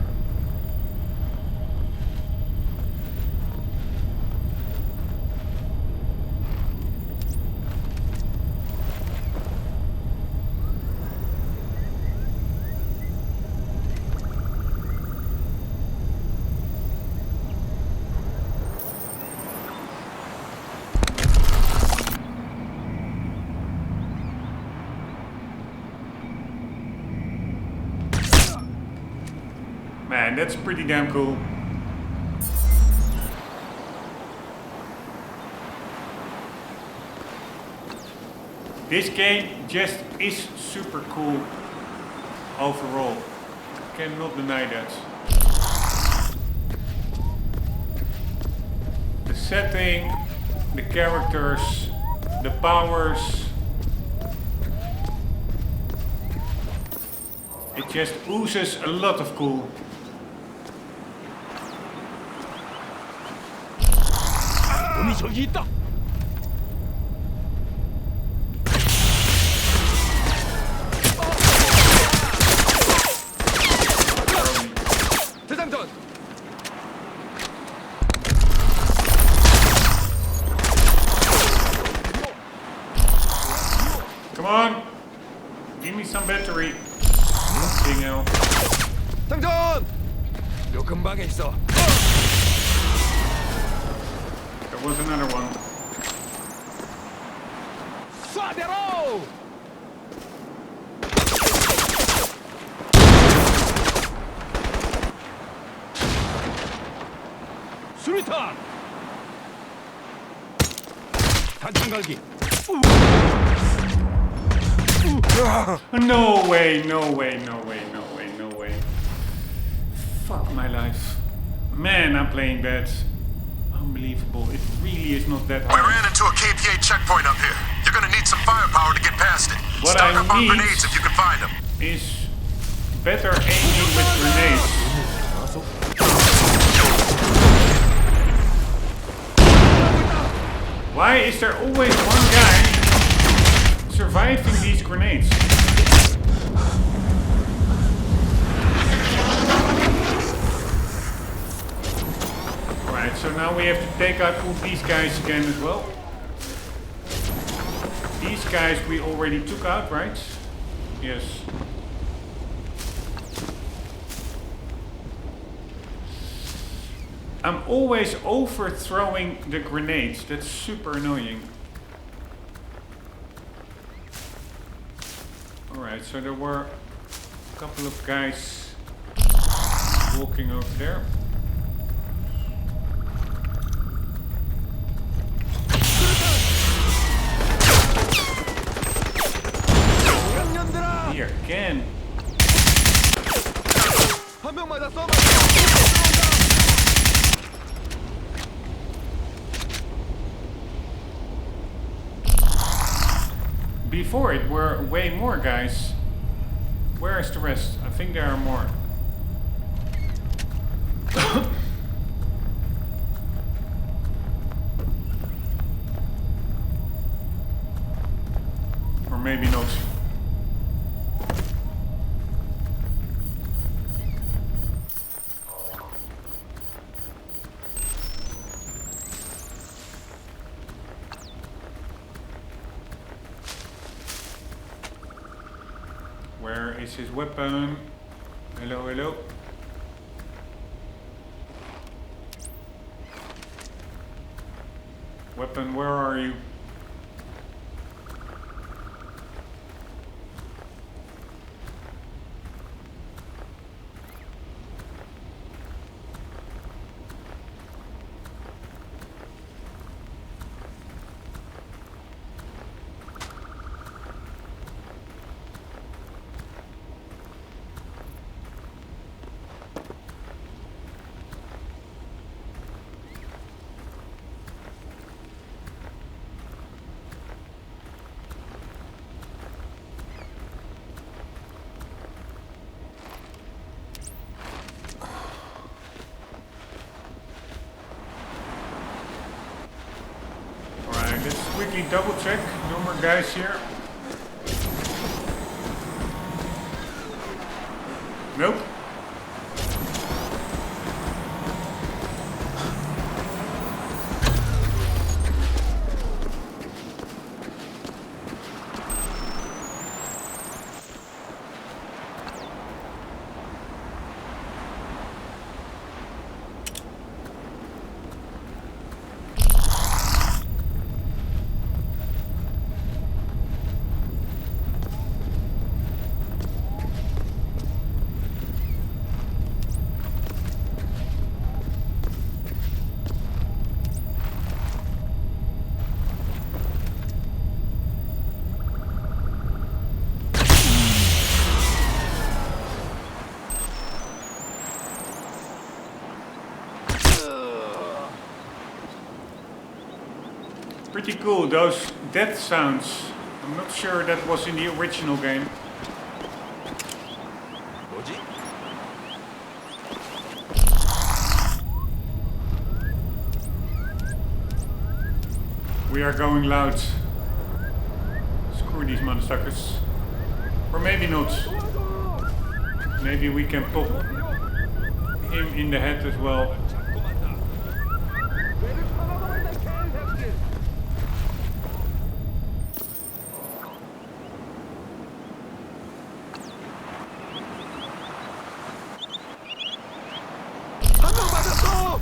Man, that's pretty damn cool. This game just is super cool overall. Cannot deny that. The setting, the characters, the powers. It just oozes a lot of cool.
저기 있다. 대장전.
Come on, give me some battery. Nothing else.
장전. 요 근방에 있어.
There was another one.
쏴대로! 수리탄! 단탄 갈기.
No way, no way, no way, no way, no way. Fuck my life. Man, I'm playing bad. Unbelievable. It really is not that hard.
We ran into a KPA checkpoint up here. You're gonna need some firepower to get past it.
What
Stock
I
up on
need
grenades if you can find them.
is better aiming with grenades. Why is there always one guy surviving these grenades? Alright, so now we have to take out all these guys again as well. These guys we already took out, right? Yes. I'm always overthrowing the grenades. That's super annoying. Alright, so there were a couple of guys walking over there. Here, again. Before it were way more guys. Where is the rest? I think there are more. Or maybe not. Where is his weapon? Hello, hello. Weapon, where are you? Let's quickly double check. No more guys here. Nope. Pretty cool, those death sounds. I'm not sure that was in the original game.
뭐지?
We are going loud. Screw these motherfuckers. Or maybe not. Maybe we can pop him in the head as well.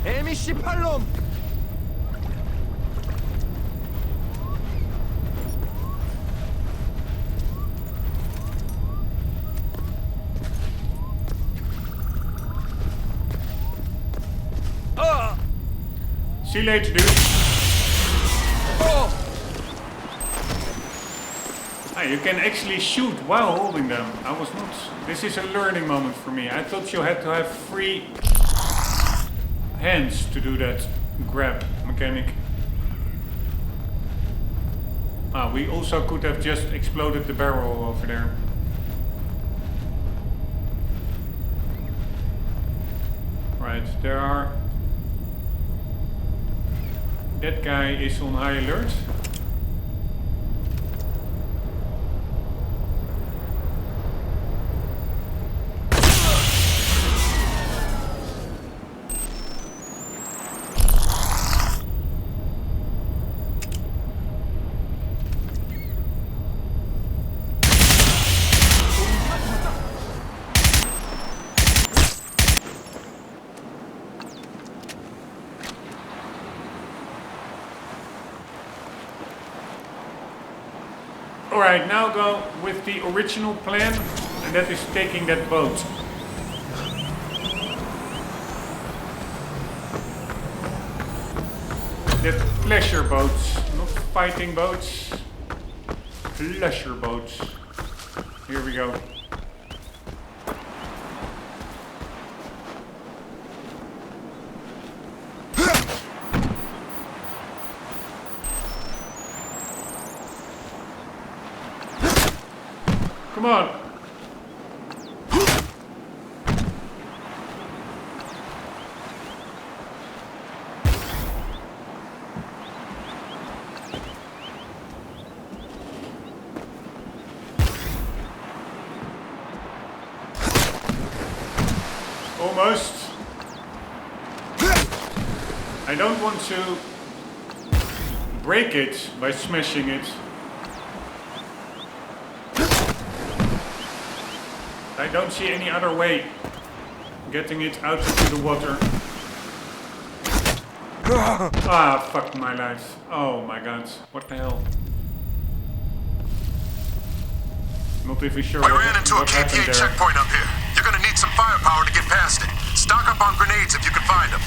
M28놈!
See you later, dude. Ah, you can actually shoot while holding them. I was not... This is a learning moment for me. I thought you had to have free hands to do that grab mechanic. Ah, we also could have just exploded the barrel over there. Right, there are... That guy is on high alert. Alright, now go with the original plan, and that is taking that boat. That pleasure boats, not fighting boats. Pleasure boats. Here we go. Come on. Almost. I don't want to break it by smashing it. I don't see any other way getting it out into the water. Ah, fuck my life. Oh my god. What the hell? Not even sure
I ran into a
what happened
KPA
there.
checkpoint up here. You're gonna need some firepower to get past it. Stock up on grenades if you can find them.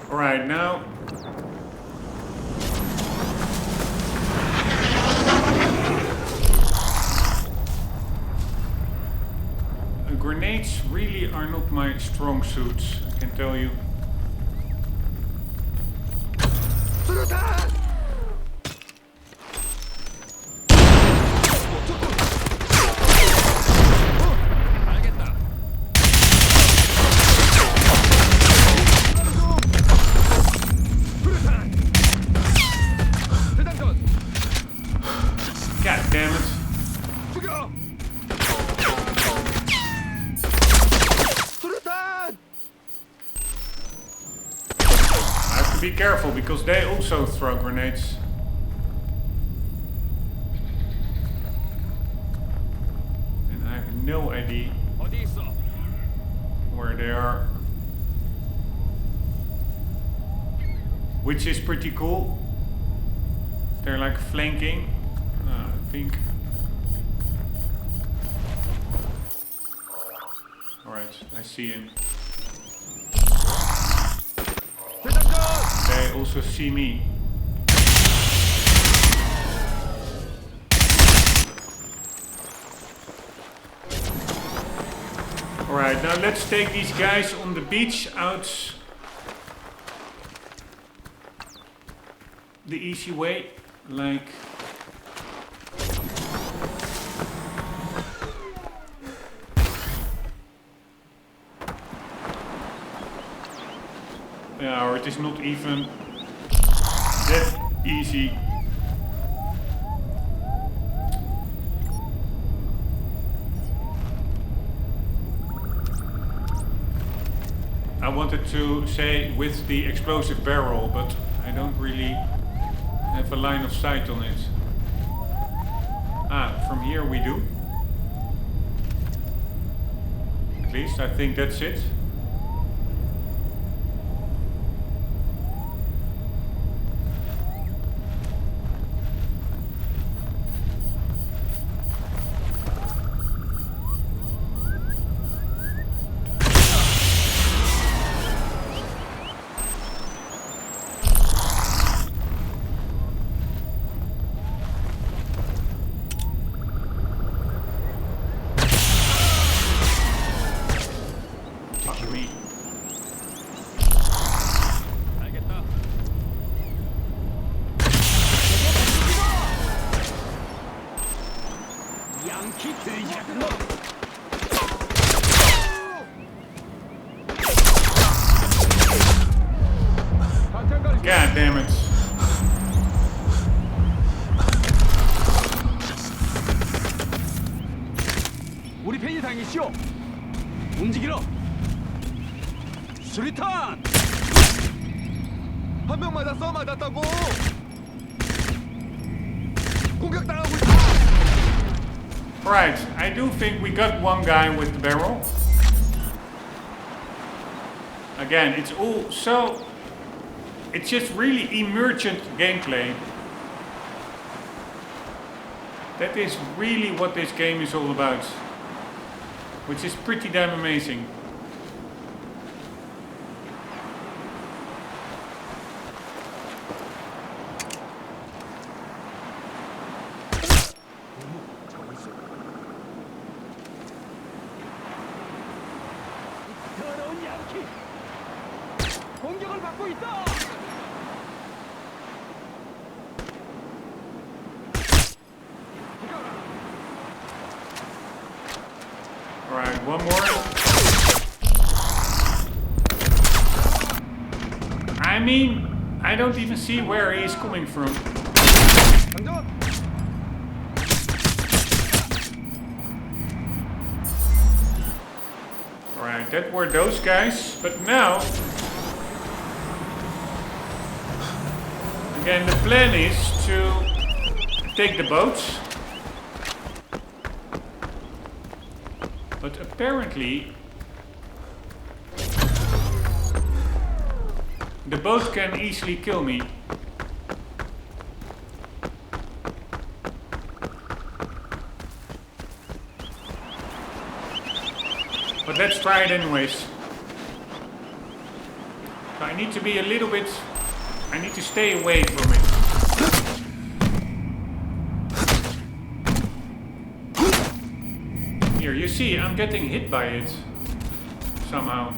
Alright, now... Grenades really are not my strong suits, I can tell you. God damn it. I have to be careful because they also throw grenades. And I have no idea where they are. Which is pretty cool. They're like flanking, I think. Alright, I see him. They also see me. Alright, now let's take these guys on the beach out the easy way, like... Yeah, or it is not even that easy. I wanted to say with the explosive barrel, but I don't really have a line of sight on it. Ah, from here we do. At least I think that's it. God damn it.
우리 편이 당이시오. 움직이러. 수리탄. 한 명 맞았다고. 공격당하고 있다.
Right, I do think we got one guy with the barrel. Again, it's all so... It's just really emergent gameplay. That is really what this game is all about. Which is pretty damn amazing.
공격을 받고 있다.
Alright, one more. I mean, I don't even see where he is coming from. Alright, that were those guys, but now... Again, the plan is to take the boats. But apparently... The boat can easily kill me. But let's try it anyways. So I need to be a little bit... I need to stay away from it. Here, you see, I'm getting hit by it. Somehow.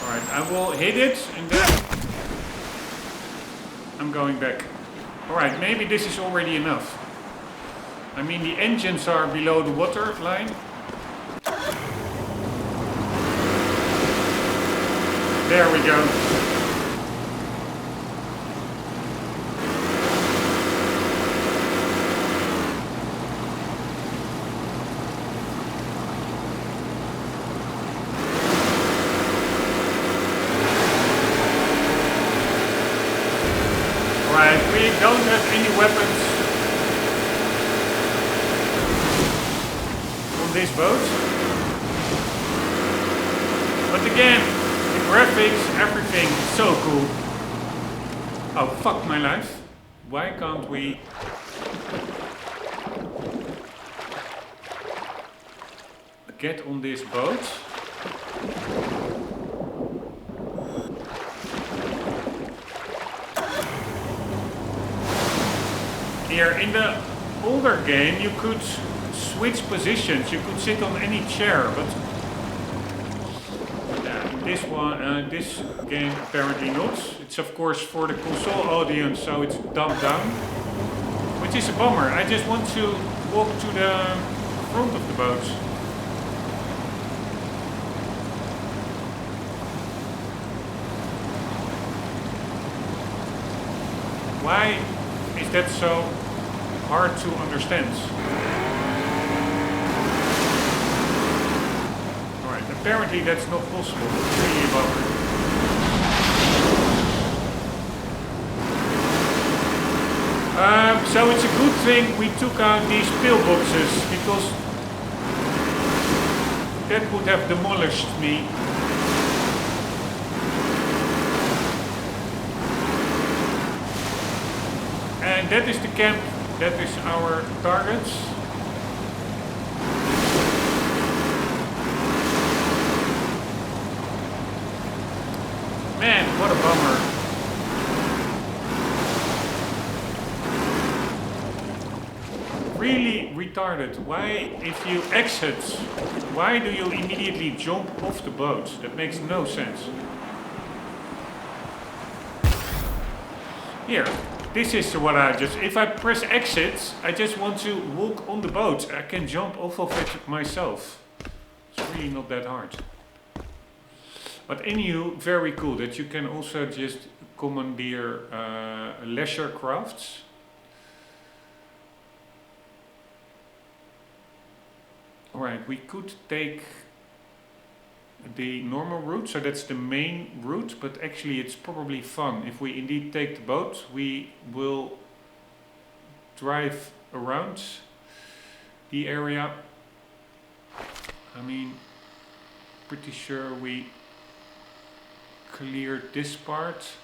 Alright, I will hit it and then... I'm going back. Alright, maybe this is already enough. I mean, the engines are below the water line. There we go. Right, we don't have any weapons on this boat. But again, the graphics, everything is so cool. Oh, fuck my life. Why can't we... get on this boat? Here, in the older game, you could switch positions. You could sit on any chair, but this one, this game apparently not. It's of course for the console audience, so it's dumbed down, which is a bummer. I just want to walk to the front of the boat. Why is that so hard to understand? Alright, apparently that's not possible. It's really a bummer. So it's a good thing we took out these pillboxes, because that would have demolished me. And that is the camp, that is our target. Man, what a bummer. Really retarded. Why, if you exit, why do you immediately jump off the boat? That makes no sense. Here. This is what I just, if I press exit, I just want to walk on the boat. I can jump off of it myself. It's really not that hard. But anywho, very cool that you can also just commandeer leisure crafts. Alright, we could take the normal route, so that's the main route, but actually it's probably fun. If we indeed take the boat, we will drive around the area. I mean, pretty sure we cleared this part.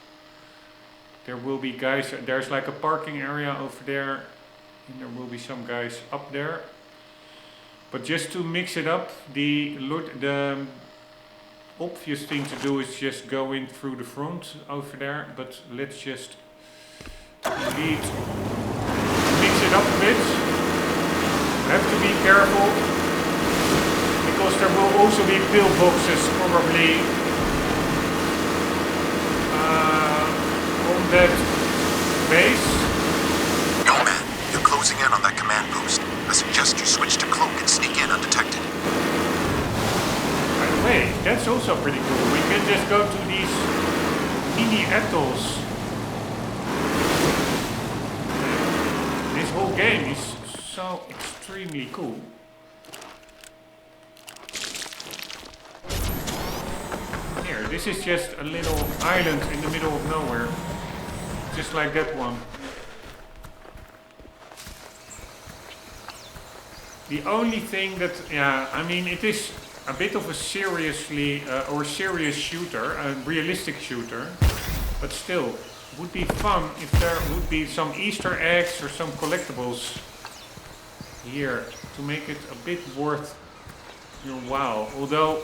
There will be guys, there's like a parking area over there, and there will be some guys up there. But just to mix it up, the obvious thing to do is just go in through the front over there, but let's just indeed mix it up a bit. Have to be careful, because there will also be pillboxes probably on that base.
Yo man, you're closing in on that command post. I suggest you switch to cloak and sneak in undetected.
Hey, that's also pretty cool. We can just go to these mini atolls. This whole game is so extremely cool. This is just a little island in the middle of nowhere. Just like that one. The only thing that, yeah, I mean, it is a bit of a serious shooter, a realistic shooter, but still, would be fun if there would be some Easter eggs or some collectibles here to make it a bit worth your while. Although,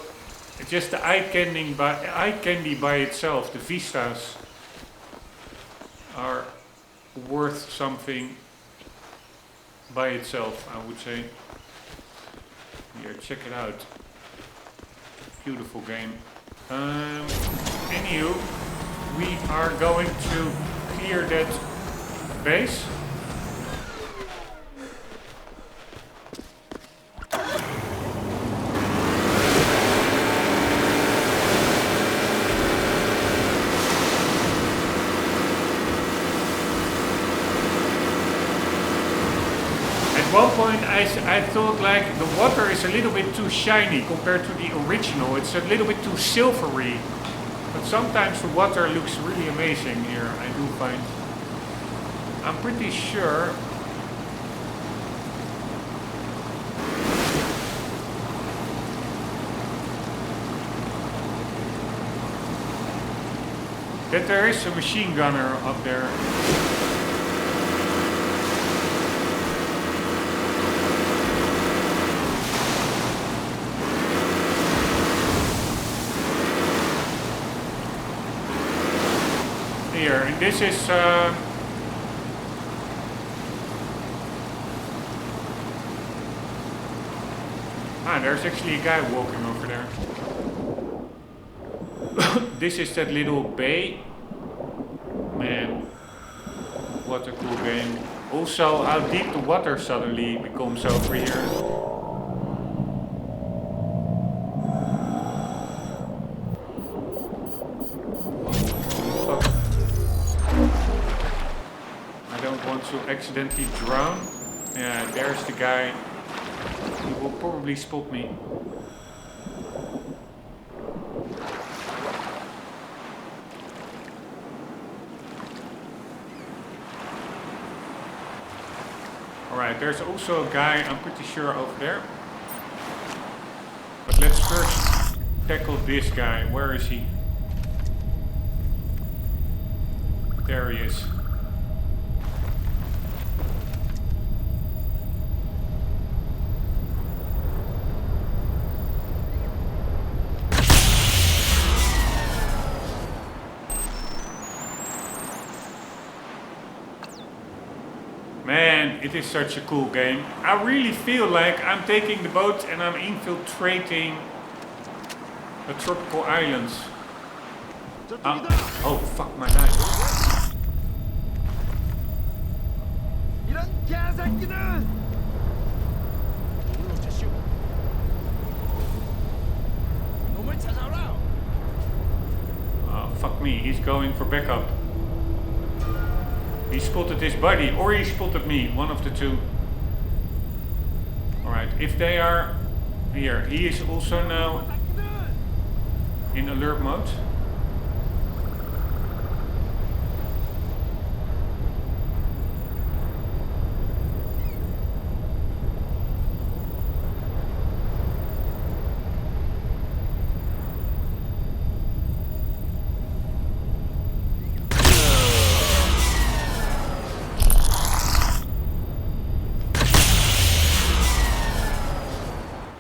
just the eye candy by itself, the vistas, are worth something by itself, I would say. Here, check it out. Beautiful game. Anywho, we are going to clear that base. At one point I thought like the water is a little bit too shiny compared to the original. It's a little bit too silvery. But sometimes the water looks really amazing here, I do find. I'm pretty sure that there is a machine gunner up there. Here, and this is there's actually a guy walking over there. This is that little bay. Man, what a cool game. Also, how deep the water suddenly becomes over here. To accidentally drown. Yeah, there's the guy. He will probably spot me. Alright, there's also a guy, I'm pretty sure, over there. But let's first tackle this guy. Where is he? There he is. Man, it is such a cool game. I really feel like I'm taking the boat and I'm infiltrating the tropical islands. Oh, fuck my knife. Oh, fuck me, he's going for backup. He spotted his buddy, or he spotted me, one of the two. Alright, if they are here, he is also now in alert mode.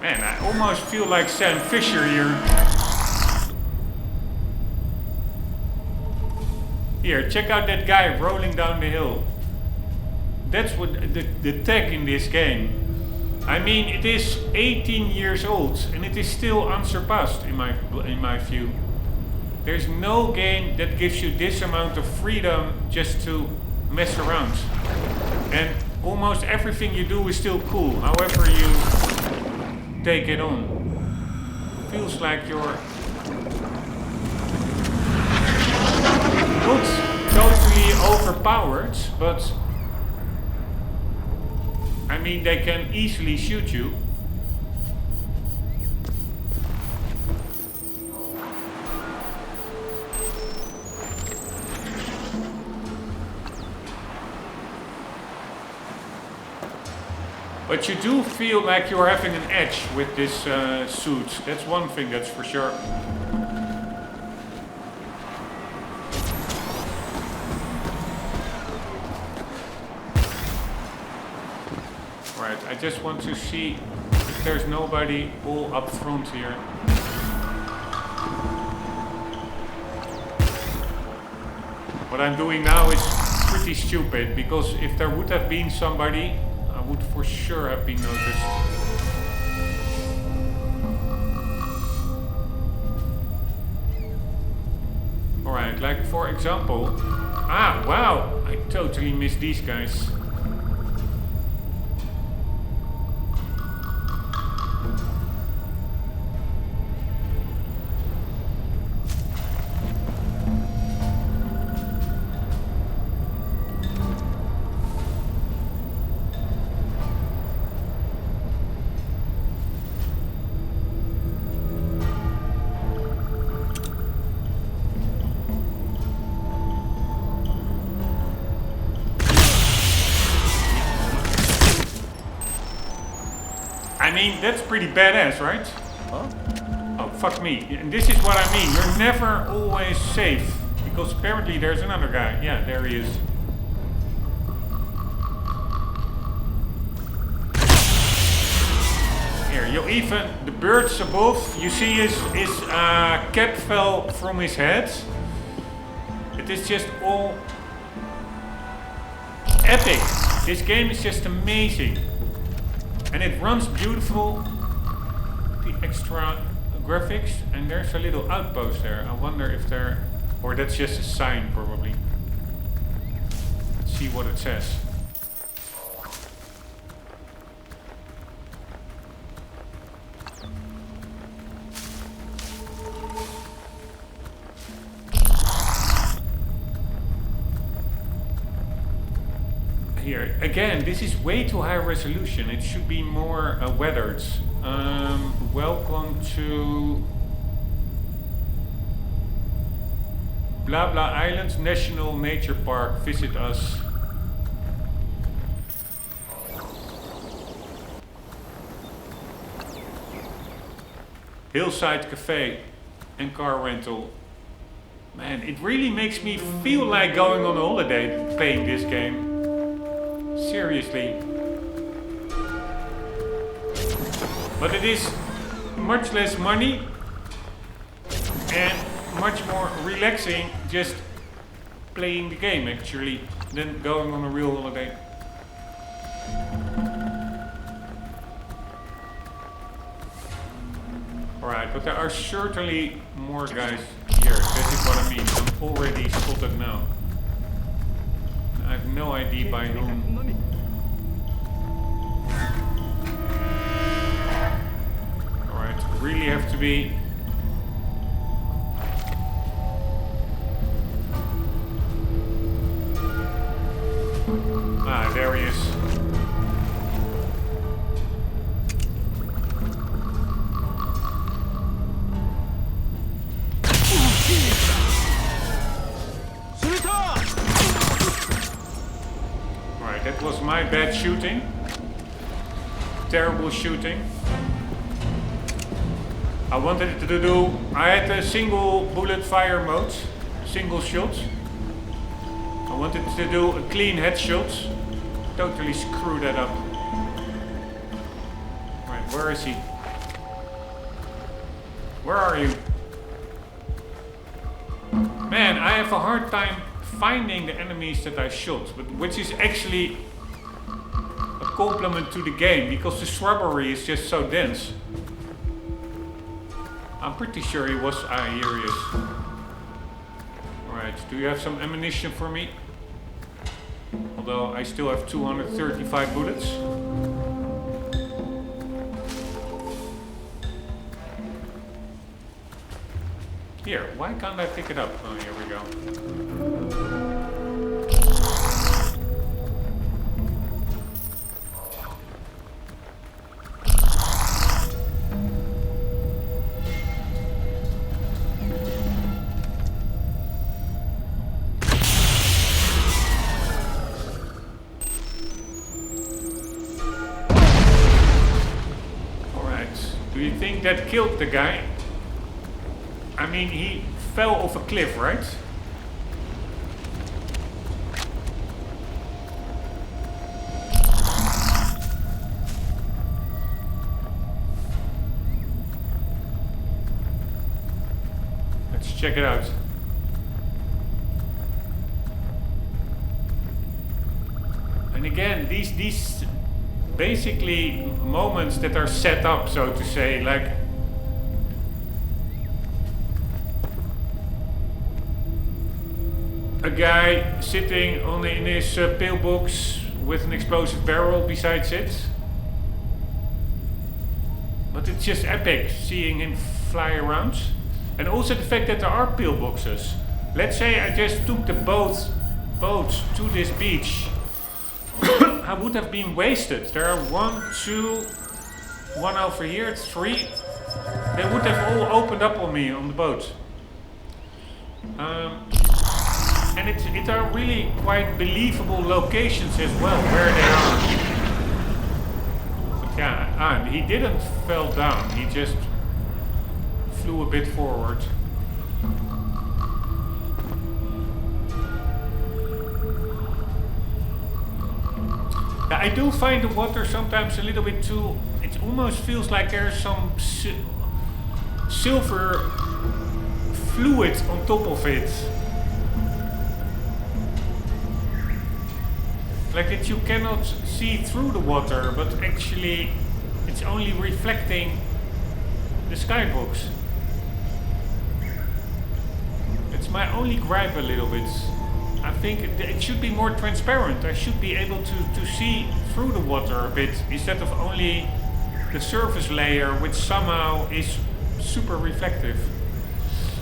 Man, I almost feel like Sam Fisher here. Here, check out that guy rolling down the hill. That's what the tech in this game. I mean, it is 18 years old and it is still unsurpassed in my view. There's no game that gives you this amount of freedom just to mess around. And almost everything you do is still cool, however you take it on. Feels like you're not totally overpowered, but I mean they can easily shoot you. But you do feel like you're having an edge with this suit. That's one thing, that's for sure. Right, I just want to see if there's nobody all up front here. What I'm doing now is pretty stupid, because if there would have been somebody, I would for sure have been noticed. Alright, like for example... Ah, wow! I totally missed these guys. I mean, that's pretty badass, right?
Huh?
Oh, fuck me. And this is what I mean. You're never always safe. Because apparently there's another guy. Yeah, there he is. Here, you even... The birds above, you see his cap fell from his head. It is just all... epic. This game is just amazing. And it runs beautiful, the extra graphics, and there's a little outpost there. I wonder if there, or that's just a sign probably. Let's see what it says. Here again, this is way too high resolution. It should be more weathered. Welcome to blah blah Islands National Nature Park. Visit us. Hillside Cafe and car rental. Man, it really makes me feel like going on a holiday playing this game. Seriously. But it is much less money and much more relaxing just playing the game actually than going on a real holiday. Alright, but there are certainly more guys here. That is what I mean. I'm already spotted now. I have no idea by whom. Alright, really have to be... Ah, there he is. Alright, that was my bad shooting. Terrible shooting. I wanted it to do... I had a single bullet fire mode. Single shot. I wanted to do a clean headshot. Totally screwed that up. Right, where is he? Where are you? Man, I have a hard time finding the enemies that I shot, but which is actually a compliment to the game, because the shrubbery is just so dense. I'm pretty sure he was... Ah, here he is. Alright, do you have some ammunition for me? Although I still have 235 bullets. Here, why can't I pick it up? Oh, here we go. Do you think that killed the guy? I mean, he fell off a cliff, right? Let's check it out. And again, these basically moments that are set up, so to say, like a guy sitting in his pillbox with an explosive barrel besides it. But it's just epic seeing him fly around. And also the fact that there are pillboxes. Let's say I just took the boat to this beach. I would have been wasted. There are 1, 2, 1 over here, 3. They would have all opened up on me on the boat. And it are really quite believable locations as well where they are. But yeah, he didn't fall down. He just flew a bit forward. Yeah, I do find the water sometimes a little bit too... It almost feels like there's some silver fluid on top of it. Like that you cannot see through the water, but actually it's only reflecting the skybox. It's my only gripe a little bit. I think it should be more transparent. I should be able to see through the water a bit instead of only the surface layer, which somehow is super reflective.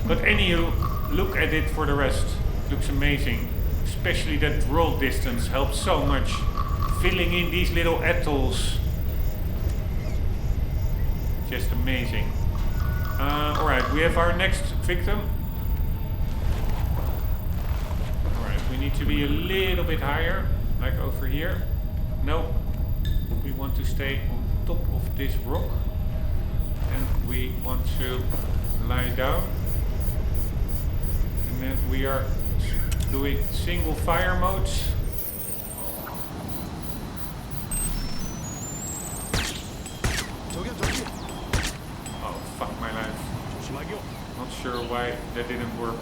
But anywho, look at it for the rest. It looks amazing. Especially that roll distance helps so much. Filling in these little atolls. Just amazing. Alright, we have our next victim. We need to be a little bit higher, like over here. No, we want to stay on top of this rock. And we want to lie down. And then we are doing single fire modes. Oh, fuck my life. Not sure why that didn't work.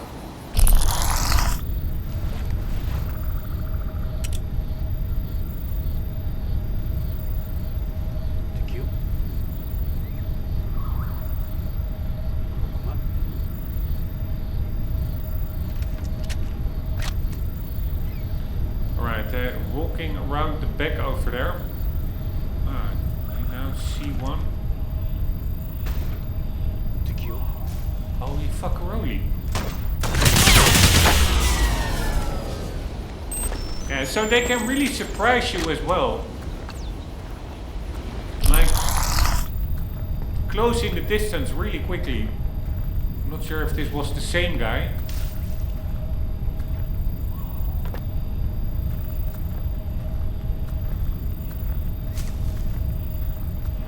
Walking around the back over there. I now see one. Holy fuckaroli. Yeah, so they can really surprise you as well. Like closing the distance really quickly. I'm not sure if this was the same guy.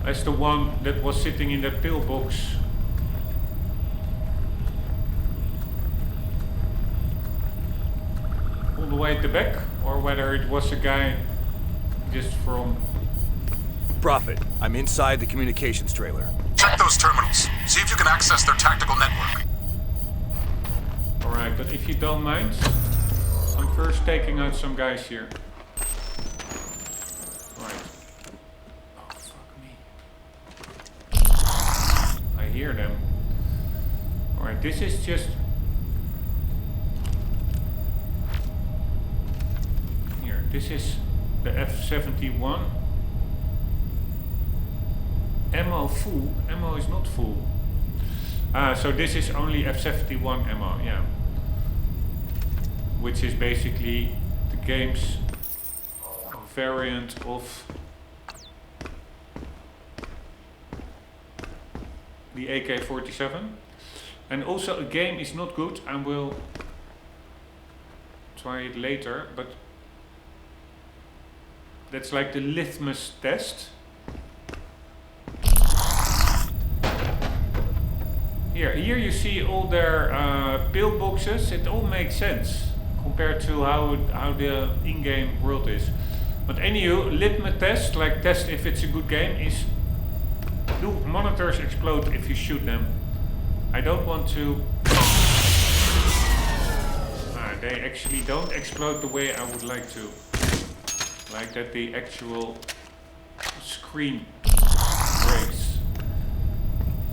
As the one that was sitting in that pillbox. All the way at the back, or whether it was a guy just from...
Prophet, I'm inside the communications trailer.
Check those terminals. See if you can access their tactical network.
Alright, but if you don't mind, I'm first taking out some guys here. Hear them. Alright, this is just here. This is the F-71. Ammo full. Ammo is not full. So this is only F-71 ammo, yeah. Which is basically the game's variant of the AK-47. And also a game is not good. I will try it later, but that's like the litmus test. Here you see all their pillboxes. It all makes sense compared to how the in-game world is. But anywho, litmus test, like test if it's a good game, is do monitors explode if you shoot them? I don't want to... they actually don't explode the way I would like to. Like that the actual screen breaks.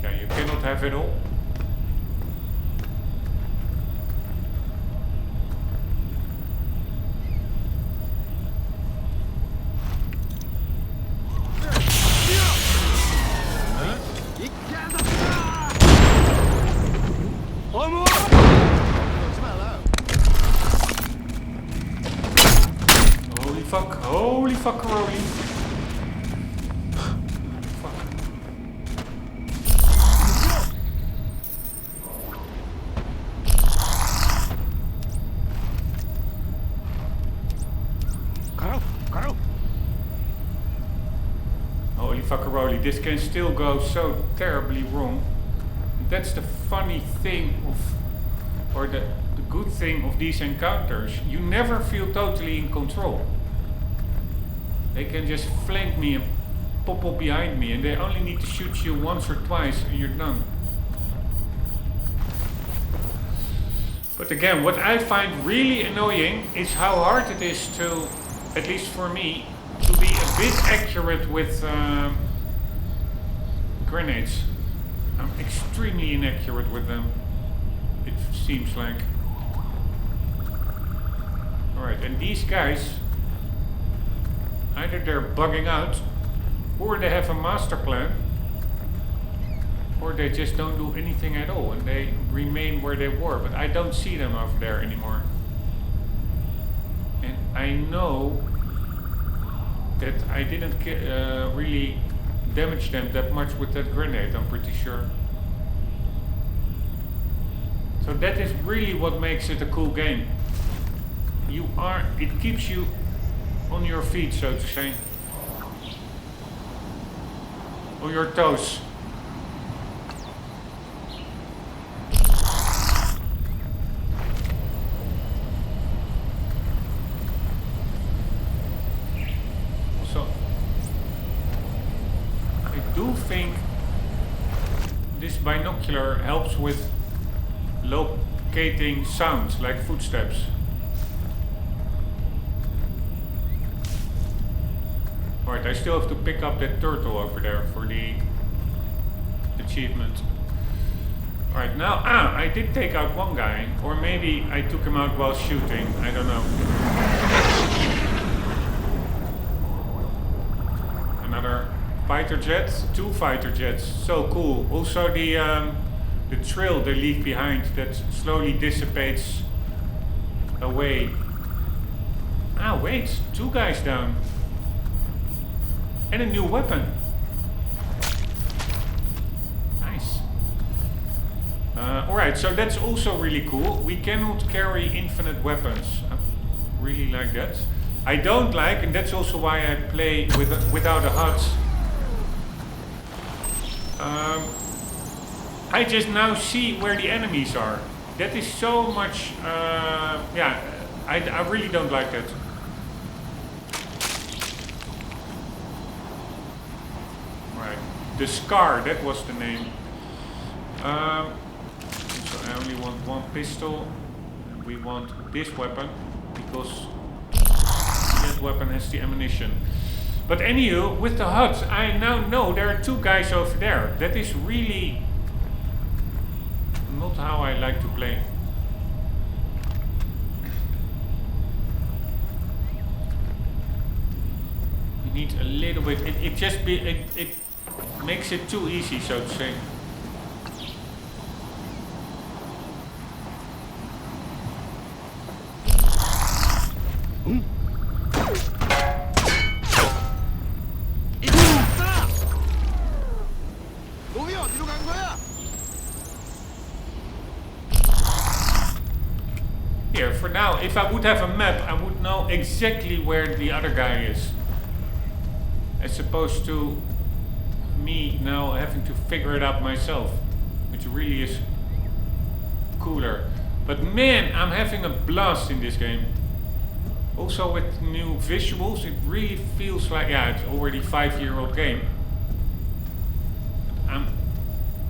Yeah, you cannot have it all. Holy fuckaroni. Fuck. Holy fuckaroli, this can still go so terribly wrong. That's the funny thing of, or the good thing of these encounters. You never feel totally in control. They can just flank me and pop up behind me, and they only need to shoot you once or twice and you're done. But again, what I find really annoying is how hard it is to, at least for me, to be a bit accurate with grenades. I'm extremely inaccurate with them, it seems like. Alright, and these guys, either they're bugging out, or they have a master plan, or they just don't do anything at all and they remain where they were, but I don't see them over there anymore. And I know that I didn't really damage them that much with that grenade, I'm pretty sure. So that is really what makes it a cool game. It keeps you on your feet, so to say. On your toes. So, I do think this binocular helps with locating sounds like footsteps. Alright, I still have to pick up that turtle over there for the achievement. Alright, now, I did take out one guy, or maybe I took him out while shooting, I don't know. Another fighter jet, 2 fighter jets, so cool. Also the trail they leave behind that slowly dissipates away. Ah, wait, 2 guys down. And a new weapon. Nice. Alright, so that's also really cool. We cannot carry infinite weapons. I really like that. I don't like, and that's also why I play without a HUD. I just now see where the enemies are. That is so much, yeah, I really don't like that. The Scar, that was the name. So I only want one pistol. And we want this weapon because that weapon has the ammunition. But anywho, with the HUD, I now know there are 2 guys over there. That is really not how I like to play. You need a little bit. It makes it too easy, so to say. Here, for now, if I would have a map, I would know exactly where the other guy is. As opposed to me now having to figure it out myself. which really is cooler. But man, I'm having a blast in this game. Also with new visuals, it really feels like, yeah, it's already a 5-year-old game. I'm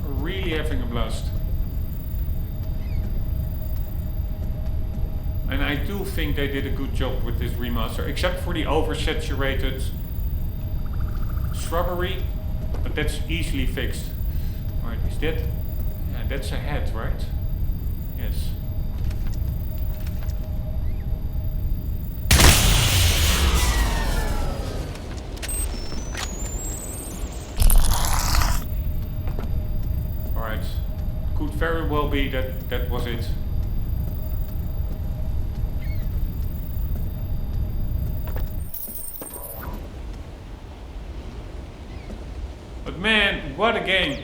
really having a blast. And I do think they did a good job with this remaster, except for the oversaturated shrubbery, but that's easily fixed. Alright, is that... yeah, that's a head, right? Yes. Alright. Could very well be that that was it. But man, what a game!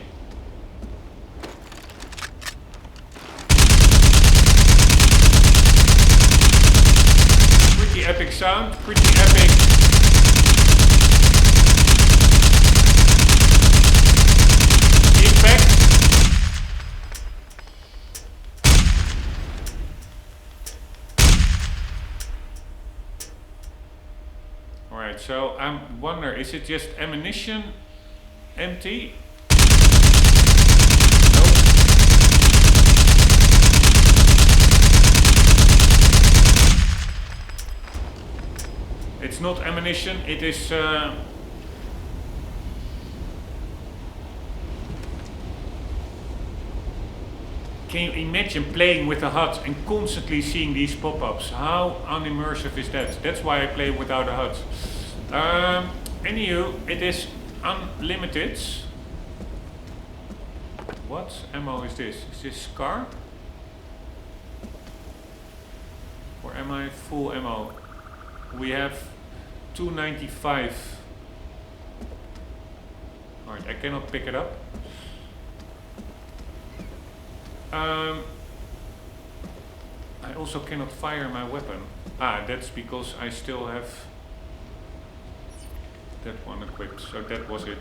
Pretty epic sound, pretty epic impact. Alright, so I wonder, is it just ammunition? Empty? Nope. It's not ammunition, it is can you imagine playing with a HUD and constantly seeing these pop-ups? How unimmersive is that? That's why I play without a HUD. Anywho, it is unlimited. What ammo is this? Is this SCAR? Or am I full ammo? We have 295. Alright, I cannot pick it up. I also cannot fire my weapon. Ah, that's because I still have that one equipped, so that was it.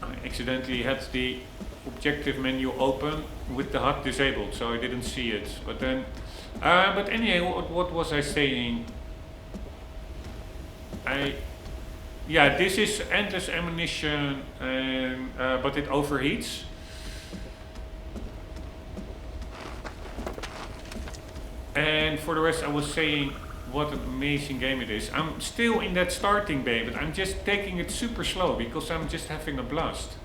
I accidentally had the objective menu open with the HUD disabled, so I didn't see it. But then, but anyway, what was I saying? Yeah, this is endless ammunition, and but it overheats. And for the rest, I was saying what an amazing game it is. I'm still in that starting bay, but I'm just taking it super slow because I'm just having a blast.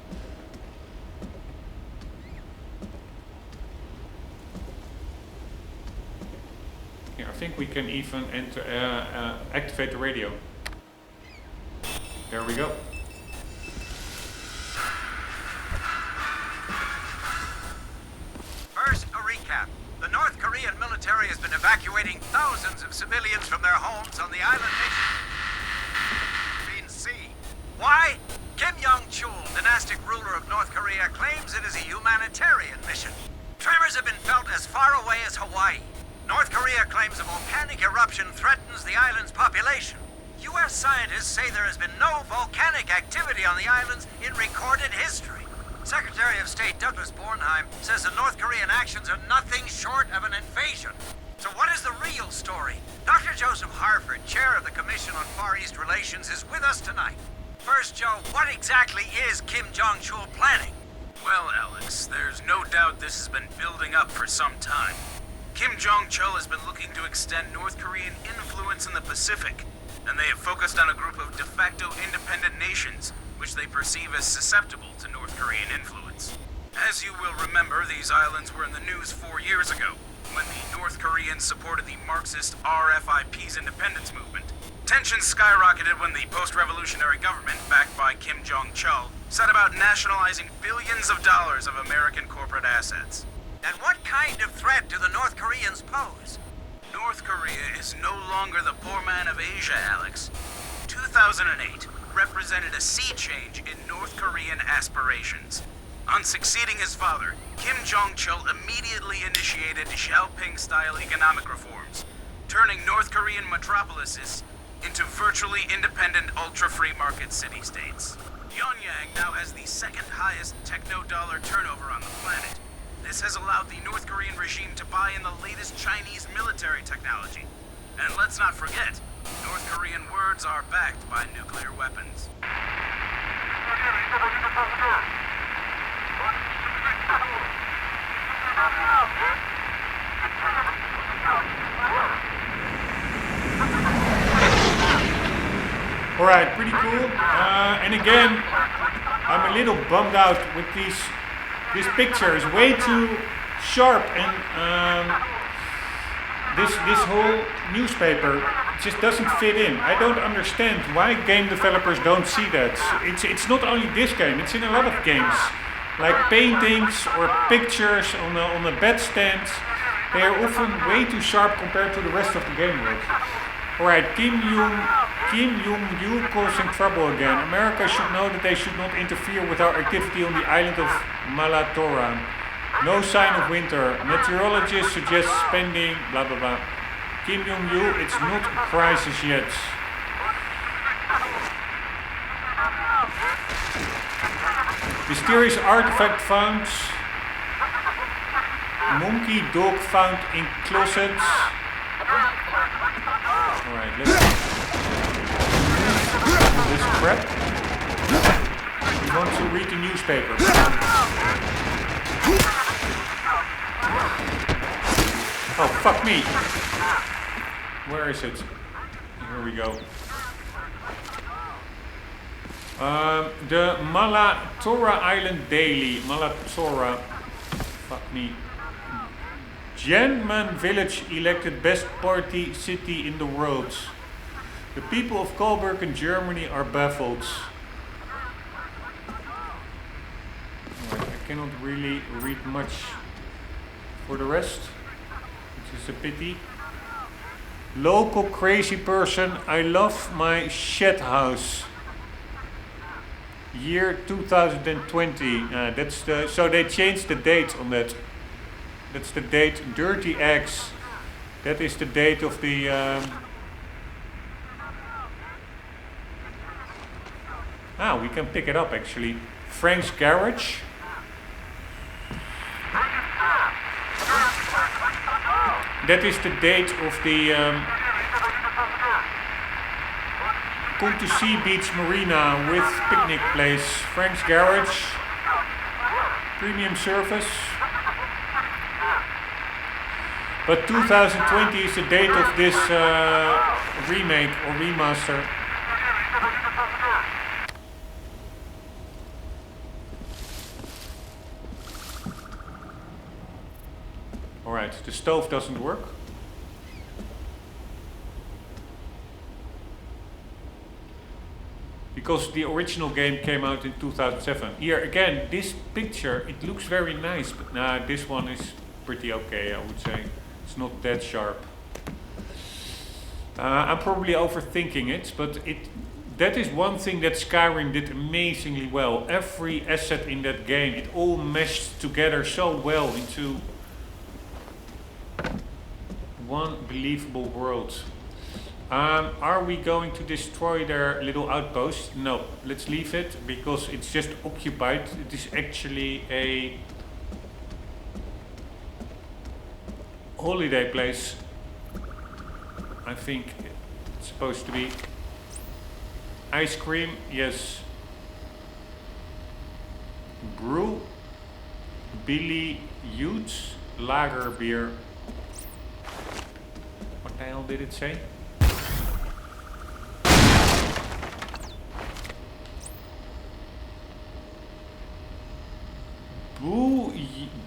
Yeah, I think we can even enter, activate the radio. There we go.
First, a recap. The North Korean military has been evacuating thousands of civilians from their homes on the island nation C. Why? Kim Jong-chul, dynastic ruler of North Korea, claims it is a humanitarian mission. Tremors have been felt as far away as Hawaii. North Korea claims a volcanic eruption threatens the island's population. U.S. scientists say there has been no volcanic activity on the islands in recorded history. Secretary of State Douglas Bornheim says the North Korean actions are nothing short of an invasion. So what is the real story? Dr. Joseph Harford, chair of the Commission on Far East Relations, is with us tonight. First, Joe, what exactly is Kim Jong-chul planning?
Well, Alex, there's no doubt this has been building up for some time. Kim Jong-chul has been looking to extend North Korean influence in the Pacific, and they have focused on a group of de facto independent nations, which they perceive as susceptible to North Korean influence. As you will remember, these islands were in the news 4 years ago, when the North Koreans supported the Marxist RFIP's independence movement. Tensions skyrocketed when the post-revolutionary government, backed by Kim Jong-chul, set about nationalizing billions of dollars of American corporate assets.
And what kind of threat do the North Koreans pose?
North Korea is no longer the poor man of Asia, Alex. 2008 represented a sea change in North Korean aspirations. On succeeding his father, Kim Jong-chul immediately initiated Xiaoping-style economic reforms, turning North Korean metropolises into virtually independent, ultra-free market city-states. Pyongyang now has the second highest techno-dollar turnover on the planet. This has allowed the North Korean regime to buy in the latest Chinese military technology. And let's not forget, North Korean words are backed by nuclear weapons.
Alright, pretty cool. And again, I'm a little bummed out with this picture. Is way too sharp, and this whole newspaper just doesn't fit in. I don't understand why game developers don't see that. It's not only this game, it's in a lot of games. Like paintings or pictures on a bed stand. They are often way too sharp compared to the rest of the game world. Alright, Kim Jong-il causing trouble again. America should know that they should not interfere with our activity on the island of Malatora. No sign of winter. Meteorologists suggest spending blah blah blah. Kim Jong-il, it's not a crisis yet. Mysterious artifact found. Monkey dog found in closets. Alright, let's this crap. We want to read the newspaper. Oh, fuck me. Where is it? Here we go. The Malatora Island Daily. Malatora. Fuck me. Janman Village elected best party city in the world. The people of Coburg in Germany are baffled. Right, I cannot really read much for the rest, which is a pity. Local crazy person, I love my shed house. Year 2020. That's the, so they changed the date on that. That's the date. Dirty Eggs. That is the date of the. We can pick it up actually. Frank's Garage. That is the date of the. Come to Sea Beach Marina with picnic place. Frank's Garage. Premium service. But 2020 is the date of this remake or remaster. Alright, the stove doesn't work. Because the original game came out in 2007. Here again, this picture, it looks very nice, but this one is pretty okay, I would say. It's not that sharp. I'm probably overthinking it, but that is one thing that Skyrim did amazingly well. Every asset in that game, it all meshed together so well into one believable world. Are we going to destroy their little outpost? No, let's leave it because it's just occupied. It is actually a holiday place. I think it's supposed to be. Ice cream, yes. Brew, Billy Utes, lager beer. What the hell did it say?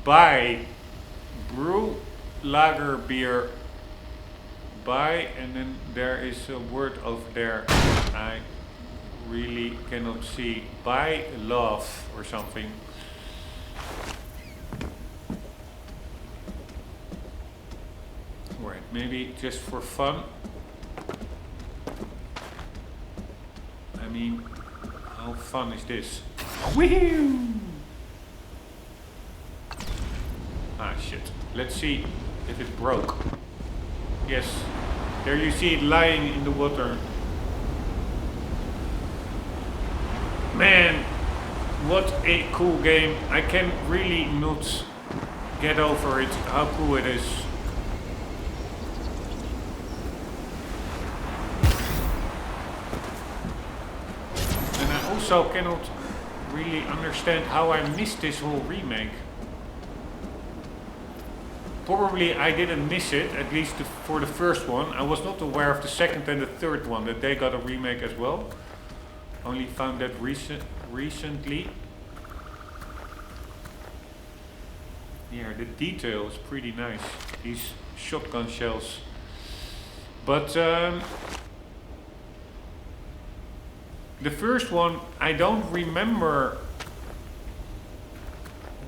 Buy, brew, lager beer, buy, and then there is a word over there I really cannot see. Buy love or something. Right, maybe just for fun. I mean, how fun is this? Woohoo! Ah shit. Let's see if it broke. Yes. There you see it lying in the water. Man, what a cool game. I can really not get over it, how cool it is. And I also cannot really understand how I missed this whole remake. Probably I didn't miss it, at least for the first one. I was not aware of the second and the third one, that they got a remake as well. Only found that recently. Yeah, the detail is pretty nice. These shotgun shells. But the first one, I don't remember.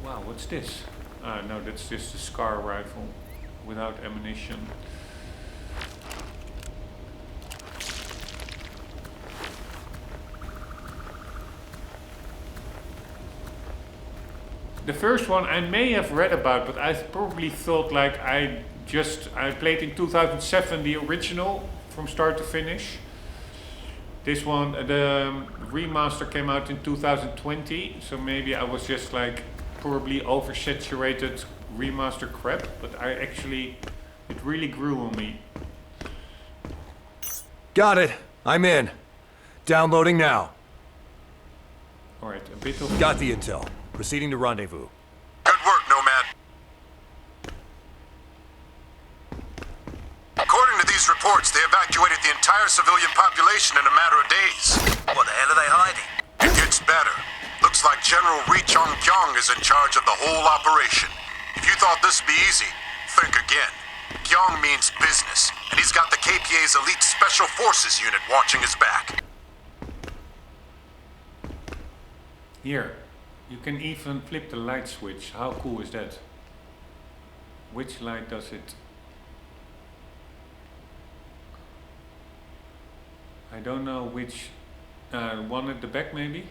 Wow, what's this? No, that's just a SCAR rifle without ammunition. The first one I may have read about, but I probably thought like I played in 2007 the original from start to finish. This one, the remaster came out in 2020, so maybe I was just like probably oversaturated remaster crap, but it really grew on me.
Got it. I'm in. Downloading now.
Alright, a bit of...
Got the intel. Proceeding to rendezvous.
Good work, Nomad. According to these reports, they evacuated the entire civilian population in a matter of days.
What the hell are they hiding?
It gets better. Looks like General Ri Chong-kyung is in charge of the whole operation. If you thought this'd be easy, think again. Kyung means business, and he's got the KPA's elite special forces unit watching his back.
Here, you can even flip the light switch. How cool is that? Which light does it? I don't know which. One at the back maybe?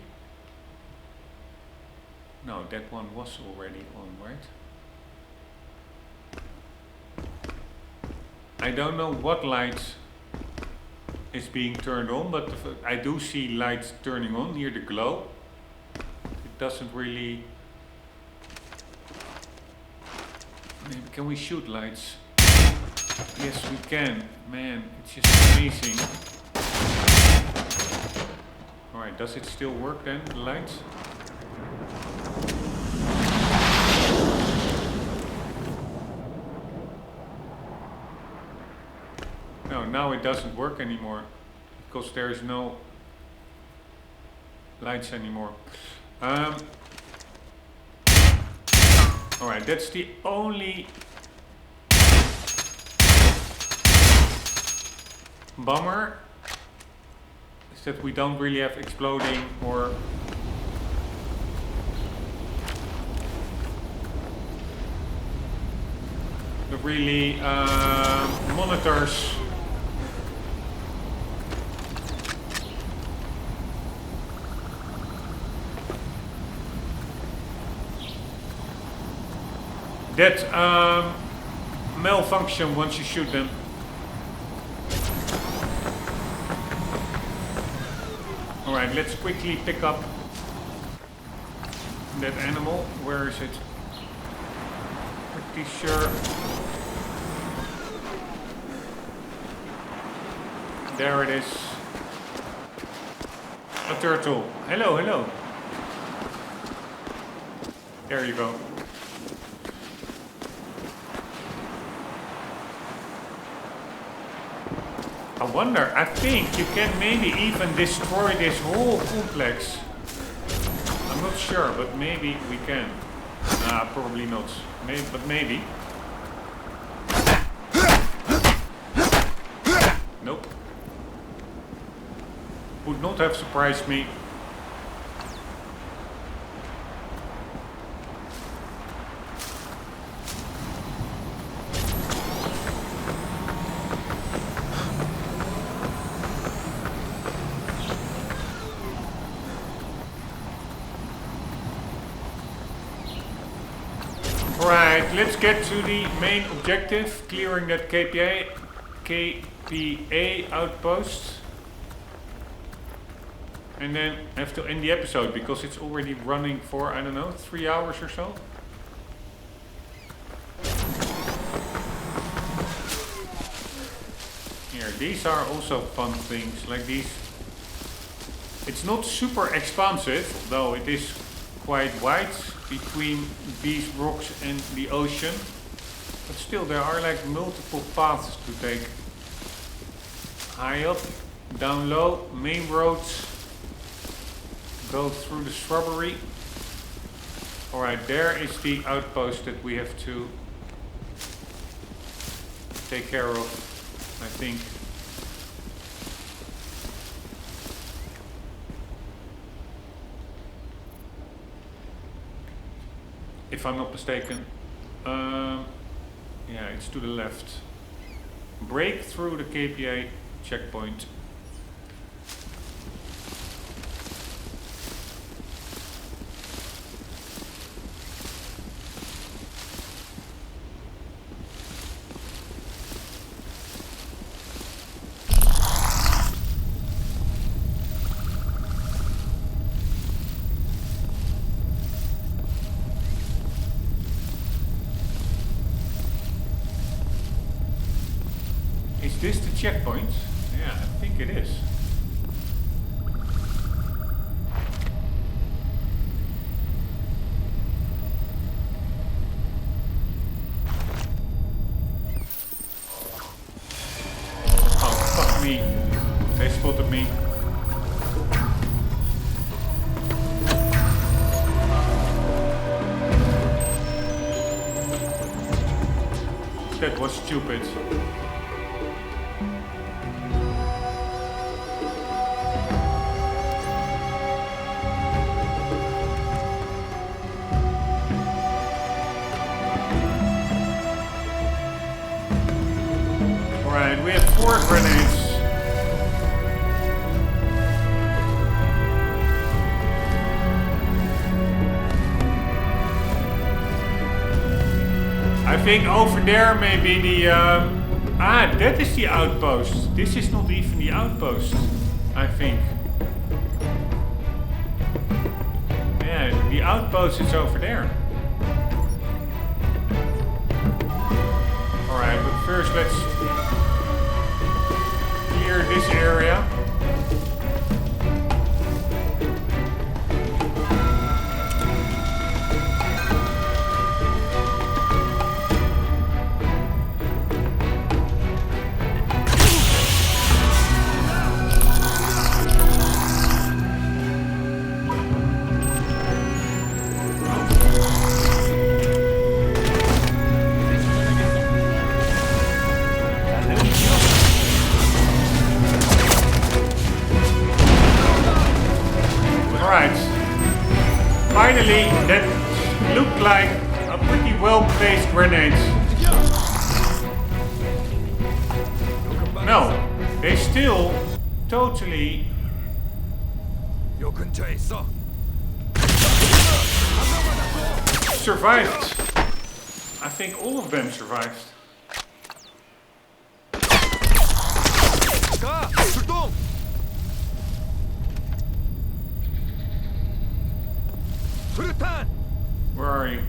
No, that one was already on, right? I don't know what light is being turned on, but I do see lights turning on near the glow. It doesn't really... Maybe can we shoot lights? Yes, we can. Man, it's just amazing. Alright, does it still work then, the lights? No, now it doesn't work anymore because there is no lights anymore. Alright, that's the only bummer, is that we don't really have exploding or the really monitors. That malfunction once you shoot them. Alright, let's quickly pick up that animal. Where is it? Pretty sure. There it is. A turtle. Hello, hello. There you go. I wonder, I think you can maybe even destroy this whole complex. I'm not sure, but maybe we can. Probably not. Maybe, but maybe. Nope. Would not have surprised me. Let's get to the main objective, clearing that KPA outpost. and then have to end the episode because it's already running for, I don't know, 3 hours or so. Here, these are also fun things, like these. It's not super expansive, though it is quite wide between these rocks and the ocean. But still, there are like multiple paths to take. High up, down low, main roads. Go through the shrubbery. Alright, there is the outpost that we have to take care of, I think. If I'm not mistaken. Yeah, it's to the left. Break through the KPA checkpoint. Is this the checkpoint? Yeah, I think it is. Oh, fuck me. They spotted me. That was stupid. Alright, we have 4 grenades. I think over there maybe the... that is the outpost. This is not even the outpost, I think. Yeah, the outpost is over there. Alright, but first let's clear this area. Finally, that looked like a pretty well-placed grenade. No, they still totally survived. I think all of them survived. Where are you?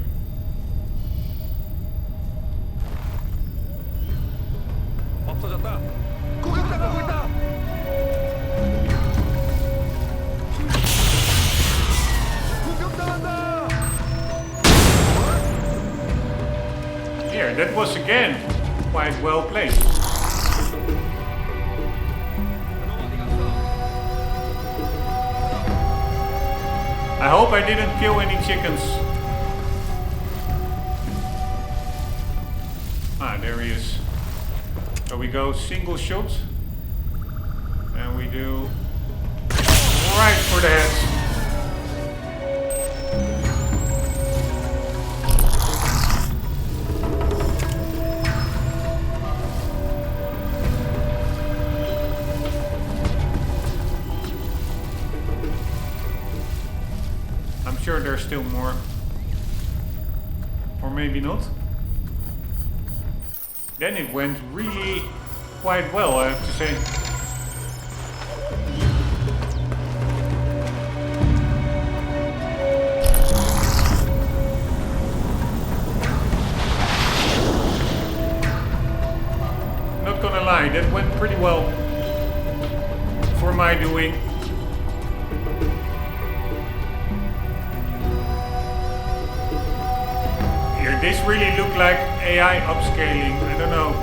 Here, that was again quite well placed. I hope I didn't kill any chickens. Ah, there he is. So we go single shot. And we do right for the head. I'm sure there's still more. Or maybe not. Then it went really quite well, I have to say. well for my doing. Here, this really look like AI upscaling. I don't know.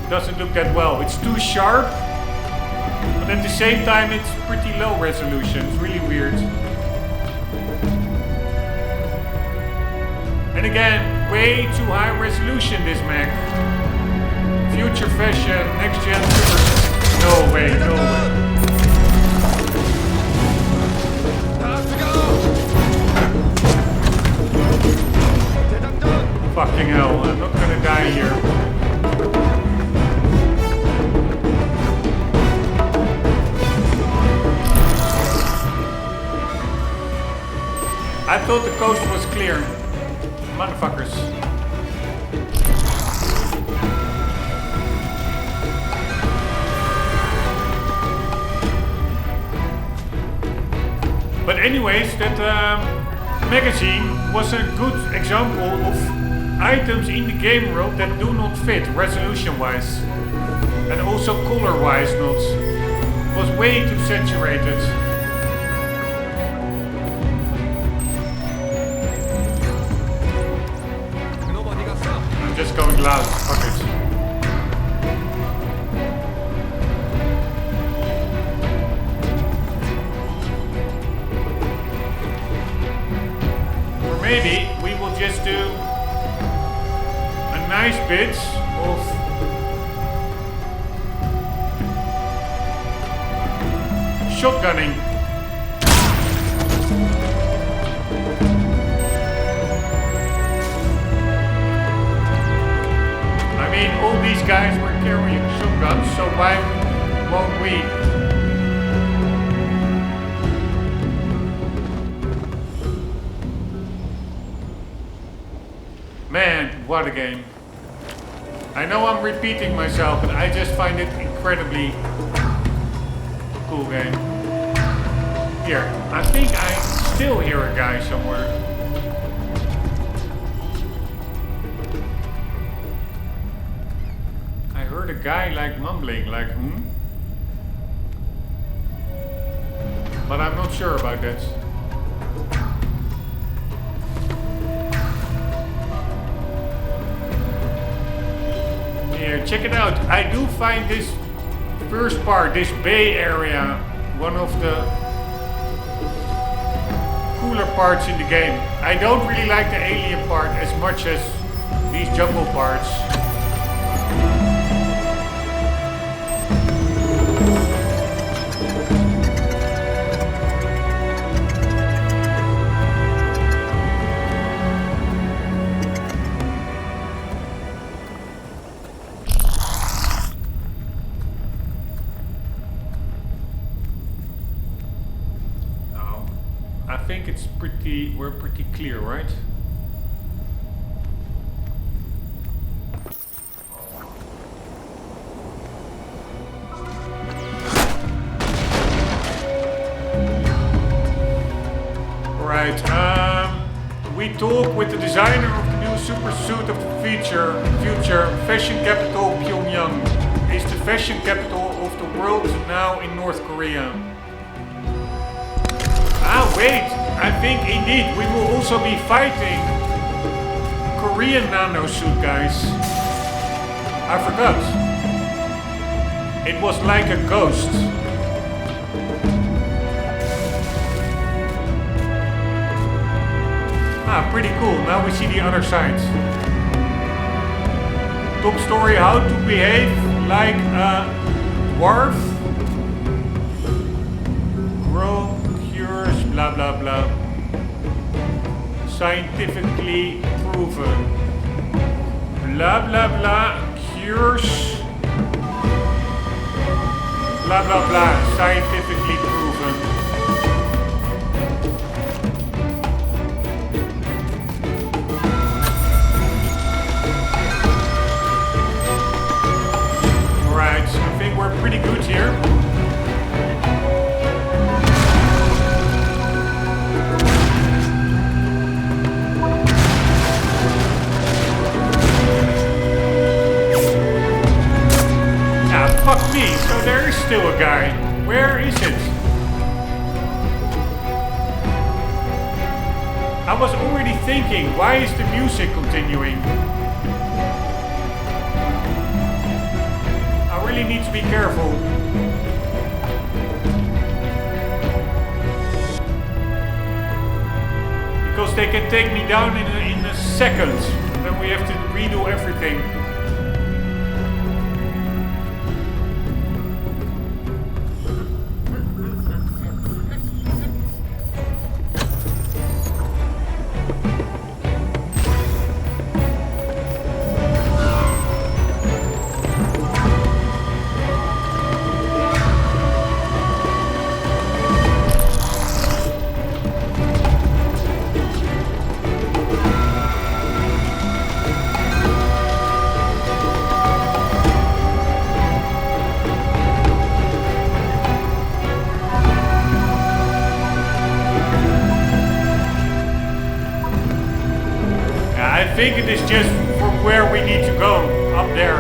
It doesn't look that well. It's too sharp, but at the same time it's pretty low resolution. It's really weird. And again, way too high resolution this Mac. Future fashion, next gen super. No way, no way. Fucking hell, I'm not gonna die here. I thought the coast was clear. Motherfuckers. But anyways, that magazine was a good example of items in the game world that do not fit resolution-wise. And also color-wise not. Was way too saturated. I'm just going loud, fuck it. Or maybe we will just do a nice bit of shotgunning. I mean, all these guys were carrying shotguns, so why won't we? Man, what a game. I know I'm repeating myself, but I just find it incredibly cool game. Here, I think I still hear a guy somewhere. I heard a guy like mumbling, like, But I'm not sure about that. Here, check it out. I do find this first part, this bay area, one of the cooler parts in the game. I don't really like the alien part as much as these jungle parts. I think it's we're pretty clear, right? Right, we talk with the designer of the new super suit of the future fashion capital Pyongyang. Is the fashion capital of the world now in North Korea? Ah, wait, I think indeed we will also be fighting Korean nanosuit guys. I forgot. It was like a ghost. Ah, pretty cool. Now we see the other side. Top story, how to behave like a dwarf. Grow, cures, blah blah blah. Scientifically proven. Blah blah blah, cures. Blah blah blah, scientifically proven. I think we're pretty good here. Ah, fuck me, so I was already thinking, why is the music continuing? I really need to be careful. Because they can take me down in a second. Then we have to redo everything. I think it is just from where we need to go, up there.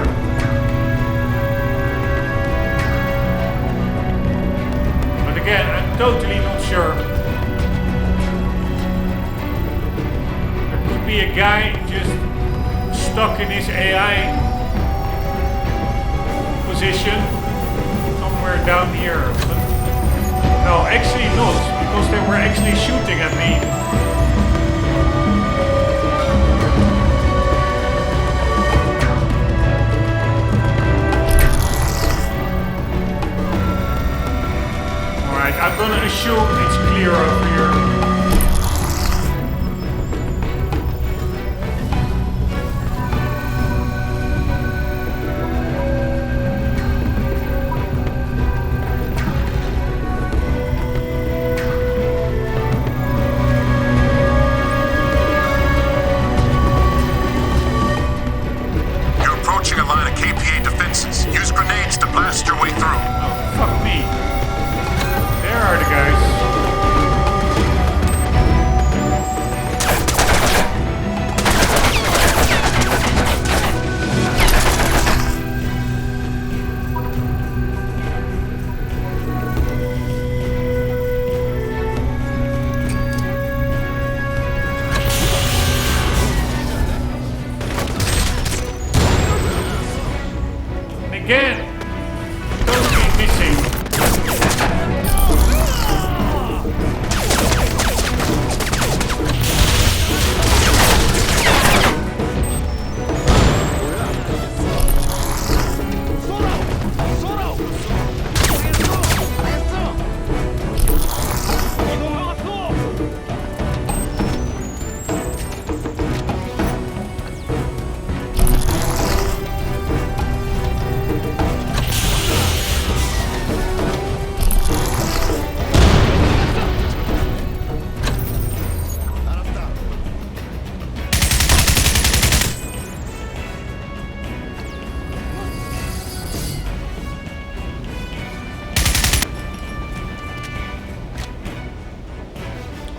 But again, I'm totally not sure. There could be a guy just stuck in his AI position somewhere down here. But no, actually not, because they were actually shooting at me. I'm gonna assume it's clear over here.
You're approaching a line of KPA defenses. Use grenades to blast your way through.
Oh, fuck me. There are the guys. And again, totally missing.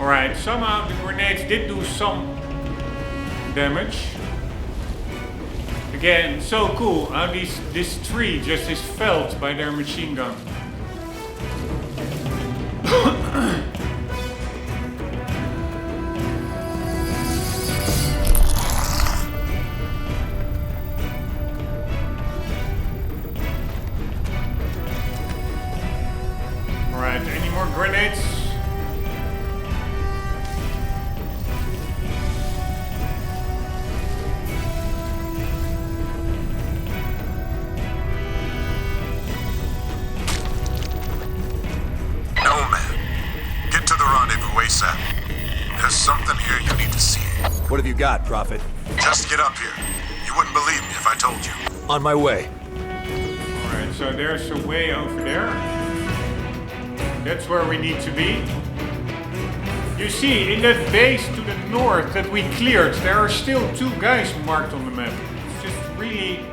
Alright, somehow the grenades did do some damage. Again, so cool how this tree just is felled by their machine gun. Alright, any more grenades?
There's something here you need to see.
What have you got, Prophet?
Just get up here. You wouldn't believe me if I told you.
On my way.
Alright, so there's a way over there. That's where we need to be. You see, in that base to the north that we cleared, there are still 2 guys marked on the map. It's just really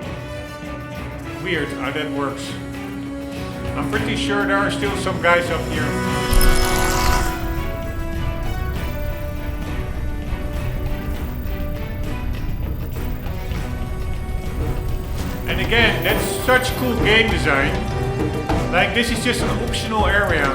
weird how that works. I'm pretty sure there are still some guys up here. And again, that's such cool game design. Like, this is just an optional area.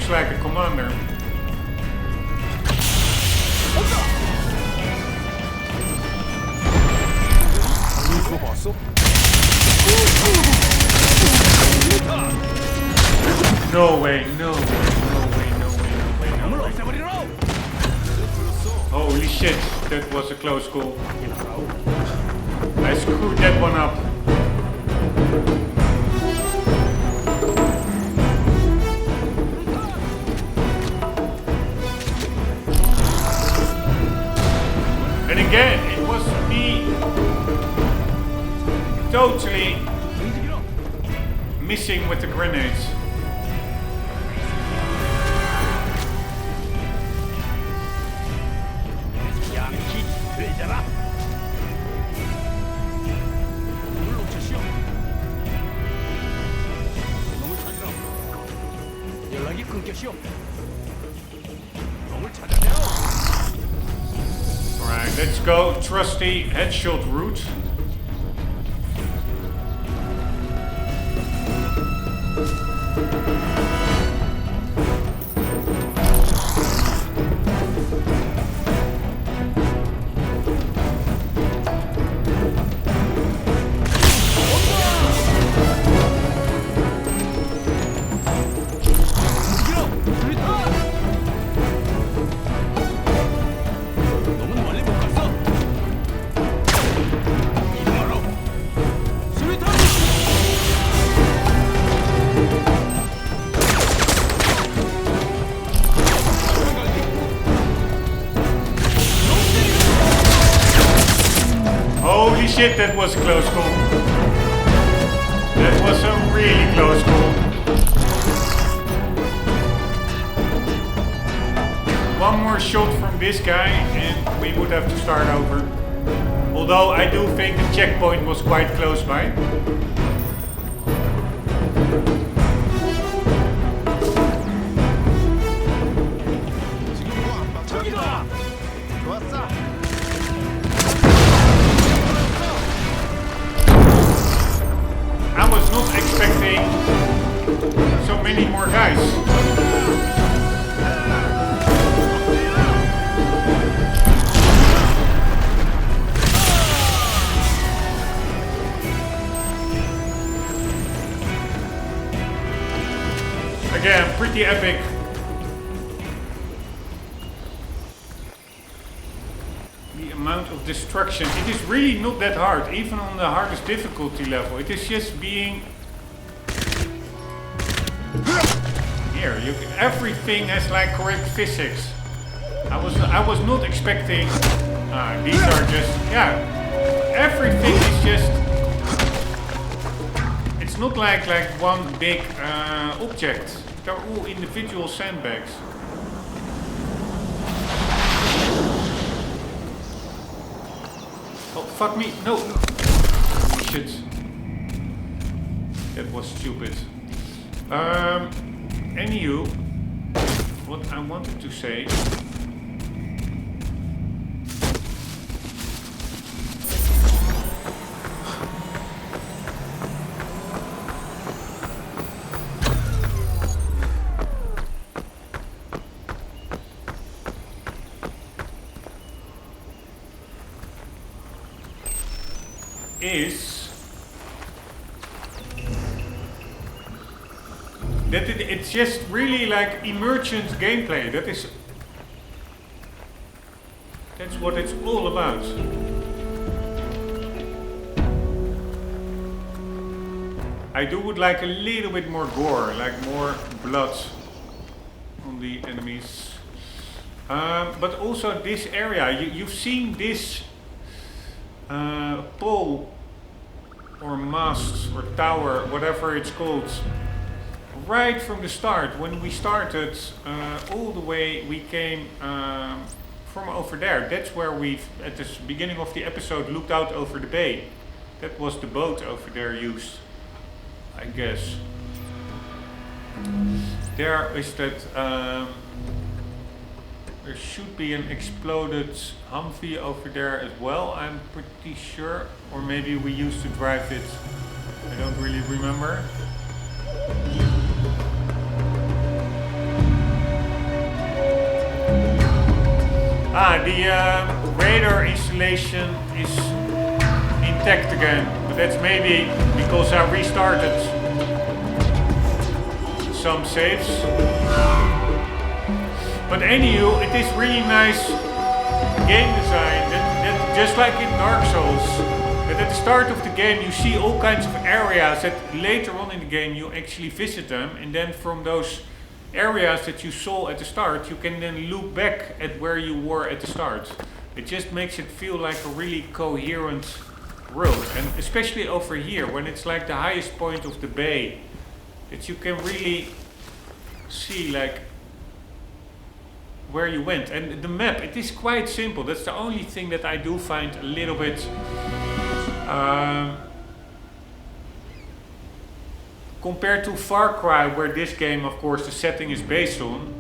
looks like a commander. No way, no way, no way, no way, no way, no way. Holy shit, that was a close call. I screwed that one up. And again, it was me totally missing with the grenades. Alright, let's go. Trusty headshot route. Holy shit, that was a close call. That was a really close call. One more shot from this guy and we would have to start over. Although I do think the checkpoint was quite close by. I was not expecting so many more guys. Again, pretty epic. The amount of destruction. It is really not that hard, even on the hardest difficulty level. It is just being... Here, everything has like correct physics. I was not expecting... these are just... Yeah, everything is just... It's not like one big object. They're all individual sandbags. Oh, fuck me. No. Shit. That was stupid. Anywho, what I wanted to say... is that it's just really like emergent gameplay. That's what it's all about. I would like a little bit more gore, like more blood on the enemies. But also this area, you've seen this pole or mast or tower, whatever it's called, right from the start. When we started, all the way we came from over there. That's where we, at the beginning of the episode, looked out over the bay. That was the boat over there used, I guess. There is that... there should be an exploded Humvee over there as well, I'm pretty sure. Or maybe we used to drive it. I don't really remember. The radar installation is intact again, but that's maybe because I restarted some saves. But anywho, it is really nice game design, that just like in Dark Souls, that at the start of the game you see all kinds of areas that later on in the game you actually visit them, and then from those areas that you saw at the start, you can then look back at where you were at the start. It just makes it feel like a really coherent world, and especially over here when it's like the highest point of the bay, that you can really see like where you went. And the map, it is quite simple. That's the only thing that I do find a little bit compared to Far Cry, where this game, of course, the setting is based on,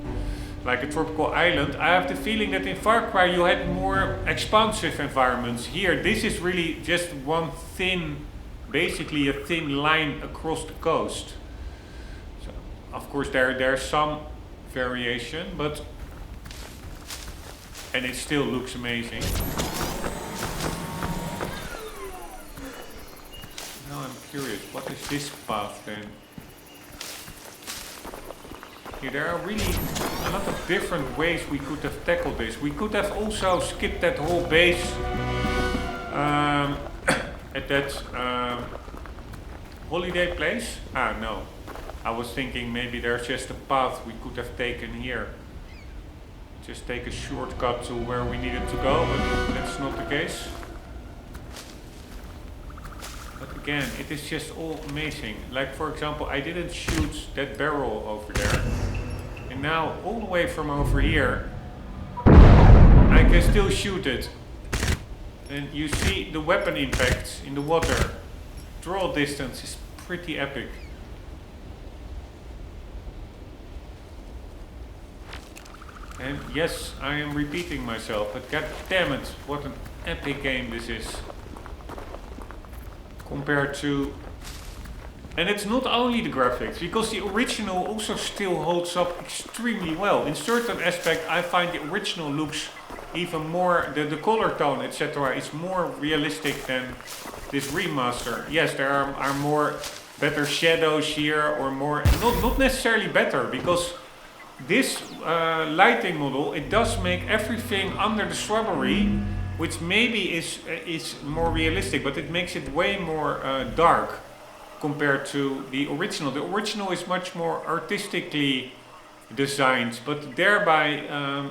like a tropical island. I have the feeling that in Far Cry you had more expansive environments. Here, this is really just one thin, basically a thin line across the coast. So, of course, there's some variation, but and it still looks amazing. Now I'm curious, what is this path then? Here, there are really a lot of different ways we could have tackled this. We could have also skipped that whole base at that holiday place. No. I was thinking maybe there's just a path we could have taken here. Just take a shortcut to where we needed to go, but that's not the case. But again, it is just all amazing. Like for example, I didn't shoot that barrel over there. And now all the way from over here, I can still shoot it. And you see the weapon impacts in the water. Draw distance is pretty epic. And yes, I am repeating myself, but god damn it, what an epic game this is. Compared to... And it's not only the graphics, because the original also still holds up extremely well. In certain aspects, I find the original looks even more, the color tone, etc. is more realistic than this remaster. Yes, there are more better shadows here, or more, not necessarily better, because this lighting model, it does make everything under the shrubbery, which maybe is more realistic, but it makes it way more dark compared to the original. The original is much more artistically designed, but thereby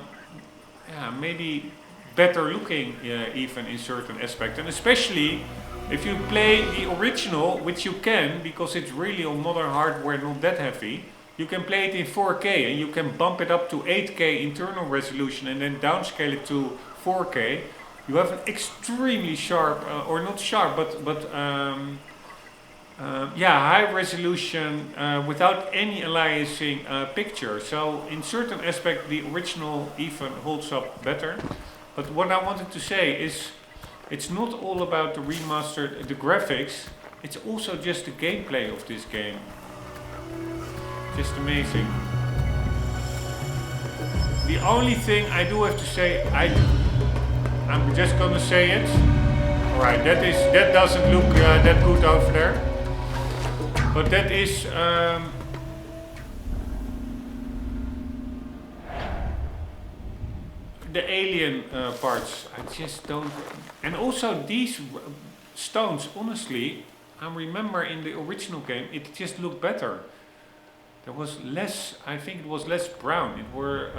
maybe better looking even in certain aspects. And especially if you play the original, which you can, because it's really on modern hardware, not that heavy. You can play it in 4K and you can bump it up to 8K internal resolution and then downscale it to 4K. You have an extremely sharp, or not sharp, but high resolution without any aliasing picture. So in certain aspects the original even holds up better. But what I wanted to say is, it's not all about the remastered, the graphics, it's also just the gameplay of this game. Just amazing. The only thing I do have to say, I'm just gonna say it. Alright, that doesn't look that good over there. But that is the alien parts. I just don't. And also these stones, honestly, I remember in the original game it just looked better. There was less, I think it was less brown. It were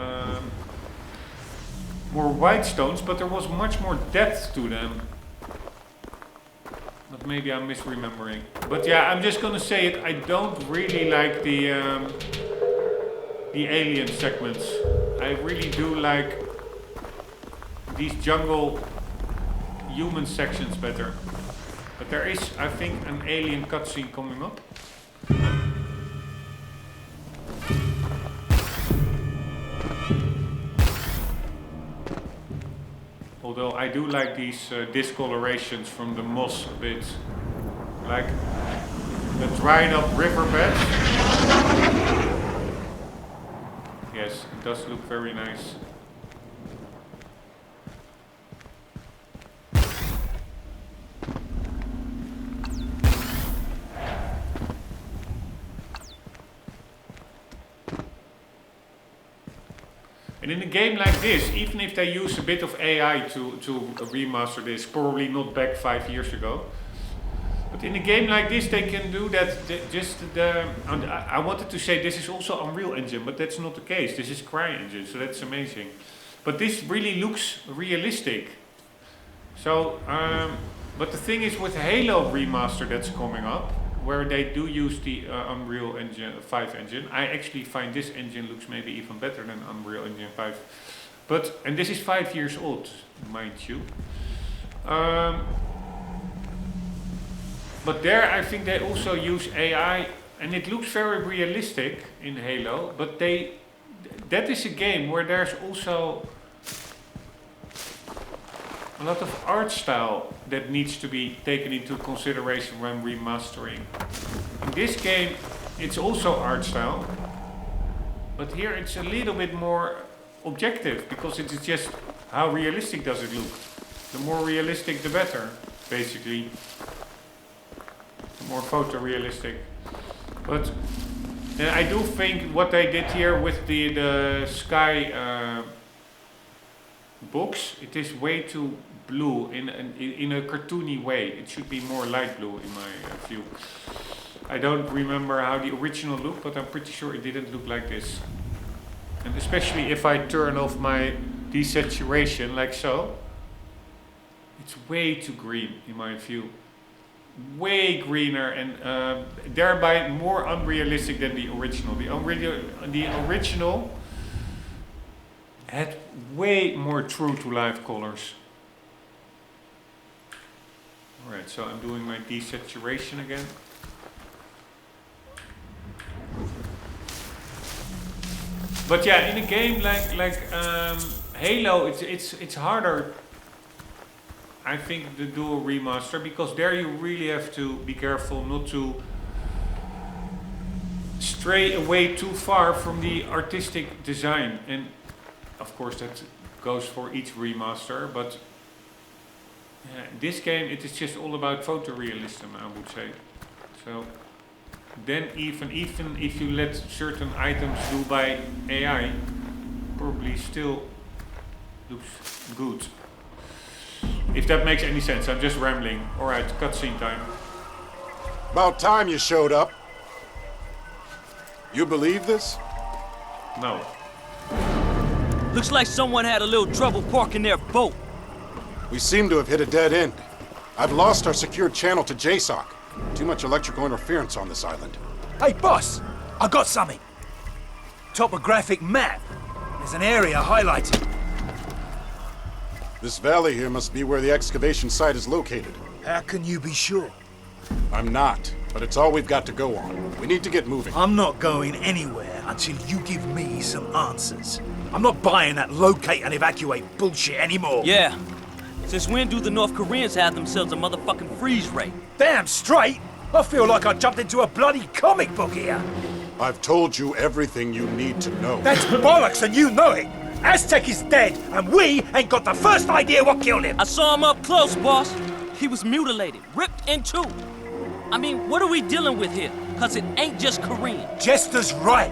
more white stones, but there was much more depth to them. But maybe I'm misremembering. But yeah, I'm just gonna say it. I don't really like the alien segments. I really do like these jungle human sections better. But there is, I think, an alien cutscene coming up. Although I do like these discolorations from the moss a bit. Like the dried up riverbed. Yes, it does look very nice. And in a game like this, even if they use a bit of AI to remaster this, probably not back 5 years ago. But in a game like this, they can do that. I wanted to say this is also Unreal Engine, but that's not the case. This is CryEngine, so that's amazing. But this really looks realistic. So, but the thing is with Halo Remaster that's coming up, where they do use the Unreal Engine 5 engine, I actually find this engine looks maybe even better than Unreal Engine 5. But, and this is 5 years old, mind you. But there I think they also use AI, and it looks very realistic in Halo, but that is a game where there's also a lot of art style that needs to be taken into consideration when remastering. In this game, it's also art style, but here it's a little bit more objective, because it's just how realistic does it look. The more realistic, the better, basically. The more photorealistic. But I do think what they did here with the sky box, it is way too blue in a cartoony way. It should be more light blue in my view. I don't remember how the original looked, but I'm pretty sure it didn't look like this. And especially if I turn off my desaturation like so, it's way too green in my view. Way greener and thereby more unrealistic than the original. The original had way more true to life colors. Alright, so I'm doing my desaturation again. But yeah, in a game like Halo, it's harder, I think, to do a remaster, because there you really have to be careful not to stray away too far from the artistic design. And of course that goes for each remaster, but this game, it is just all about photorealism, I would say. So then even if you let certain items do by AI, probably still looks good. If that makes any sense, I'm just rambling. Alright, cutscene time.
About time you showed up. You believe this?
No.
Looks like someone had a little trouble parking their boat.
We seem to have hit a dead end. I've lost our secured channel to JSOC. Too much electrical interference on this island.
Hey, boss, I got something. Topographic map. There's an area highlighted.
This valley here must be where the excavation site is located.
How can you be sure?
I'm not, but it's all we've got to go on. We need to get moving.
I'm not going anywhere until you give me some answers. I'm not buying that locate and evacuate bullshit anymore.
Yeah. Since when do the North Koreans have themselves a motherfucking freeze ray?
Damn straight! I feel like I jumped into a bloody comic book here.
I've told you everything you need to know.
That's bollocks and you know it! Aztec is dead, and we ain't got the first idea what killed him!
I saw him up close, boss. He was mutilated, ripped in two. I mean, what are we dealing with here? Cause it ain't just Korean.
Jester's right.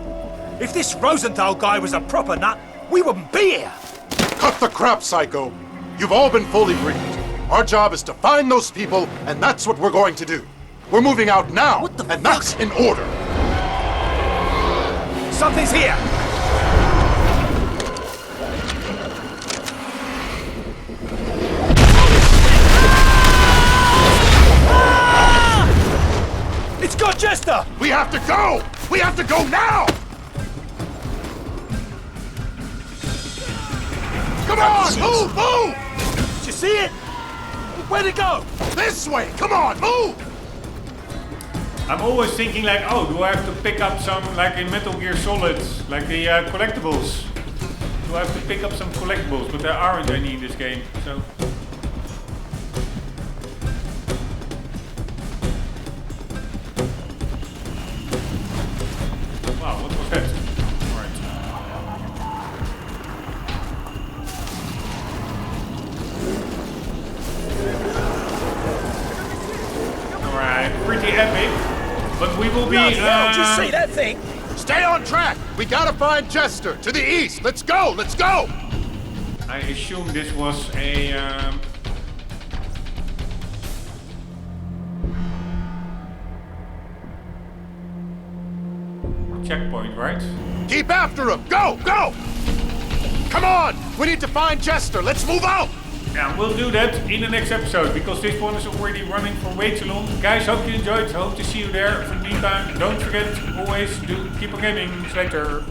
If this Rosenthal guy was a proper nut, we wouldn't be here.
Cut the crap, Psycho. You've all been fully briefed. Our job is to find those people, and that's what we're going to do. We're moving out now,
What the
and
fuck?
that's in order.
Something's here! It's got Jester!
We have to go! We have to go now! Come on! Move! Move!
Did you see it? Where'd it go?
This way! Come on! Move!
I'm always thinking like, oh, do I have to pick up some, like in Metal Gear Solid, like the collectibles? Do I have to pick up some collectibles? But there aren't any in this game, so... Wow, what was that? Alright, pretty epic, but we will be...
Did you see that thing? It's
Stay on track! We gotta find Jester! To the east! Let's go! Let's go!
I assume this was a... checkpoint, right?
Keep after him! Go! Go! Come on! We need to find Jester! Let's move out!
Yeah, we'll do that in the next episode, because this one is already running for way too long. Guys, hope you enjoyed. Hope to see you there. For the meantime, don't forget, always do keep on gaming. See you later.